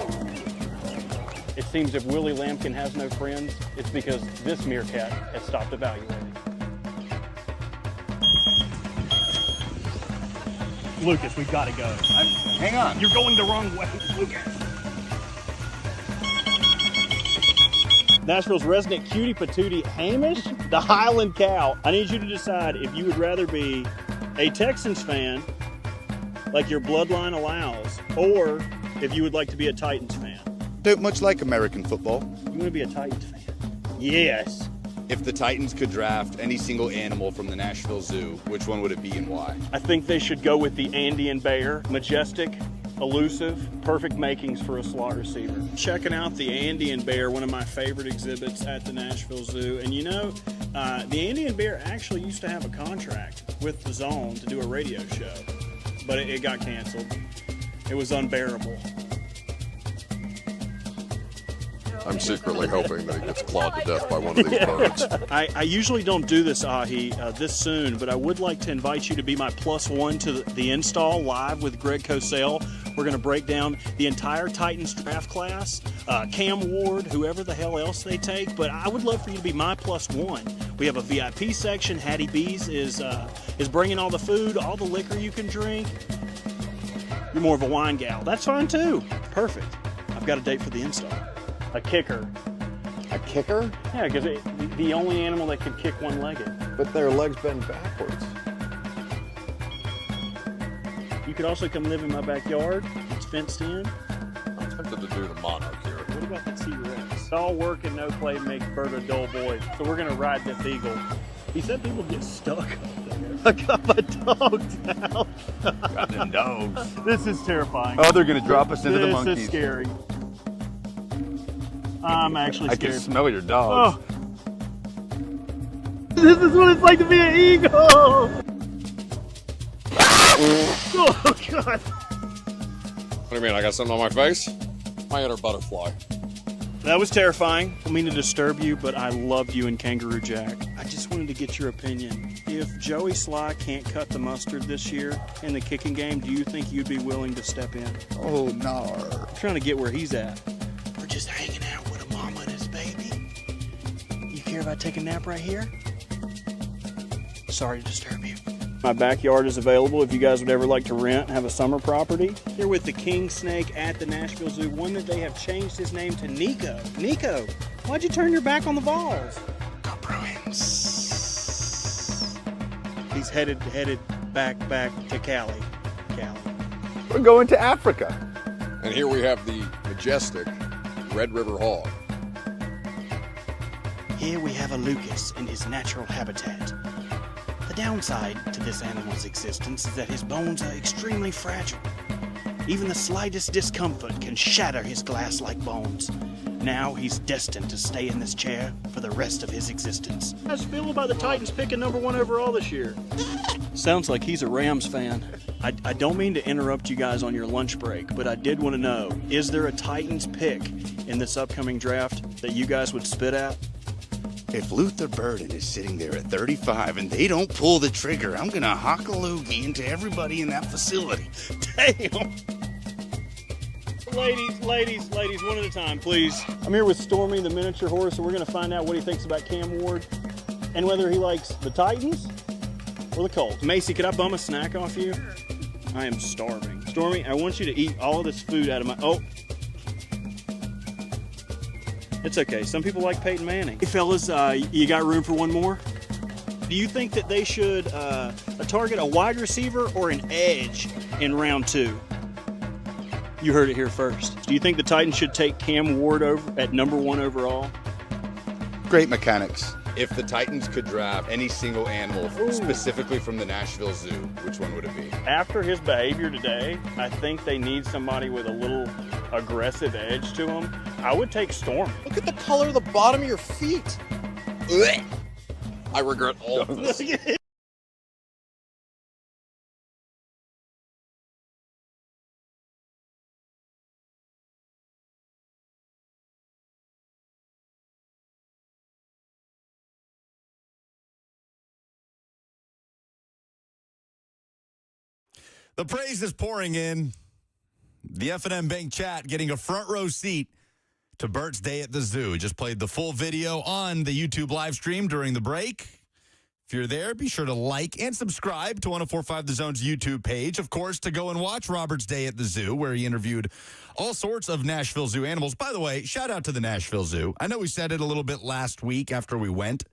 It seems if Willie Lampkin has no friends, it's because this meerkat has stopped evaluating. Lucas, we've got to go. Hang on. You're going the wrong way, Lucas. Nashville's resident cutie patootie Hamish, the Highland cow. I need you to decide if you would rather be a Texans fan, like your bloodline allows, or if you would like to be a Titans fan. Don't much like American football. You want to be a Titans fan? Yes. If the Titans could draft any single animal from the Nashville Zoo, which one would it be and why? I think they should go with the Andean bear. Majestic, elusive, perfect makings for a slot receiver. Checking out the Andean bear, one of my favorite exhibits at the Nashville Zoo. And you know, the Andean bear actually used to have a contract with the Zone to do a radio show, but it got canceled. It was unbearable. I'm secretly hoping that he gets clawed to death by one of these birds. I usually don't do this, Ahi, this soon, but I would like to invite you to be my +1 to the install live with Greg Cosell. We're going to break down the entire Titans draft class, Cam Ward, whoever the hell else they take, but I would love for you to be my +1. We have a VIP section. Hattie B's is bringing all the food, all the liquor you can drink. You're more of a wine gal. That's fine, too. Perfect. I've got a date for the install. A kicker. A kicker? Yeah, because the only animal that could kick one-legged. But their legs bend backwards. You could also come live in my backyard. It's fenced in. I'm tempted to do the monarch here. What about the T-Rex? All work and no play makes Bert a dull boy. So we're going to ride this eagle. He said people get stuck. I got my dogs out. Got them dogs. This is terrifying. Oh, they're going to drop us into the monkeys. This is scary. I'm actually scared. I can smell your dogs. Oh. This is what it's like to be an eagle. Oh, God. What do you mean? I got something on my face? I had a butterfly. That was terrifying. I don't mean to disturb you, but I loved you in Kangaroo Jack. I just wanted to get your opinion. If Joey Sly can't cut the mustard this year in the kicking game, do you think you'd be willing to step in? Oh, no. I'm trying to get where he's at. We're just hanging out with a mama and his baby. You care if I take a nap right here? Sorry to disturb you. My backyard is available if you guys would ever like to rent and have a summer property. Here with the king snake at the Nashville Zoo, one that they have changed his name to Nico. Nico, why'd you turn your back on the balls? Go Bruins. He's headed back to Cali. We're going to Africa. And here we have the majestic Red River hog. Here we have a lucas in his natural habitat. The downside to this animal's existence is that his bones are extremely fragile. Even the slightest discomfort can shatter his glass-like bones. Now he's destined to stay in this chair for the rest of his existence. How does it feel about the Titans picking number 1 overall this year? Sounds like he's a Rams fan. I don't mean to interrupt you guys on your lunch break, but I did want to know, is there a Titans pick in this upcoming draft that you guys would spit at? If Luther Burden is sitting there at 35 and they don't pull the trigger, I'm going to hock a loogie into everybody in that facility. Damn. Ladies, one at a time, please. I'm here with Stormy, the miniature horse, and we're going to find out what he thinks about Cam Ward and whether he likes the Titans or the Colts. Macy, could I bum a snack off you? I am starving. Stormy, I want you to eat all of this food out of my... Oh. It's okay. Some people like Peyton Manning. Hey, fellas, you got room for one more? Do you think that they should target a wide receiver or an edge in round 2? You heard it here first. Do you think the Titans should take Cam Ward over at number 1 overall? Great mechanics. If the Titans could draft any single animal specifically from the Nashville Zoo, which one would it be? After his behavior today, I think they need somebody with a little aggressive edge to him. I would take Storm. Look at the color of the bottom of your feet. I regret all of this. The praise is pouring in. The F&M Bank chat getting a front row seat to Bert's Day at the Zoo. Just played the full video on the YouTube live stream during the break. If you're there, be sure to like and subscribe to 104.5 The Zone's YouTube page. Of course, to go and watch Robert's Day at the Zoo, where he interviewed all sorts of Nashville Zoo animals. By the way, shout out to the Nashville Zoo. I know we said it a little bit last week after we went,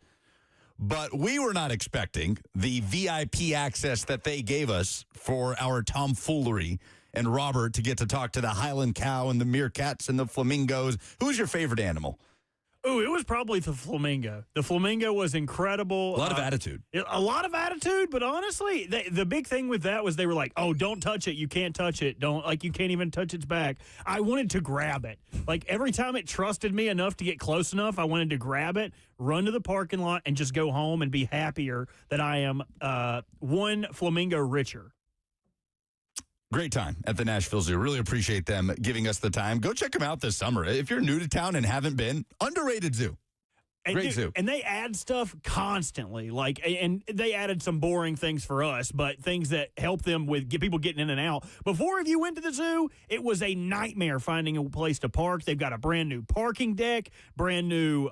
but we were not expecting the VIP access that they gave us for our tomfoolery and Robert to get to talk to the Highland cow and the meerkats and the flamingos. Who's your favorite animal? Oh, it was probably the flamingo. The flamingo was incredible. A lot of attitude. A lot of attitude, but honestly, the big thing with that was they were like, "Oh, don't touch it. You can't touch it. You can't even touch its back." I wanted to grab it. Like every time it trusted me enough to get close enough, I wanted to grab it, run to the parking lot, and just go home and be happier that I am one flamingo richer. Great time at the Nashville Zoo. Really appreciate them giving us the time. Go check them out this summer. If you're new to town and haven't been, underrated zoo. Great zoo. And they add stuff constantly. And they added some boring things for us, but things that help them with people getting in and out. Before, if you went to the zoo, it was a nightmare finding a place to park. They've got a brand new parking deck, brand new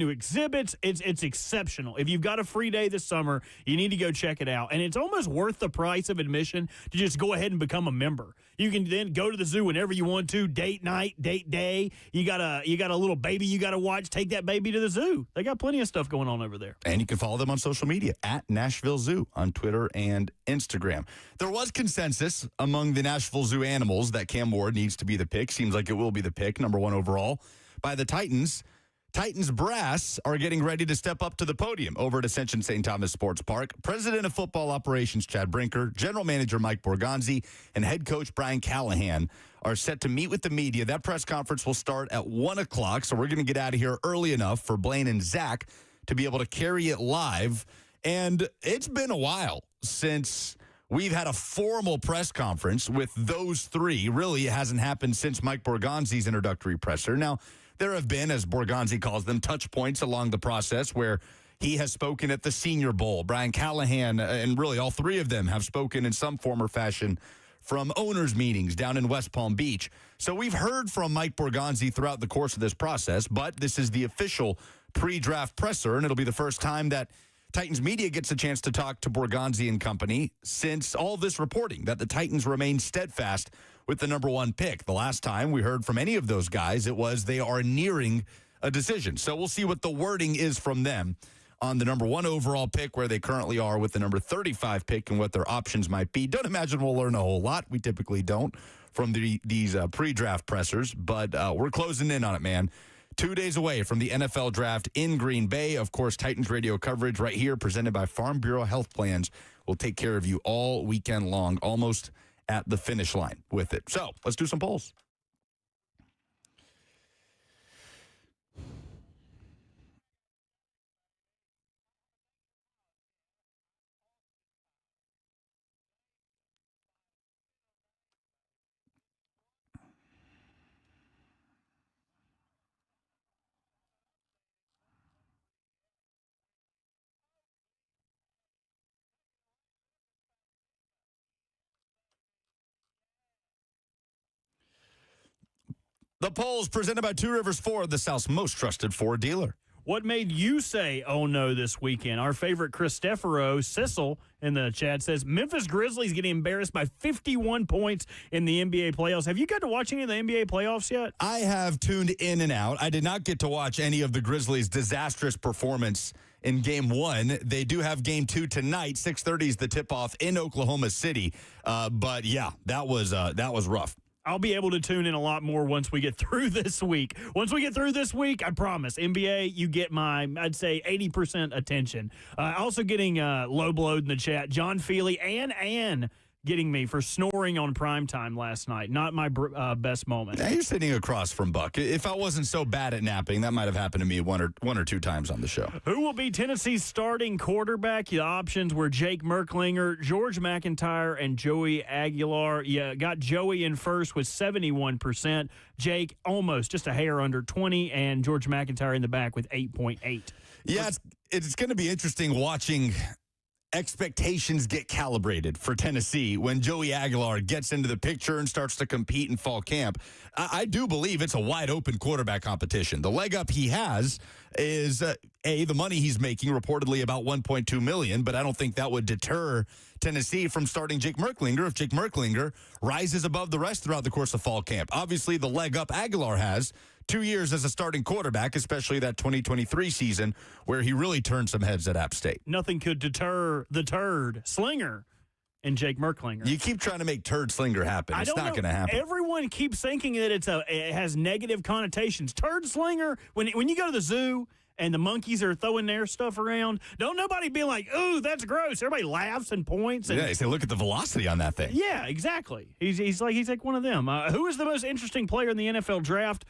exhibits. It's exceptional. If you've got a free day this summer, you need to go check it out. And it's almost worth the price of admission to just go ahead and become a member. You can then go to the zoo whenever you want to, date night, date day. You got a little baby you got to watch. Take that baby to the zoo. They got plenty of stuff going on over there. And you can follow them on social media at Nashville Zoo on Twitter and Instagram. There was consensus among the Nashville Zoo animals that Cam Ward needs to be the pick. Seems like it will be the pick, number 1 overall, by the Titans. Titans brass are getting ready to step up to the podium over at Ascension St. Thomas Sports Park. President of Football Operations Chad Brinker, General Manager Mike Borgonzi, and Head Coach Brian Callahan are set to meet with the media. That press conference will start at 1 o'clock, so we're going to get out of here early enough for Blaine and Zach to be able to carry it live. And it's been a while since we've had a formal press conference with those three. Really, it hasn't happened since Mike Borgonzi's introductory presser. Now, there have been, as Borgonzi calls them, touch points along the process where he has spoken at the Senior Bowl. Brian Callahan and really all three of them have spoken in some form or fashion from owners' meetings down in West Palm Beach. So we've heard from Mike Borgonzi throughout the course of this process, but this is the official pre-draft presser, and it'll be the first time that Titans media gets a chance to talk to Borgonzi and company since all this reporting that the Titans remain steadfast with the number 1 pick. The last time we heard from any of those guys, it was they are nearing a decision. So we'll see what the wording is from them on the number 1 overall pick, where they currently are with the number 35 pick and what their options might be. Don't imagine we'll learn a whole lot. We typically don't from these pre-draft pressers, but we're closing in on it, man. 2 days away from the NFL draft in Green Bay. Of course, Titans radio coverage right here presented by Farm Bureau Health Plans will take care of you all weekend long, almost at the finish line with it. So let's do some polls. The polls presented by Two Rivers Ford, the South's most trusted Ford dealer. What made you say, oh no, this weekend? Our favorite Chris Stefero, Sissel, in the chat says, Memphis Grizzlies getting embarrassed by 51 points in the NBA playoffs. Have you got to watch any of the NBA playoffs yet? I have tuned in and out. I did not get to watch any of the Grizzlies' disastrous performance in Game 1. They do have Game 2 tonight. 6:30 is the tip-off in Oklahoma City. But, yeah, that was rough. I'll be able to tune in a lot more once we get through this week. Once we get through this week, I promise, NBA, you get my, I'd say, 80% attention. Also getting low blowed in the chat, John Feely and Ann getting me for snoring on primetime last night. Not my best moment. Now you're sitting across from Buck. If I wasn't so bad at napping, that might have happened to me one or two times on the show. Who will be Tennessee's starting quarterback? The options were Jake Merklinger, George McIntyre, and Joey Aguilar. You got Joey in first with 71%. Jake almost just a hair under 20, and George McIntyre in the back with 8.8. Yeah, it's going to be interesting watching expectations get calibrated for Tennessee when Joey Aguilar gets into the picture and starts to compete in fall camp. I do believe it's a wide open quarterback competition. The leg up he has is the money he's making, reportedly about $1.2 million, but I don't think that would deter Tennessee from starting Jake Merklinger if Jake Merklinger rises above the rest throughout the course of fall camp. Obviously, the leg up Aguilar has 2 years as a starting quarterback, especially that 2023 season where he really turned some heads at App State. Nothing could deter the turd Slinger and Jake Merklinger. You keep trying to make turd Slinger happen. It's not going to happen. Everyone keeps thinking that it has negative connotations. Turd Slinger, when you go to the zoo and the monkeys are throwing their stuff around, don't nobody be like, ooh, that's gross. Everybody laughs and points. And, yeah, they say, look at the velocity on that thing. Yeah, exactly. He's like one of them. Who is the most interesting player in the NFL draft?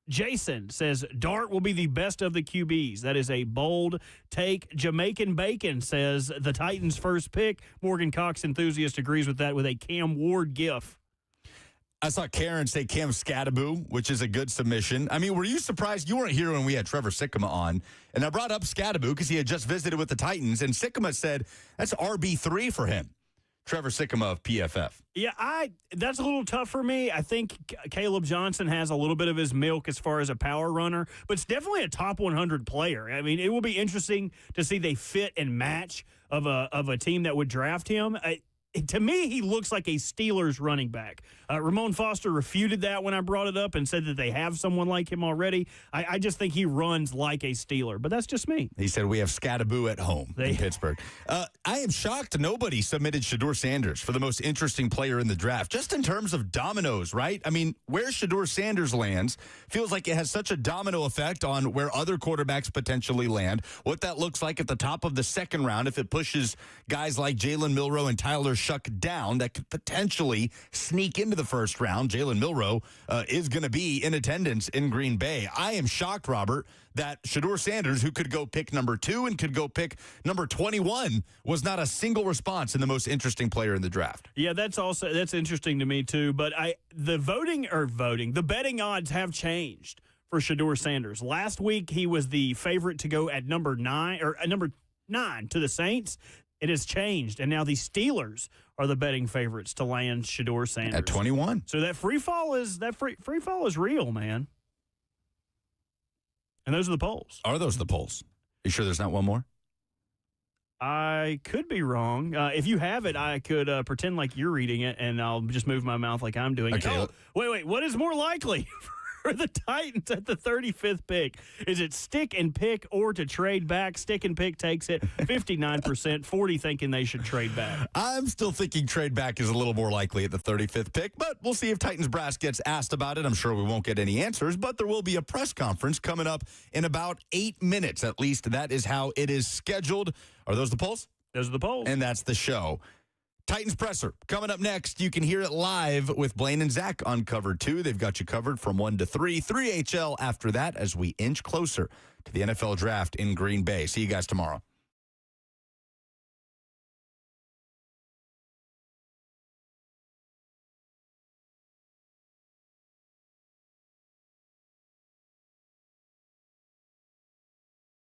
Jason says Dart will be the best of the QBs. That is a bold take. Jamaican Bacon says the Titans' first pick. Morgan Cox enthusiast agrees with that with a Cam Ward gif. I saw Karen say Cam Scadaboo, which is a good submission. I mean, were you surprised? You weren't here when we had Trevor Sikkema on, and I brought up Scadaboo because he had just visited with the Titans, and Sikkema said that's RB3 for him. Trevor Sikkema of PFF. Yeah, that's a little tough for me. I think Caleb Johnson has a little bit of his milk as far as a power runner, but it's definitely a top 100 player. I mean, it will be interesting to see they fit and match of a team that would draft him. To me, he looks like a Steelers running back. Ramon Foster refuted that when I brought it up and said that they have someone like him already. I just think he runs like a Steeler, but that's just me. He said we have Scadaboo at home in Pittsburgh. I am shocked nobody submitted Shedeur Sanders for the most interesting player in the draft, just in terms of dominoes, right? I mean, where Shedeur Sanders lands feels like it has such a domino effect on where other quarterbacks potentially land, what that looks like at the top of the second round if it pushes guys like Jalen Milroe and Tyler Shuck down that could potentially sneak into the first round. Jalen Milroe is going to be in attendance in Green Bay. I am shocked, Robert, that Shedeur Sanders, who could go pick number 2 and could go pick number 21, was not a single response in the most interesting player in the draft. Yeah, that's interesting to me too. But the betting odds have changed for Shedeur Sanders. Last week he was the favorite to go at number 9 to the Saints. It has changed, and now the Steelers are the betting favorites to land Shedeur Sanders at 21. So that free fall is real, man. And those are the polls. Are those the polls? You sure there's not one more? I could be wrong. If you have it, I could pretend like you're reading it, and I'll just move my mouth like I'm doing. Okay. Wait. What is more likely for the Titans at the 35th pick? Is it stick and pick or to trade back? Stick and pick takes it 59%, 40 thinking they should trade back. I'm still thinking trade back is a little more likely at the 35th pick, but we'll see if Titans brass gets asked about it. I'm sure we won't get any answers, but there will be a press conference coming up in about 8 minutes. At least that is how it is scheduled. Are those the polls? Those are the polls. And that's the show. Titans Presser coming up next. You can hear it live with Blaine and Zach on Cover 2. They've got you covered from 1 to 3. 3HL after that as we inch closer to the NFL Draft in Green Bay. See you guys tomorrow.